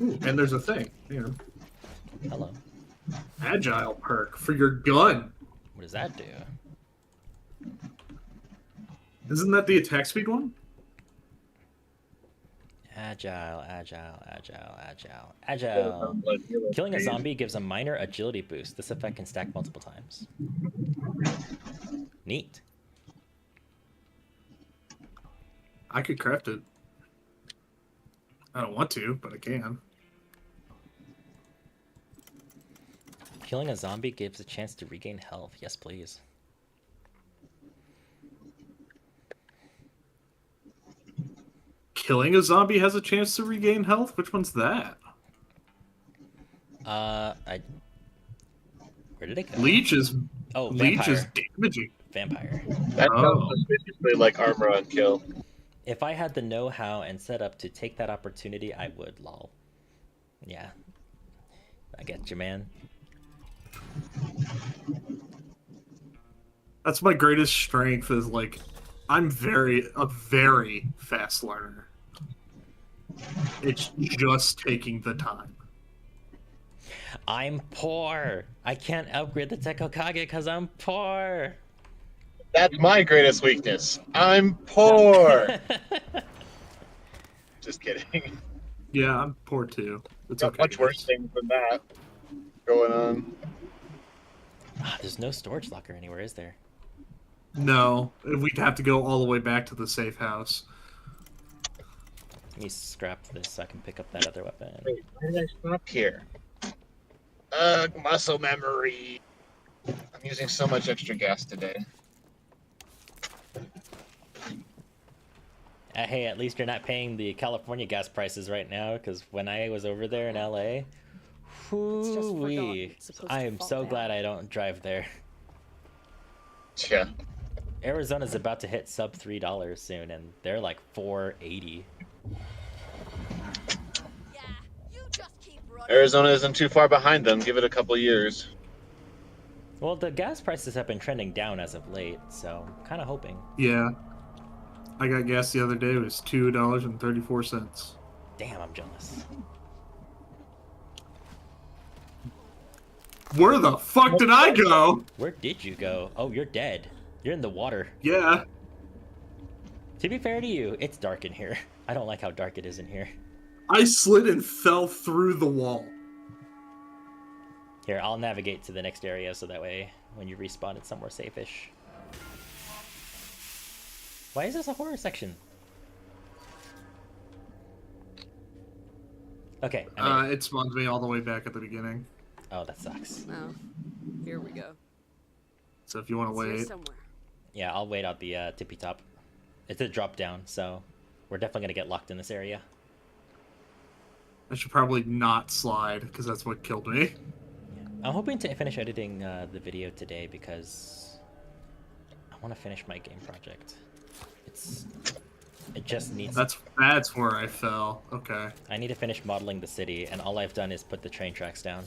Ooh, and there's a thing. Hang on. Hello. Agile perk for your gun. What does that do? Isn't that the attack speed one? Agile. Killing a zombie gives a minor agility boost. This effect can stack multiple times. Neat. I could craft it. I don't want to, but I can. Killing a zombie gives a chance to regain health. Yes, please. Killing a zombie has a chance to regain health? Which one's that? Where did it go? Leech is Vampire. damaging. Vampire. That sounds suspiciously like armor on kill. If I had the know-how and setup to take that opportunity, I would, lol. Yeah. I get you, man. That's my greatest strength is like I'm a very fast learner. It's just taking the time. I'm poor. I can't upgrade the Tekokage because I'm poor. That's my greatest weakness. I'm poor. Just kidding. Yeah, I'm poor too. It's Got okay. much worse things than that going on. There's no storage locker anywhere, is there? No, we'd have to go all the way back to the safe house. Let me scrap this so I can pick up that other weapon. Wait, why did I stop here? Muscle memory. I'm using so much extra gas today. Hey, at least you're not paying the California gas prices right now, because when I was over there in LA, whoo-wee, I am so glad I don't drive there. Yeah. Arizona's about to hit sub $3 soon, and they're like $4.80. Arizona isn't too far behind them. Give it a couple years. Well, the gas prices have been trending down as of late, so I'm kind of hoping. Yeah. I got gas the other day. It was $2.34. Damn, I'm jealous. Where the fuck did I go? Where did you go? Oh, you're dead. You're in the water. Yeah. To be fair to you, it's dark in here. I don't like how dark it is in here. I slid and fell through the wall. Here, I'll navigate to the next area so that way when you respawn it's somewhere safe-ish. Why is this a horror section? Okay. It spawns me all the way back at the beginning. Oh, that sucks. Oh, here we go. So if you want to wait. Yeah, I'll wait out the tippy top. It's a drop down, so we're definitely gonna get locked in this area. I should probably not slide, because that's what killed me. Yeah. I'm hoping to finish editing the video today because I want to finish my game project. It just needs... That's where I fell. Okay. I need to finish modeling the city, and all I've done is put the train tracks down.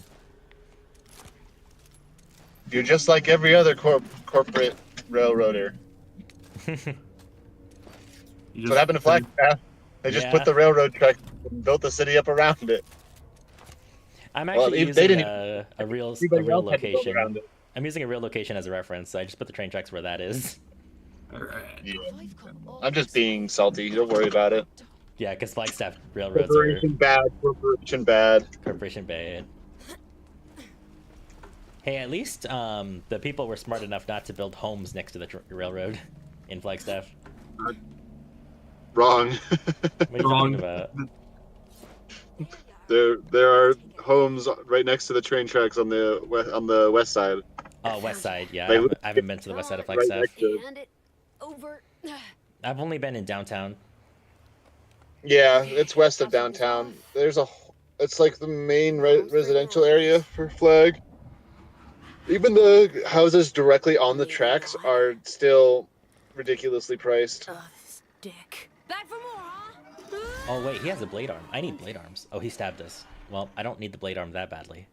You're just like every other corporate railroader. That's what happened to Flagstaff. They just put the railroad track and built the city up around it. I'm actually using a real location. I'm using a real location as a reference, so I just put the train tracks where that is. Alright. Yeah. I'm just being salty. Don't worry about it. Yeah, because Flagstaff railroads Corporation bad. Corporation bad. Corporation bad. Hey, at least the people were smart enough not to build homes next to the railroad in Flagstaff. Wrong. What are you talking about? There are homes right next to the train tracks on the west side. Oh, west side. Yeah, I haven't been to the west side of Flagstaff. I've only been in downtown. Yeah, it's west of downtown. It's like the main residential area for Flag. Even the houses directly on the tracks are still ridiculously priced. Oh, this dick. Back for more, huh? Oh wait, he has a blade arm. I need blade arms. Oh, he stabbed us. Well, I don't need the blade arm that badly.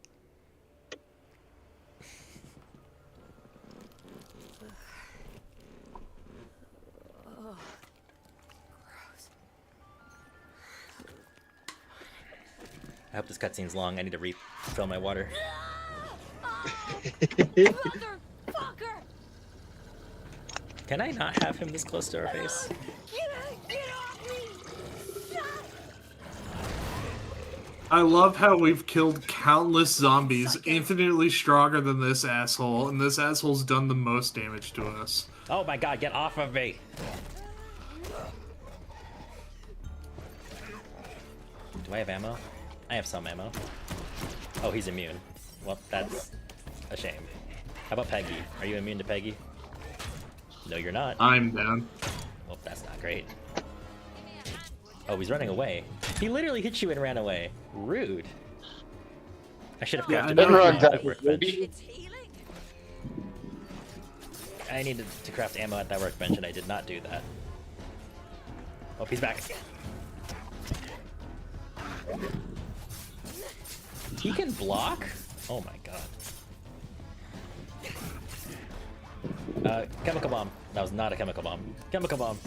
I hope this cutscene's long. I need to refill my water. Motherfucker! Can I not have him this close to our face? Get off me! I love how we've killed countless zombies infinitely stronger than this asshole, and this asshole's done the most damage to us. Oh my god, get off of me! Do I have ammo? I have some ammo. Oh, he's immune. Well, that's a shame. How about Peggy? Are you immune to Peggy? No, you're not. I'm down. Well, that's not great. Oh, he's running away. He literally hit you and ran away. Rude. I should have crafted that workbench. I needed to craft ammo at that workbench, and I did not do that. Oh, he's back. He can block? Oh my god. Chemical bomb. That was not a chemical bomb. Chemical bomb.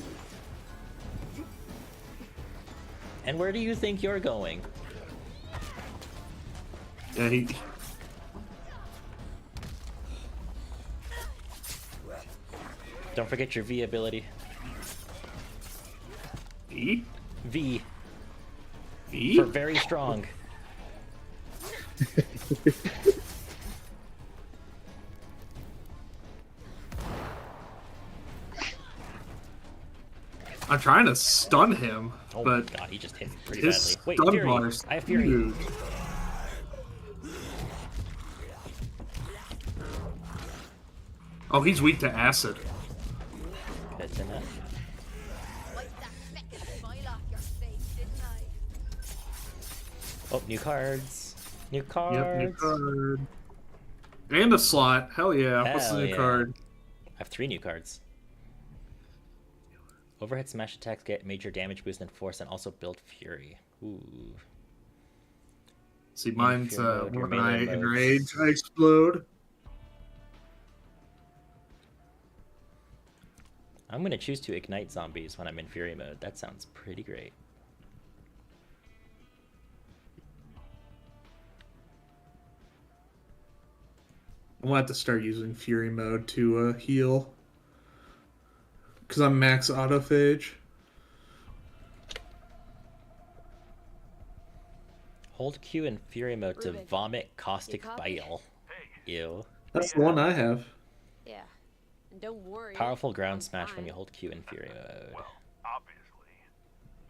And where do you think you're going? Yeah, he... Don't forget your V ability. V? V. V? For very strong. I'm trying to stun him, oh but my god, he just hit me pretty his badly. Wait, stun Fury. bars, I have Fury. dude. Oh, he's weak to acid. Good to know. Oh, new cards. New cards. Yep, new card. And a slot. Hell yeah. What's the Hell new yeah. card? I have 3 new cards. Overhead smash attacks get major damage boost and force and also build fury. Ooh. See, mine's Fury mode, your when I melee enrage, modes. I explode. I'm going to choose to ignite zombies when I'm in fury mode. That sounds pretty great. I'm gonna have to start using fury mode to heal. Because I'm max autophage. Hold Q in fury mode to Ruben, vomit caustic you copy? bile. Ew. That's the one I have. Yeah. And don't worry. Powerful ground I'm smash when fine. you hold Q in fury mode. Well, obviously,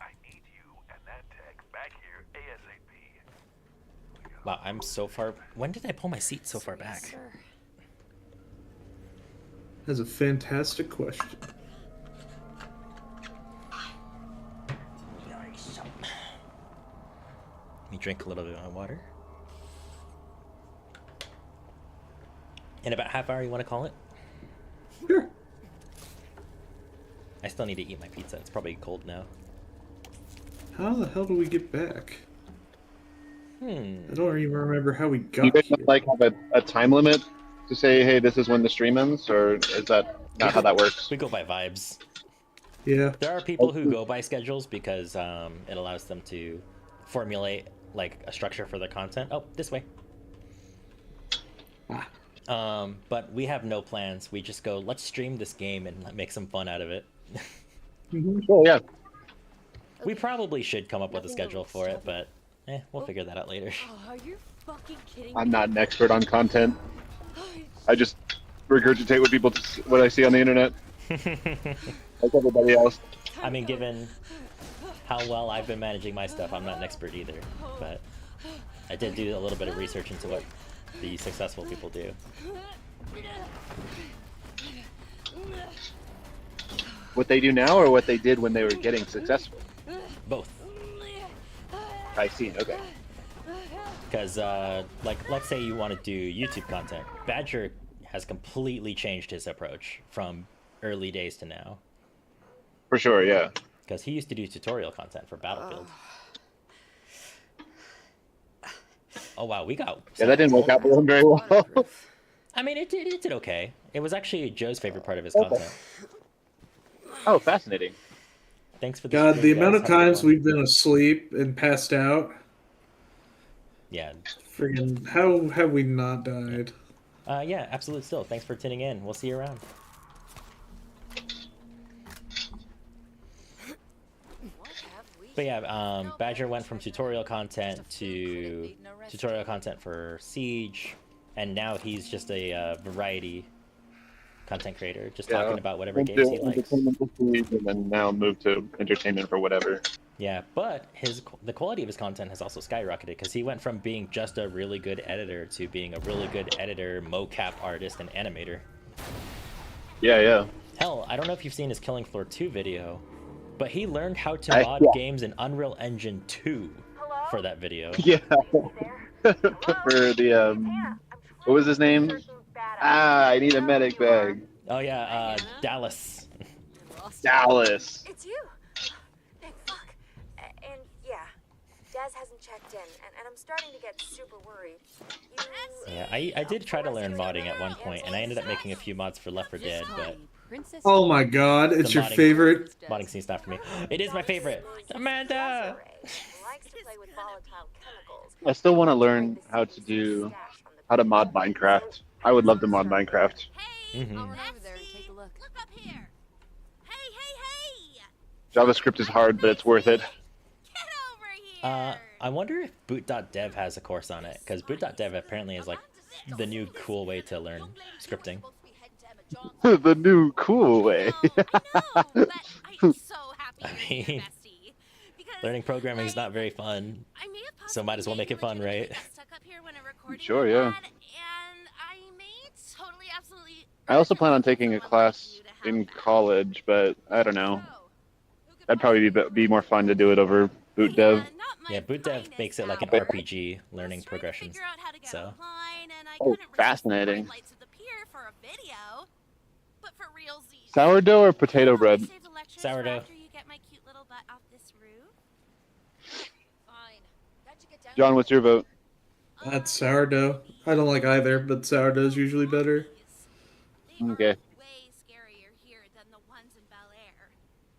I need you and that tech back here ASAP. Wow, I'm so far... When did I pull my seat so far back? Sir. That's a fantastic question. Let me drink a little bit of my water. In about half hour, you want to call it? Sure. I still need to eat my pizza. It's probably cold now. How the hell do we get back? Hmm. I don't even remember how we Do you got guys here. like have a time limit to say, hey, this is when the stream ends, or is that not how that works? We go by vibes. Yeah. There are people who go by schedules because it allows them to formulate like a structure for their content. Oh, this way. But we have no plans. We just go, let's stream this game and make some fun out of it. Oh yeah. We probably should come up with a Nothing schedule will for it, stop but we'll figure that out later. Oh, are you fucking kidding I'm me? not an expert on content. I just regurgitate what I see on the internet, like everybody else. I mean, given how well I've been managing my stuff, I'm not an expert either, but I did do a little bit of research into what the successful people do. What they do now, or what they did when they were getting successful? Both. I see. Okay. Because, like, let's say you want to do YouTube content. Badger has completely changed his approach from early days to now. For sure. Yeah. Because he used to do tutorial content for Battlefield. Oh wow, we got... Yeah, that didn't work out for him very well. I mean, it did okay. It was actually Joe's favorite part of his content. Oh, fascinating. Thanks for the God, stream, the amount guys. of Have a good times one. we've been asleep and passed out. Yeah. Friggin', how have we not died? Yeah, absolute still. Thanks for tuning in. We'll see you around. But yeah, Badger went from tutorial content to tutorial content for Siege, and now he's just a variety content creator, just talking about whatever games he likes. Entertainment this week, and then now move to entertainment for whatever. Yeah, but the quality of his content has also skyrocketed because he went from being just a really good editor to being a really good editor, mocap artist, and animator. Yeah, yeah. Hell, I don't know if you've seen his Killing Floor 2 video, but he learned how to Yeah. mod games in Unreal Engine 2 for that video. Yeah. For the what was his name? I need a medic bag. Oh yeah, Dallas. Dallas. It's you. Hey, fuck. And yeah, Daz hasn't checked in, and I'm starting to get super worried. Yeah, I did try to learn modding at one point, and I ended up making a few mods for Left 4 Dead, but Oh my god, it's the your modding- favorite. Modding scene's not for me. It is my favorite. Amanda. Likes to play with volatile chemicals. I still want to learn how to mod Minecraft. I would love to mod Minecraft. Mm-hmm. I'll run over there and take a look. Look up here. Hey, hey, hey! JavaScript is hard, but it's worth it. Get over here! I wonder if boot.dev has a course on it, because boot.dev apparently is like the new cool way to learn scripting. The new cool way. I'm so happy I you're here, mean, bestie. Because learning programming is not very fun, I may have so might as well make it fun, right? stuck up here when a recording Sure, went yeah. bad, and I may totally, absolutely I also plan on taking a class in college, but I don't know. That'd probably be more fun to do it over boot dev. Yeah, boot dev makes it like an RPG learning progression. So. Oh, fascinating. Sourdough or potato bread? Sourdough. John, what's your vote? That's sourdough. I don't like either, but sourdough's usually better. Okay.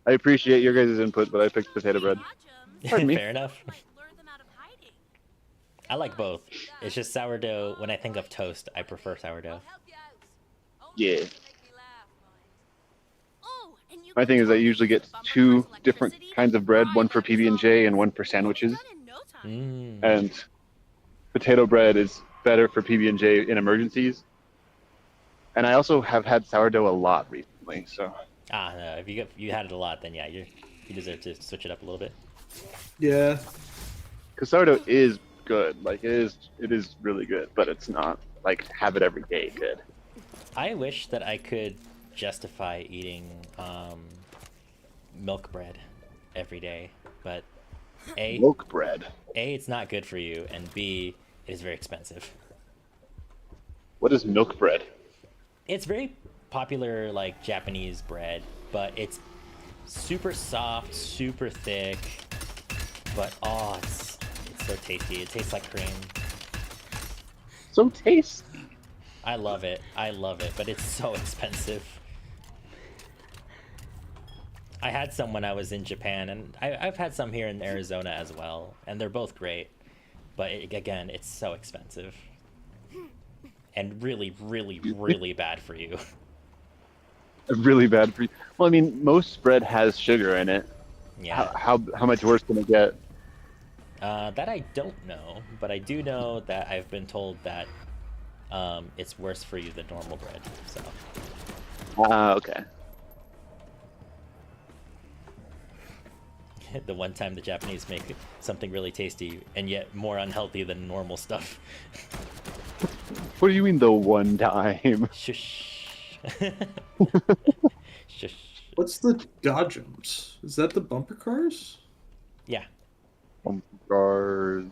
I appreciate your guys' input, but I picked potato bread. Pardon me. Fair enough. I like both. It's just sourdough. When I think of toast, I prefer sourdough. Yeah. My thing is I usually get 2 different kinds of bread, one for PB&J and one for sandwiches. And potato bread is better for PB&J in emergencies. And I also have had sourdough a lot recently, so. No, if you had it a lot, then yeah, you deserve to switch it up a little bit. Yeah. Because sourdough is good. Like, it is really good, but it's not, like, have it every day good. I wish that I could justify eating milk bread every day, but milk bread. A, it's not good for you, and B, it is very expensive. What is milk bread? It's very popular, like, Japanese bread, but it's super soft, super thick, but it's so tasty. It tastes like cream. So tasty. I love it, but it's so expensive. I had some when I was in Japan, and I've had some here in Arizona as well, and they're both great, but again, it's so expensive. And really, really, really bad for you. Really bad for you. Well, I mean, most bread has sugar in it. Yeah. How much worse can it get? That I don't know, but I do know that I've been told that it's worse for you than normal bread. So. Okay. The one time the Japanese make something really tasty and yet more unhealthy than normal stuff. What do you mean the one time? Shush. Shush. What's the dodgems? Is that the bumper cars? Yeah. Bumper cars.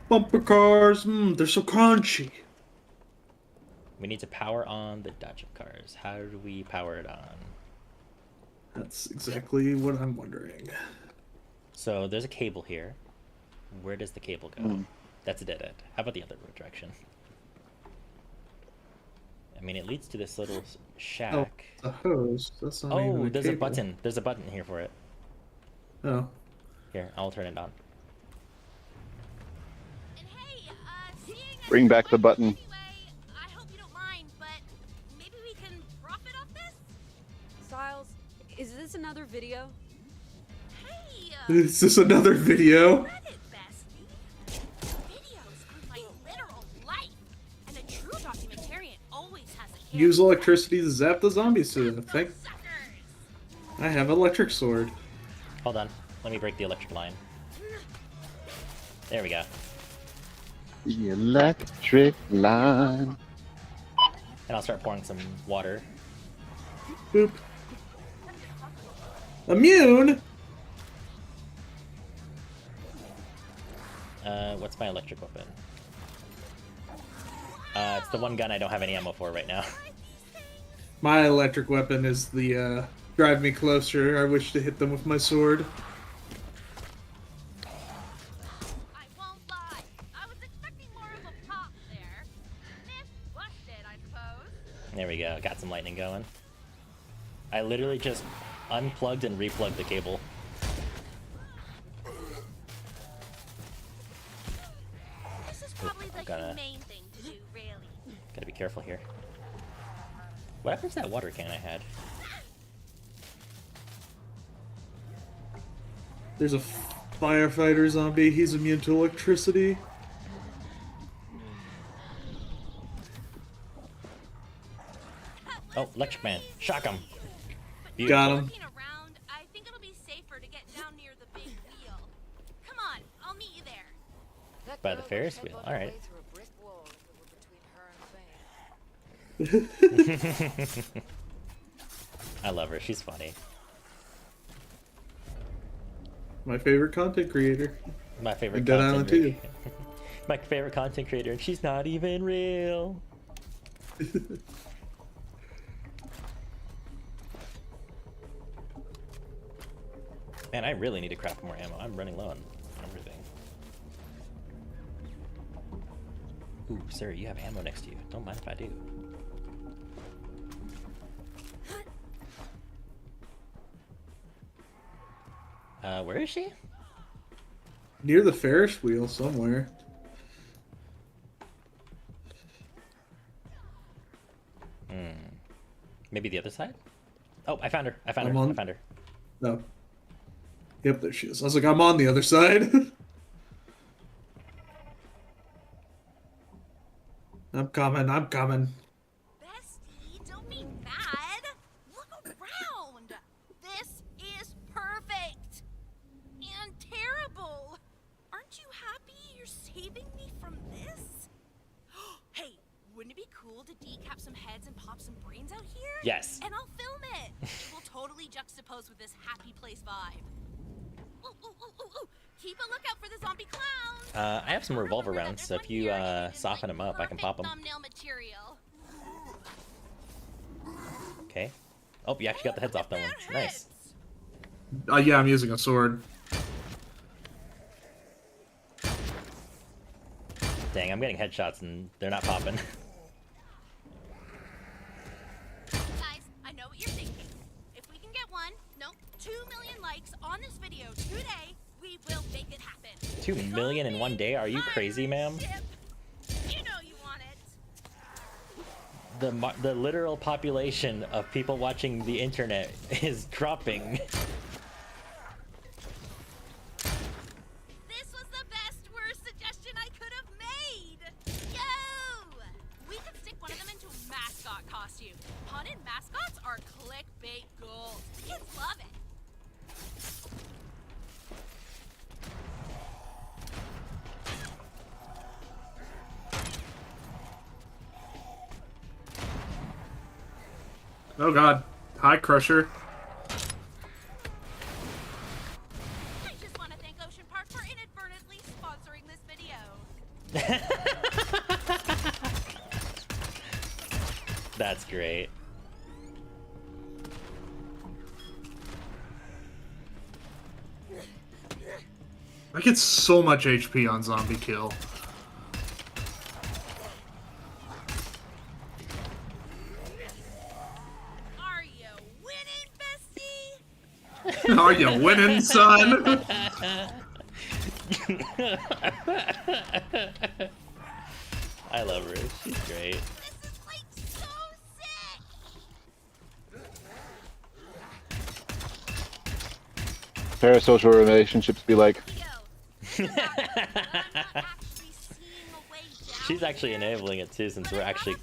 Bumper cars. They're so crunchy. We need to power on the dodgem cars. How do we power it on? That's exactly what I'm wondering. So there's a cable here. Where does the cable go? That's a dead end. How about the other direction? I mean, it leads to this little shack. Oh, the hose. That's not even a there's a cable. button. There's a button here for it. Oh. Here, I'll turn it on. Bring back the button. Styles, is this another video? Is this another video? Use electricity to zap the zombies to death. I have an electric sword. Hold on. Let me break the electric line. There we go. The electric line. And I'll start pouring some water. Boop. Immune? What's my electric weapon? It's the one gun I don't have any ammo for right now. My electric weapon is the, drive me closer. I wish to hit them with my sword. There we go. Got some lightning going. I literally just unplugged and replugged the cable. Gotta be careful here. What happened to that water can I had? There's a firefighter zombie. He's immune to electricity. Oh, Electric Man. Shock him. Got him. By the Ferris wheel. Alright. I love her. She's funny. My favorite content creator. My favorite And Dead content Island creator. 2. My favorite content creator, and she's not even real. Man, I really need to craft more ammo. I'm running low on everything. Ooh, sir, you have ammo next to you. Don't mind if I do. Where is she? Near the Ferris wheel somewhere. Maybe the other side? Oh, I found her. I found I'm her. on- I found her. No. Yep, there she is. I was like, I'm on the other side. I'm coming. I'm coming. Bestie, don't be mad. Look around. This is perfect. And terrible. Aren't you happy you're saving me from this? Hey, wouldn't it be cool to decap some heads and pop some brains out here? Yes. And I'll film it. It will totally juxtapose with this happy place vibe. Ooh, ooh, ooh, ooh, ooh. Keep a lookout for the zombie clowns. I have some revolver rounds, so if you soften them up, I can pop them. Thumbnail material. Okay. Oh, you actually got the heads off that one. Nice. Yeah, I'm using a sword. Dang, I'm getting headshots and they're not popping. Guys, I know what you're thinking. If we can get 2 million likes on this video today, we will make it happen. 2 million in one day? Are you crazy, ma'am? You know you want it. The literal population of people watching the internet is dropping. This was the best worst suggestion I could have made. Yo! We could stick one of them into a mascot costume. Haunted mascots are clickbait gold. The kids love it. Oh god. Hi, Crusher. I just want to thank Ocean Park for inadvertently sponsoring this video. That's great. I get so much HP on zombie kill. Are you winning, bestie? Are you winning, son? I love her. She's great. This is like so sick. Parasocial relationships be like. She's actually enabling it too, since we're actually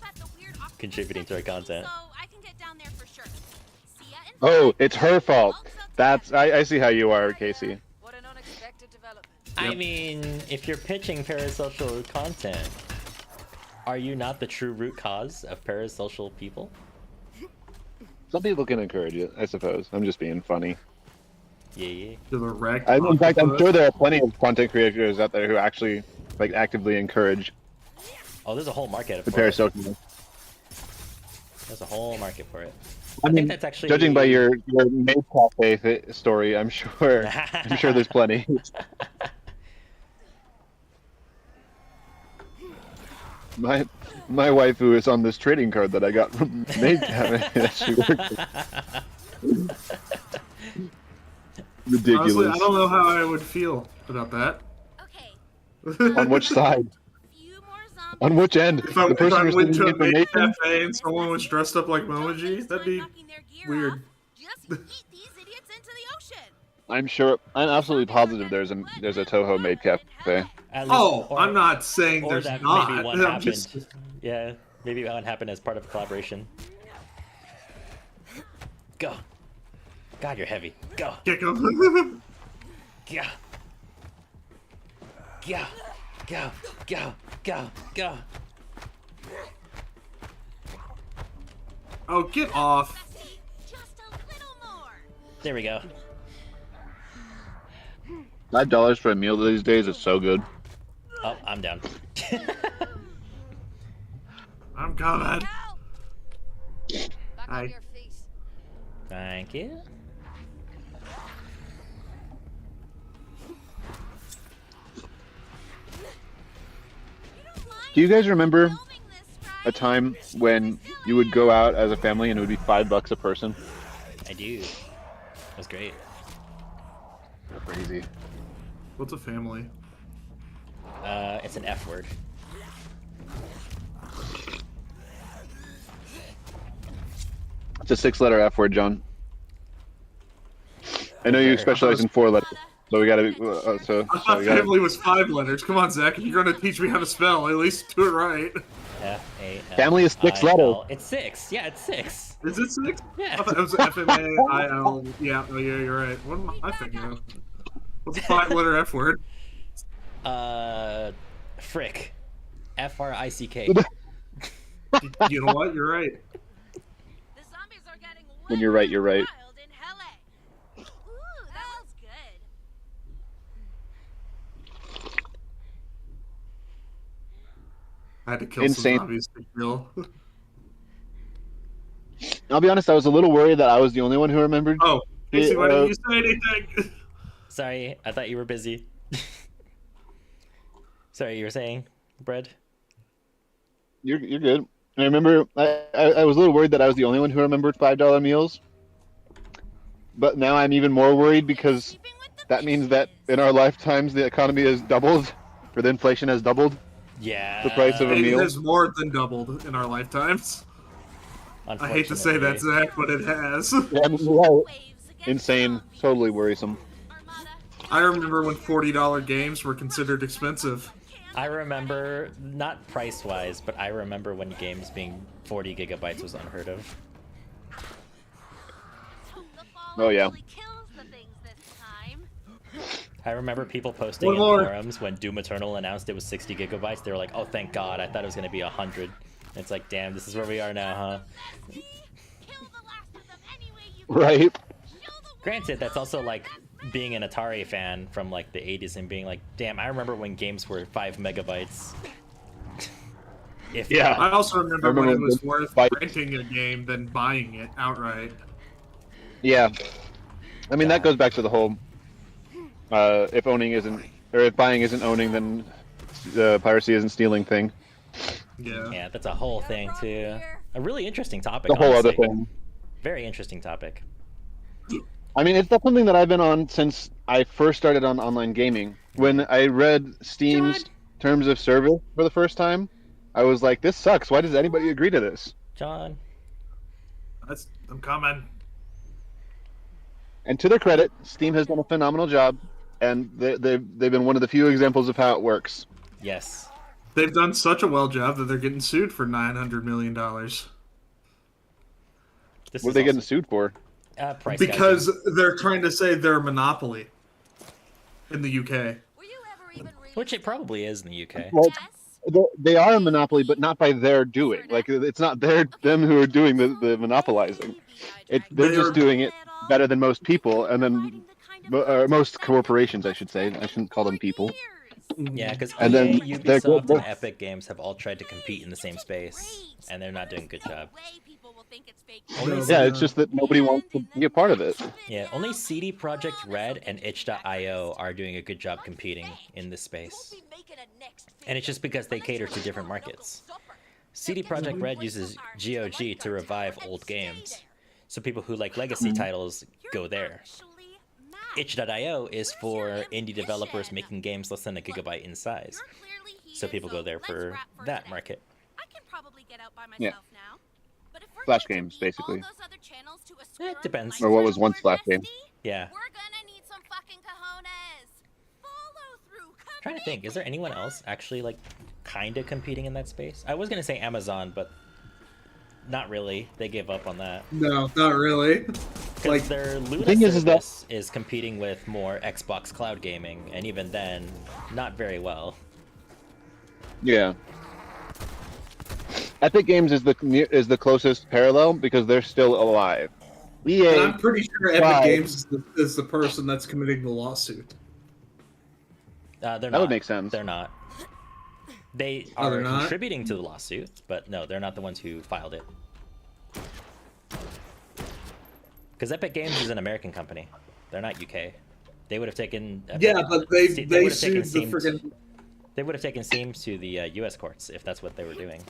contributing to her content. So I can get down there for sure. See ya in Oh, it's her fault. That's I see how you are, Casey. What an unexpected development. I mean, if you're pitching parasocial content, are you not the true root cause of parasocial people? Some people can encourage it, I suppose. I'm just being funny. Yeah. To the wreck. In fact, I'm sure there are plenty of content creators out there who actually like actively encourage Oh, there's a whole market the for it. parasocial. There's a whole market for it. I think mean, that's actually judging by your maid cafe story, I'm sure there's plenty. My waifu is on this trading card that I got from maid cafe. She works. Ridiculous. Honestly, I don't know how I would feel about that. On which side? On which end? If I The person went to a receiving maid information? cafe and someone was dressed up like Momoji, that'd be weird. I'm sure. I'm absolutely positive there's a Toho maid cafe. Oh, I'm not saying Or there's that not. maybe one I'm happened. just- Yeah, maybe one happened as part of a collaboration. Go. God, you're heavy. Go. Kick him. Go. Go. Go. Go. Go. Go. Oh, get off. There we go. $5 for a meal these days is so good. Oh, I'm down. I'm coming. Back Hi. on your feet. Thank you. Do you guys remember a time when you would go out as a family and it would be $5 a person? I do. It was great. Crazy. What's a family? It's an F word. It's a 6-letter F word, John. I know you specialize in 4 letters, so we gotta. I thought family was 5 letters. Come on, Zach. If you're gonna teach me how to spell, at least do it right. F-A-L. Family is 6 letters. It's 6. Yeah, it's 6. Is it 6? Yeah. I thought it was F-M-A-I-L. Yeah, oh, yeah, you're right. What am I thinking of? What's a 5-letter F word? Frick. F-R-I-C-K. You know what? You're right. When you're right, you're right. Ooh, that was good. I had to kill Insane. some zombies to kill. I'll be honest, I was a little worried that I was the only one who remembered. Oh, Casey, why didn't you say anything? Sorry, I thought you were busy. Sorry, you were saying, Bread? You're good. I remember I was a little worried that I was the only one who remembered $5 meals. But now I'm even more worried because that means that in our lifetimes the economy has doubled, or the inflation has doubled. Yeah. The price of a It meal. has more than doubled in our lifetimes. I hate to say that, Zach, but it has. Yeah, I mean, right. Insane. Totally worrisome. I remember when $40 games were considered expensive. I remember, not price-wise, but I remember when games being 40 gigabytes was unheard of. Oh, yeah. I remember people posting One in more. forums when Doom Eternal announced it was 60 gigabytes. They were like, oh, thank God. I thought it was going to be 100. And it's like, damn, this is where we are now, huh? Right. Granted, that's also like being an Atari fan from like the 80s and being like, damn, I remember when games were 5 megabytes. Yeah. I also remember, I remember when it was when worth renting a game than buying it outright. Yeah. I mean, that goes back to the whole if owning isn't, or if buying isn't owning, then piracy isn't stealing thing. Yeah, that's a whole thing too. A really interesting topic. The whole other honestly. thing. Very interesting topic. I mean, it's not something that I've been on since I first started on online gaming. When I read Steam's terms of service for the first time, I was like, this sucks. Why does anybody agree to this? John. I'm coming. And to their credit, Steam has done a phenomenal job, and they've been one of the few examples of how it works. Yes. They've done such a well job that they're getting sued for $900 million. What are they getting sued for? Price because they're trying to say they're a monopoly in the UK. Which it probably is in the UK. Well, they are a monopoly, but not by their doing. Like, it's not them who are doing the monopolizing. They're just doing it better than most people, and then most corporations, I should say. I shouldn't call them people. Yeah, because And then Ubisoft and Epic Games have all tried to compete in the same space, and they're not doing a good job. Yeah, it's just that nobody wants to be a part of it. Yeah, only CD Projekt Red and itch.io are doing a good job competing in this space. And it's just because they cater to different markets. CD Projekt Red uses GOG to revive old games, so people who like legacy titles go there. Itch.io is for indie developers making games less than a gigabyte in size, so people go there for that market. Yeah. Flash games, basically. It depends. Or what was once Flash game. Yeah. Trying to think, is there anyone else actually like kind of competing in that space? I was gonna say Amazon, but not really. They gave up on that. No, not really. Like their Luna thing is service is competing with more Xbox cloud gaming, and even then, not very well. Yeah. Epic Games is the closest parallel because they're still alive. And EA, I'm pretty sure Epic Games is the person that's committing the lawsuit. They're that not. would make sense. They're not. They Oh, are they're not? contributing to the lawsuit, but no, they're not the ones who filed it. Because Epic Games is an American company. They're not UK. They would have taken. Yeah, but they would have taken sued the Steam. freaking. They would have taken Steam to the U.S. courts if that's what they were doing.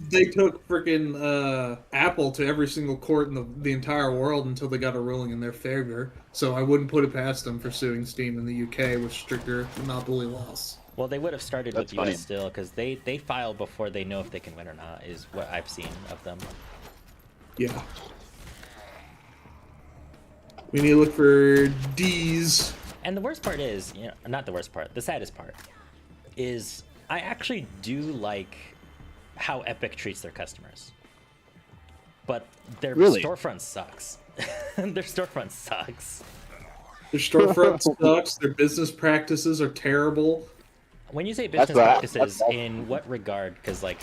They took freaking Apple to every single court in the entire world until they got a ruling in their favor. So I wouldn't put it past them for suing Steam in the UK with stricter monopoly laws. Well, they would have started That's with US funny. still, because they file before they know if they can win or not, is what I've seen of them. Yeah. We need to look for D's. And the worst part is, you know, not the worst part, the saddest part, is I actually do like how Epic treats their customers. But their Really? storefront sucks. Their storefront sucks. Their storefront sucks. Their business practices are terrible. When you say That's business right. practices, in what regard? Because, like,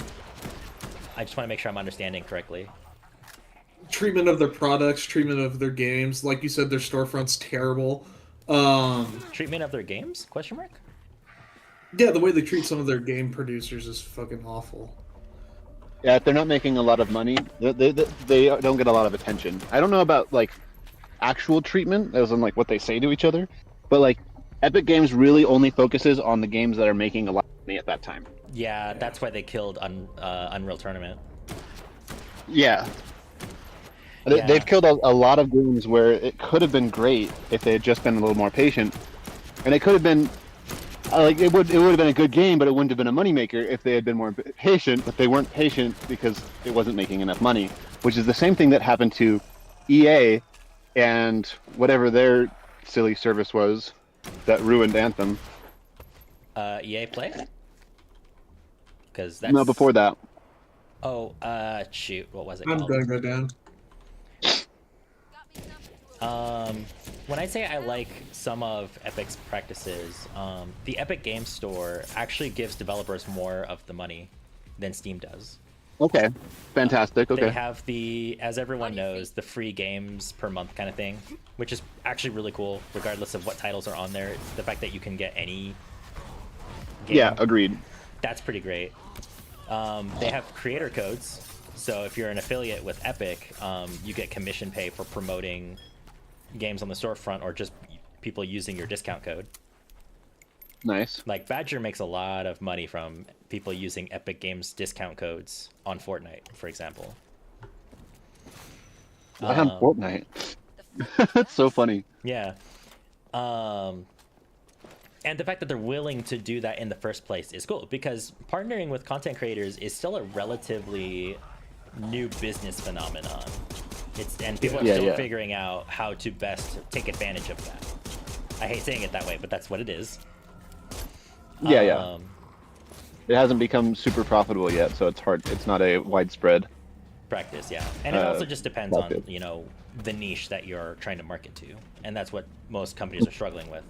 I just want to make sure I'm understanding correctly. Treatment of their products, treatment of their games. Like you said, their storefront's terrible. Treatment of their games? Question mark? Yeah, the way they treat some of their game producers is fucking awful. Yeah, if they're not making a lot of money, they don't get a lot of attention. I don't know about like actual treatment, as in like what they say to each other, but like Epic Games really only focuses on the games that are making a lot of money at that time. Yeah, that's why they killed Unreal Tournament. Yeah. Yeah. They've killed a lot of games where it could have been great if they had just been a little more patient, and it could have been like it would have been a good game, but it wouldn't have been a moneymaker if they had been more patient. But they weren't patient because it wasn't making enough money, which is the same thing that happened to EA and whatever their silly service was that ruined Anthem. EA Play? Because that's... No, before that. Oh, shoot, what was it I'm called? gonna go down. When I say I like some of Epic's practices, the Epic Games Store actually gives developers more of the money than Steam does. Okay, fantastic. Okay. They have the, as everyone knows, the free games per month kind of thing, which is actually really cool, regardless of what titles are on there. It's the fact that you can get any game. Yeah, agreed. That's pretty great. They have creator codes, so if you're an affiliate with Epic, you get commission pay for promoting games on the storefront or just people using your discount code. Nice. Like Badger makes a lot of money from people using Epic Games discount codes on Fortnite, for example. I on Fortnite. That's so funny. Yeah. And the fact that they're willing to do that in the first place is cool, because partnering with content creators is still a relatively new business phenomenon. And people are still figuring out how to best take advantage of that. I hate saying it that way, but that's what it is. Yeah. It hasn't become super profitable yet, so it's hard. It's not a widespread practice, yeah. And it also just depends on, you know, the niche that you're trying to market to. And that's what most companies are struggling with.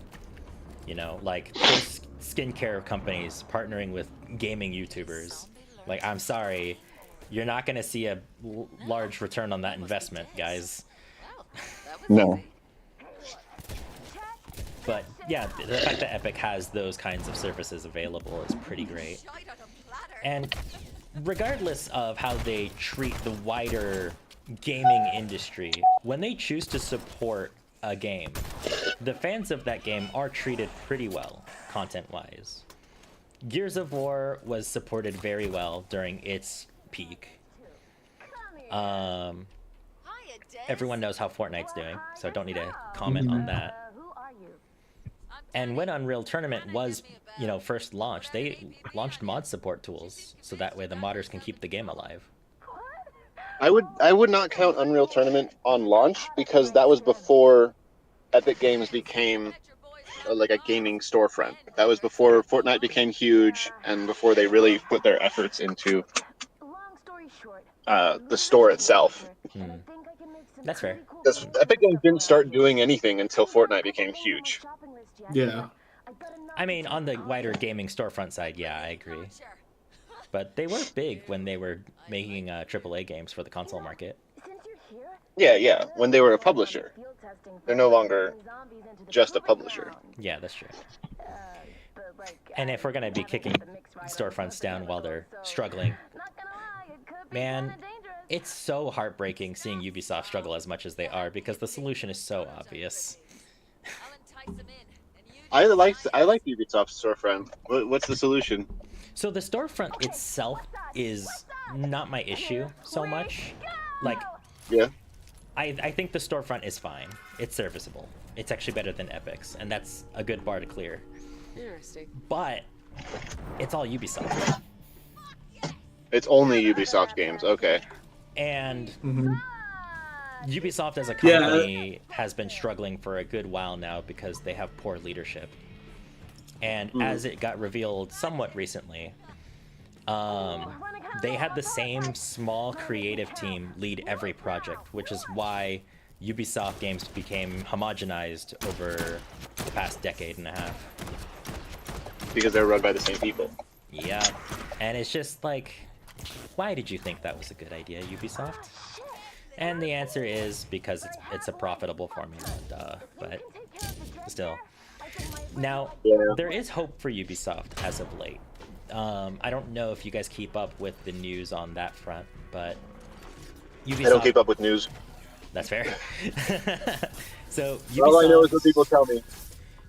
You know, like skincare companies partnering with gaming YouTubers. Like, I'm sorry, you're not going to see a large return on that investment, guys. No. But yeah, the fact that Epic has those kinds of services available is pretty great. And regardless of how they treat the wider gaming industry, when they choose to support a game, the fans of that game are treated pretty well, content-wise. Gears of War was supported very well during its peak. Everyone knows how Fortnite's doing, so I don't need to comment on that. And when Unreal Tournament was, you know, first launched, they launched mod support tools, so that way the modders can keep the game alive. I would not count Unreal Tournament on launch because that was before Epic Games became like a gaming storefront. That was before Fortnite became huge and before they really put their efforts into the store itself. That's fair. Because Epic Games didn't start doing anything until Fortnite became huge. Yeah. I mean, on the wider gaming storefront side, yeah, I agree. but they were big when they were making AAA games for the console market. Yeah. When they were a publisher, they're no longer just a publisher. Yeah, that's true. And if we're gonna be kicking storefronts down while they're struggling, man, it's so heartbreaking seeing Ubisoft struggle as much as they are because the solution is so obvious. I like Ubisoft's storefront. What's the solution? So the storefront itself is not my issue so much. Like, yeah, I think the storefront is fine. It's serviceable. It's actually better than Epic's, and that's a good bar to clear. Interesting. But it's all Ubisoft. It's only Ubisoft games. Okay. And Ubisoft as a company has been struggling for a good while now because they have poor leadership. And as it got revealed somewhat recently, they had the same small creative team lead every project, which is why Ubisoft games became homogenized over the past decade and a half. Because they're run by the same people. Yeah, and it's just like, why did you think that was a good idea, Ubisoft? And the answer is because it's a profitable formula, duh, but still. Now, there is hope for Ubisoft as of late. I don't know if you guys keep up with the news on that front, but Ubisoft... I don't keep up with news. That's fair. So Ubisoft... All I know is what people tell me.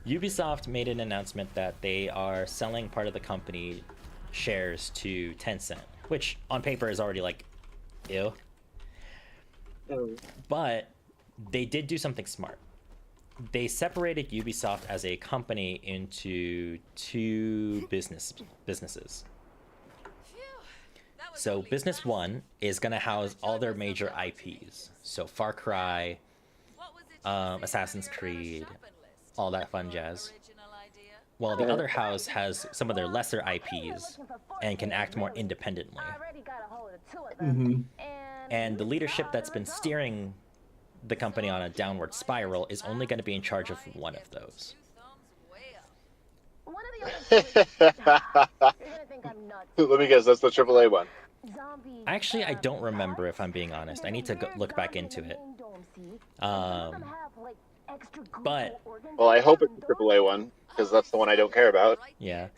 Ubisoft made an announcement that they are selling part of the company shares to Tencent, which on paper is already like, ew. But they did do something smart. They separated Ubisoft as a company into two businesses. So business one is going to house all their major IPs. So Far Cry, Assassin's Creed, all that fun jazz. While the other house has some of their lesser IPs and can act more independently. And the leadership that's been steering the company on a downward spiral is only going to be in charge of one of those. Let me guess, that's the AAA one. Actually, I don't remember, if I'm being honest. I need to look back into it. But... Well, I hope it's the AAA one, because that's the one I don't care about. Yeah.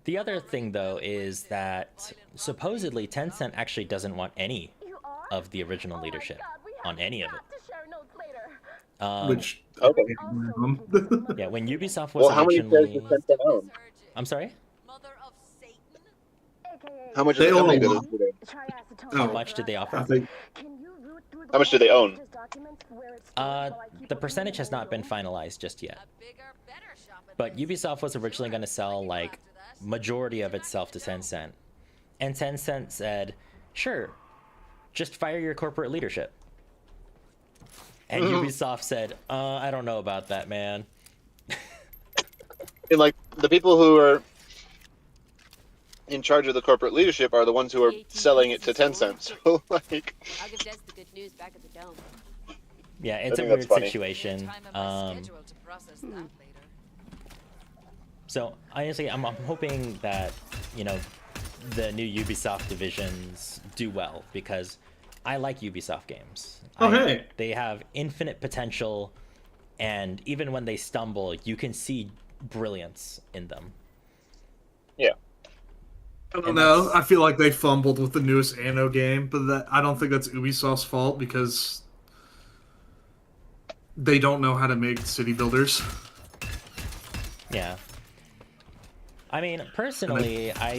The other thing, though, is that supposedly Tencent actually doesn't want any of the original leadership on any of it. Which... Okay. Yeah, when Ubisoft was well, how originally... many shares does Tencent own? I'm sorry? How much they own do they? How much did they offer? How much do they own? The percentage has not been finalized just yet. But Ubisoft was originally going to sell, like, majority of itself to Tencent. And Tencent said, sure, just fire your corporate leadership. And Ubisoft said, I don't know about that, man. And, like, the people who are in charge of the corporate leadership are the ones who are selling it to Tencent. So, like... I'll give Des the good news back at the dome. Yeah, it's a weird situation. So, honestly, I'm hoping that, you know, the new Ubisoft divisions do well, because I like Ubisoft games. Hey. They have infinite potential, and even when they stumble, you can see brilliance in them. Yeah. I don't know. I feel like they fumbled with the newest Anno game, but I don't think that's Ubisoft's fault because they don't know how to make city builders. Yeah. I mean, personally, I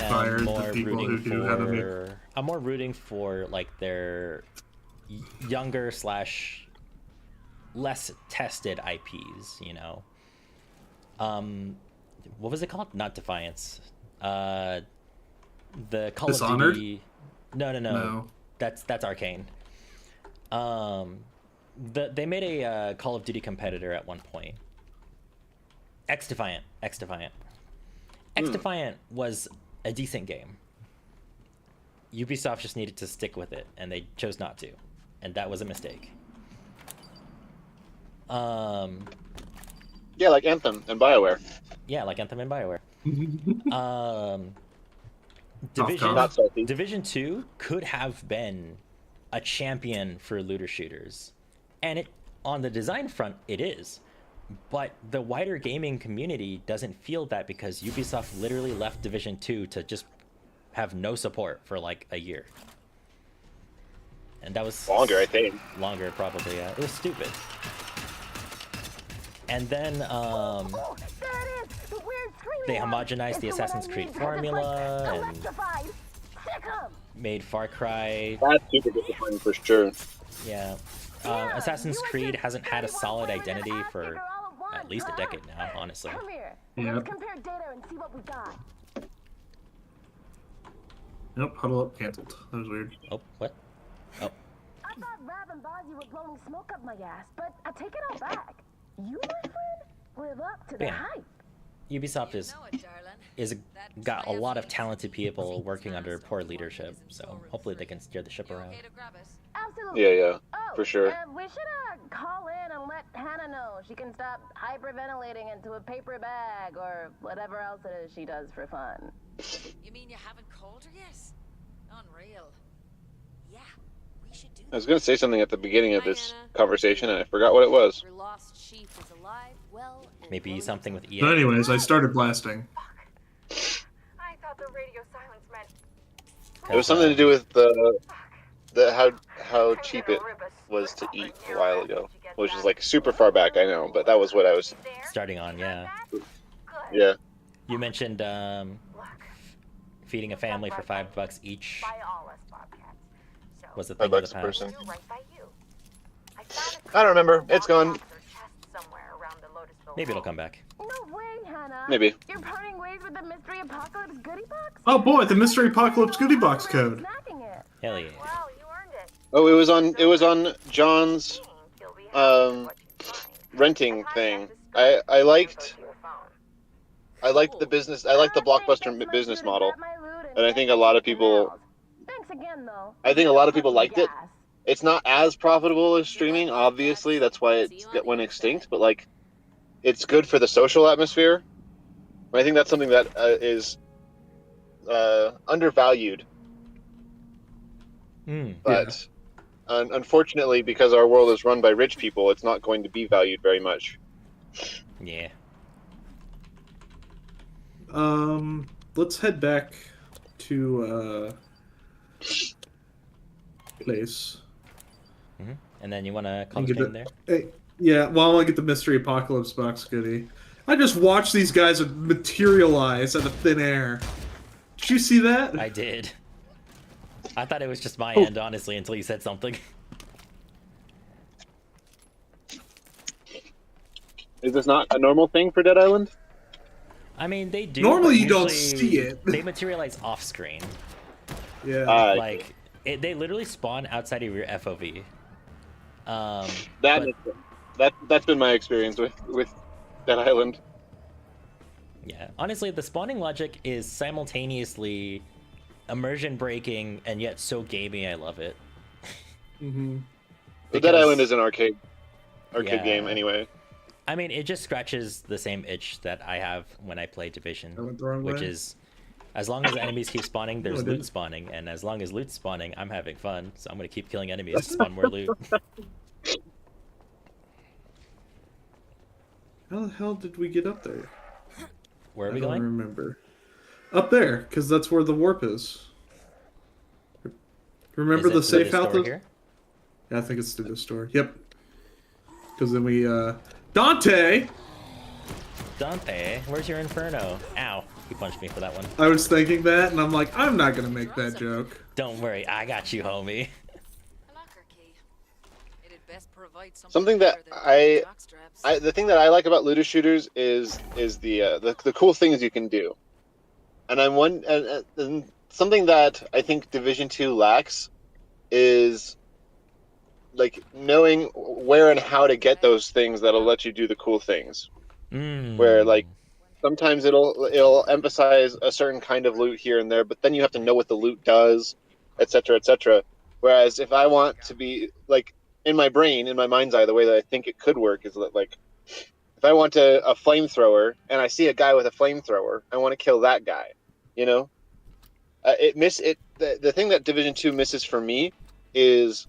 am more rooting for... I'm more rooting for, like, their younger / less tested IPs, you know? What was it called? Not Defiance. The Call Dishonored? of Duty... No. That's Arcane. They made a Call of Duty competitor at one point. X-Defiant. X-Defiant was a decent game. Ubisoft just needed to stick with it, and they chose not to. And that was a mistake. Yeah, like Anthem and BioWare. Yeah, like Anthem and BioWare. Division Not salty. Division 2 could have been a champion for looter shooters, and it on the design front it is, but the wider gaming community doesn't feel that because Ubisoft literally left Division 2 to just have no support for like a year, and that was Longer, I think. Longer, probably. Yeah, it was stupid. And then they homogenized the Assassin's Creed formula and made Far Cry. That's super disappointing for sure. Yeah. Assassin's Creed hasn't had a solid identity for at least a decade now, honestly. Come here. Yeah. Let's compare data and see what we got. Nope, huddle up, canceled. That was weird. Oh, what? Oh. I thought Rav and Bozzy were blowing smoke up my ass, but I take it all back. You, my friend, live up to the Yeah. hype. Ubisoft is got a lot of talented people working under poor leadership, so hopefully they can steer the ship around. Absolutely. Yeah, Oh, for sure. We should call in and let Hannah know she can stop hyperventilating into a paper bag or whatever else it is she does for fun. You mean you haven't called her yet? Unreal. Yeah, we should do I was gonna say something at the beginning of this conversation, and I forgot what it was. Your lost sheep is alive, well, and Maybe something with EA. But anyways, I started blasting. I thought the radio silence meant It was something to do with how cheap it was to eat a while ago, which is like super far back, I know, but that was what I was starting on. Yeah. Yeah. You mentioned feeding a family for $5 each. Was the thing of the $5 a past. person. I don't remember. It's gone. Maybe it'll come back. No way, Hannah. Maybe. You're parting ways with the Mystery Apocalypse goodie box? Oh boy, the Mystery Apocalypse goodie box code. Hell yeah. Oh, it was on John's renting thing. I liked the business. I liked the Blockbuster business model, and I think a lot of people. Thanks again, though. I think a lot of people liked it. It's not as profitable as streaming, obviously. That's why it went extinct. But like, it's good for the social atmosphere. I think that's something that is undervalued. But unfortunately, because our world is run by rich people, it's not going to be valued very much. Yeah. Let's head back to place. And then you want to call the game there? Hey, yeah, well, I'll get the Mystery Apocalypse box goodie. I just watched these guys materialize out of thin air. Did you see that? I did. I thought it was just my end, honestly, until you said something. Is this not a normal thing for Dead Island? I mean, they do. Normally but you don't usually see it. They materialize off screen. Yeah. Like, they literally spawn outside of your FOV. That's been my experience with Dead Island. Yeah, honestly, the spawning logic is simultaneously immersion breaking and yet so gamey. I love it. The Dead Island is an arcade game anyway. I mean, it just scratches the same itch that I have when I play Division, which is, as long as enemies keep spawning, there's loot spawning, and as long as loot's spawning, I'm having fun. So I'm gonna keep killing enemies to spawn more loot. How the hell did we get up there? Where are we I going? don't remember. Up there, because that's where the warp is. Remember Is it the through safe this house? door here? Yeah, I think it's through this door. Yep. Because then we, Dante! Dante, where's your inferno? Ow, he punched me for that one. I was thinking that, and I'm like, I'm not gonna make that joke. Don't worry, I got you, homie. Something that the thing that I like about looter shooters is the cool things you can do, and and something that I think Division 2 lacks is like knowing where and how to get those things that'll let you do the cool things. Where like sometimes it'll emphasize a certain kind of loot here and there, but then you have to know what the loot does, etc., etc. Whereas if I want to be like in my brain, in my mind's eye, the way that I think it could work is that like if I want a flamethrower and I see a guy with a flamethrower, I want to kill that guy, you know. The thing that Division 2 misses for me is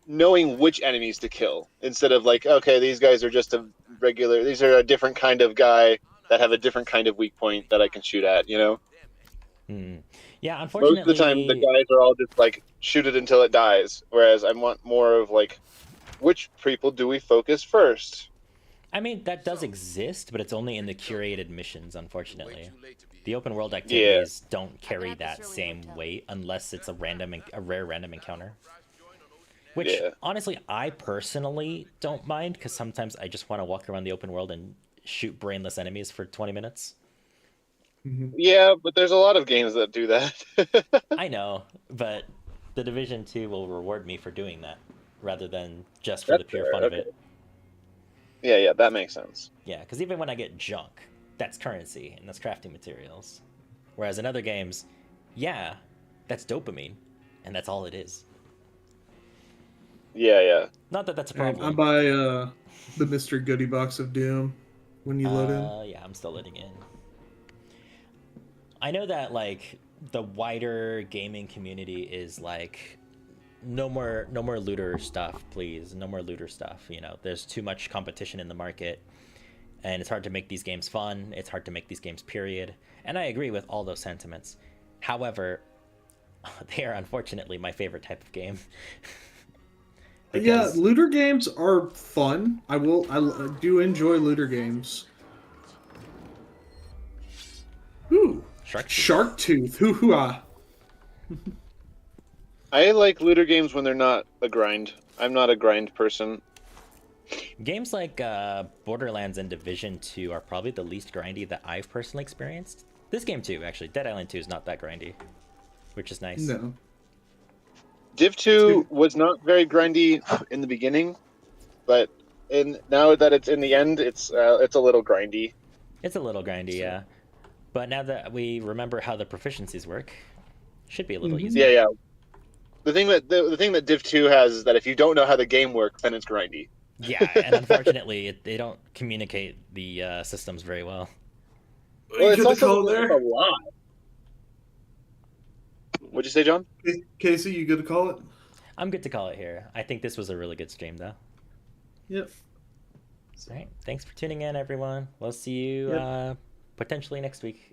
knowing which enemies to kill instead of like, okay, these guys are just these are a different kind of guy that have a different kind of weak point that I can shoot at, you know? Yeah, Most of the time, the unfortunately, guys are all just like, shoot it until it dies, whereas I want more of like, which people do we focus first? I mean, that does exist, but it's only in the curated missions, unfortunately. The open world Yeah. activities don't carry that same weight unless it's a rare random encounter. Which, Yeah. honestly, I personally don't mind, because sometimes I just want to walk around the open world and shoot brainless enemies for 20 minutes. Yeah, but there's a lot of games that do that. I know, but the Division 2 will reward me for doing that, rather than just for That's the pure fair, fun of okay. it. Yeah, that makes sense. Yeah, because even when I get junk, that's currency, and that's crafting materials. Whereas in other games, yeah, that's dopamine, and that's all it is. Yeah. Not that that's a Alright, problem. I'm by the Mr. Goodie Box of Doom when you load in. Yeah, I'm still loading in. I know that like the wider gaming community is like, no more looter stuff, please. No more looter stuff. You know, there's too much competition in the market, and it's hard to make these games fun. It's hard to make these games, period. And I agree with all those sentiments. However, they are unfortunately my favorite type of game. Yeah, looter games are fun. I do enjoy looter games. Ooh, Shark Tooth. Hoo-hoo-ah. I like looter games when they're not a grind. I'm not a grind person. Games like Borderlands and Division 2 are probably the least grindy that I've personally experienced. This game too, actually. Dead Island 2 is not that grindy, which is nice. No. Div 2 was not very grindy in the beginning, but now that it's in the end, it's a little grindy. It's a little grindy, yeah. But now that we remember how the proficiencies work, should be a little easier. Yeah. The thing that Div 2 has is that if you don't know how the game works, then it's grindy. Yeah, and unfortunately, they don't communicate the systems very well. Well, it's also a lot. What'd you say, John? Casey, you good to call it? I'm good to call it here. I think this was a really good stream, though. Yep. All right. Thanks for tuning in, everyone. We'll see you potentially next week.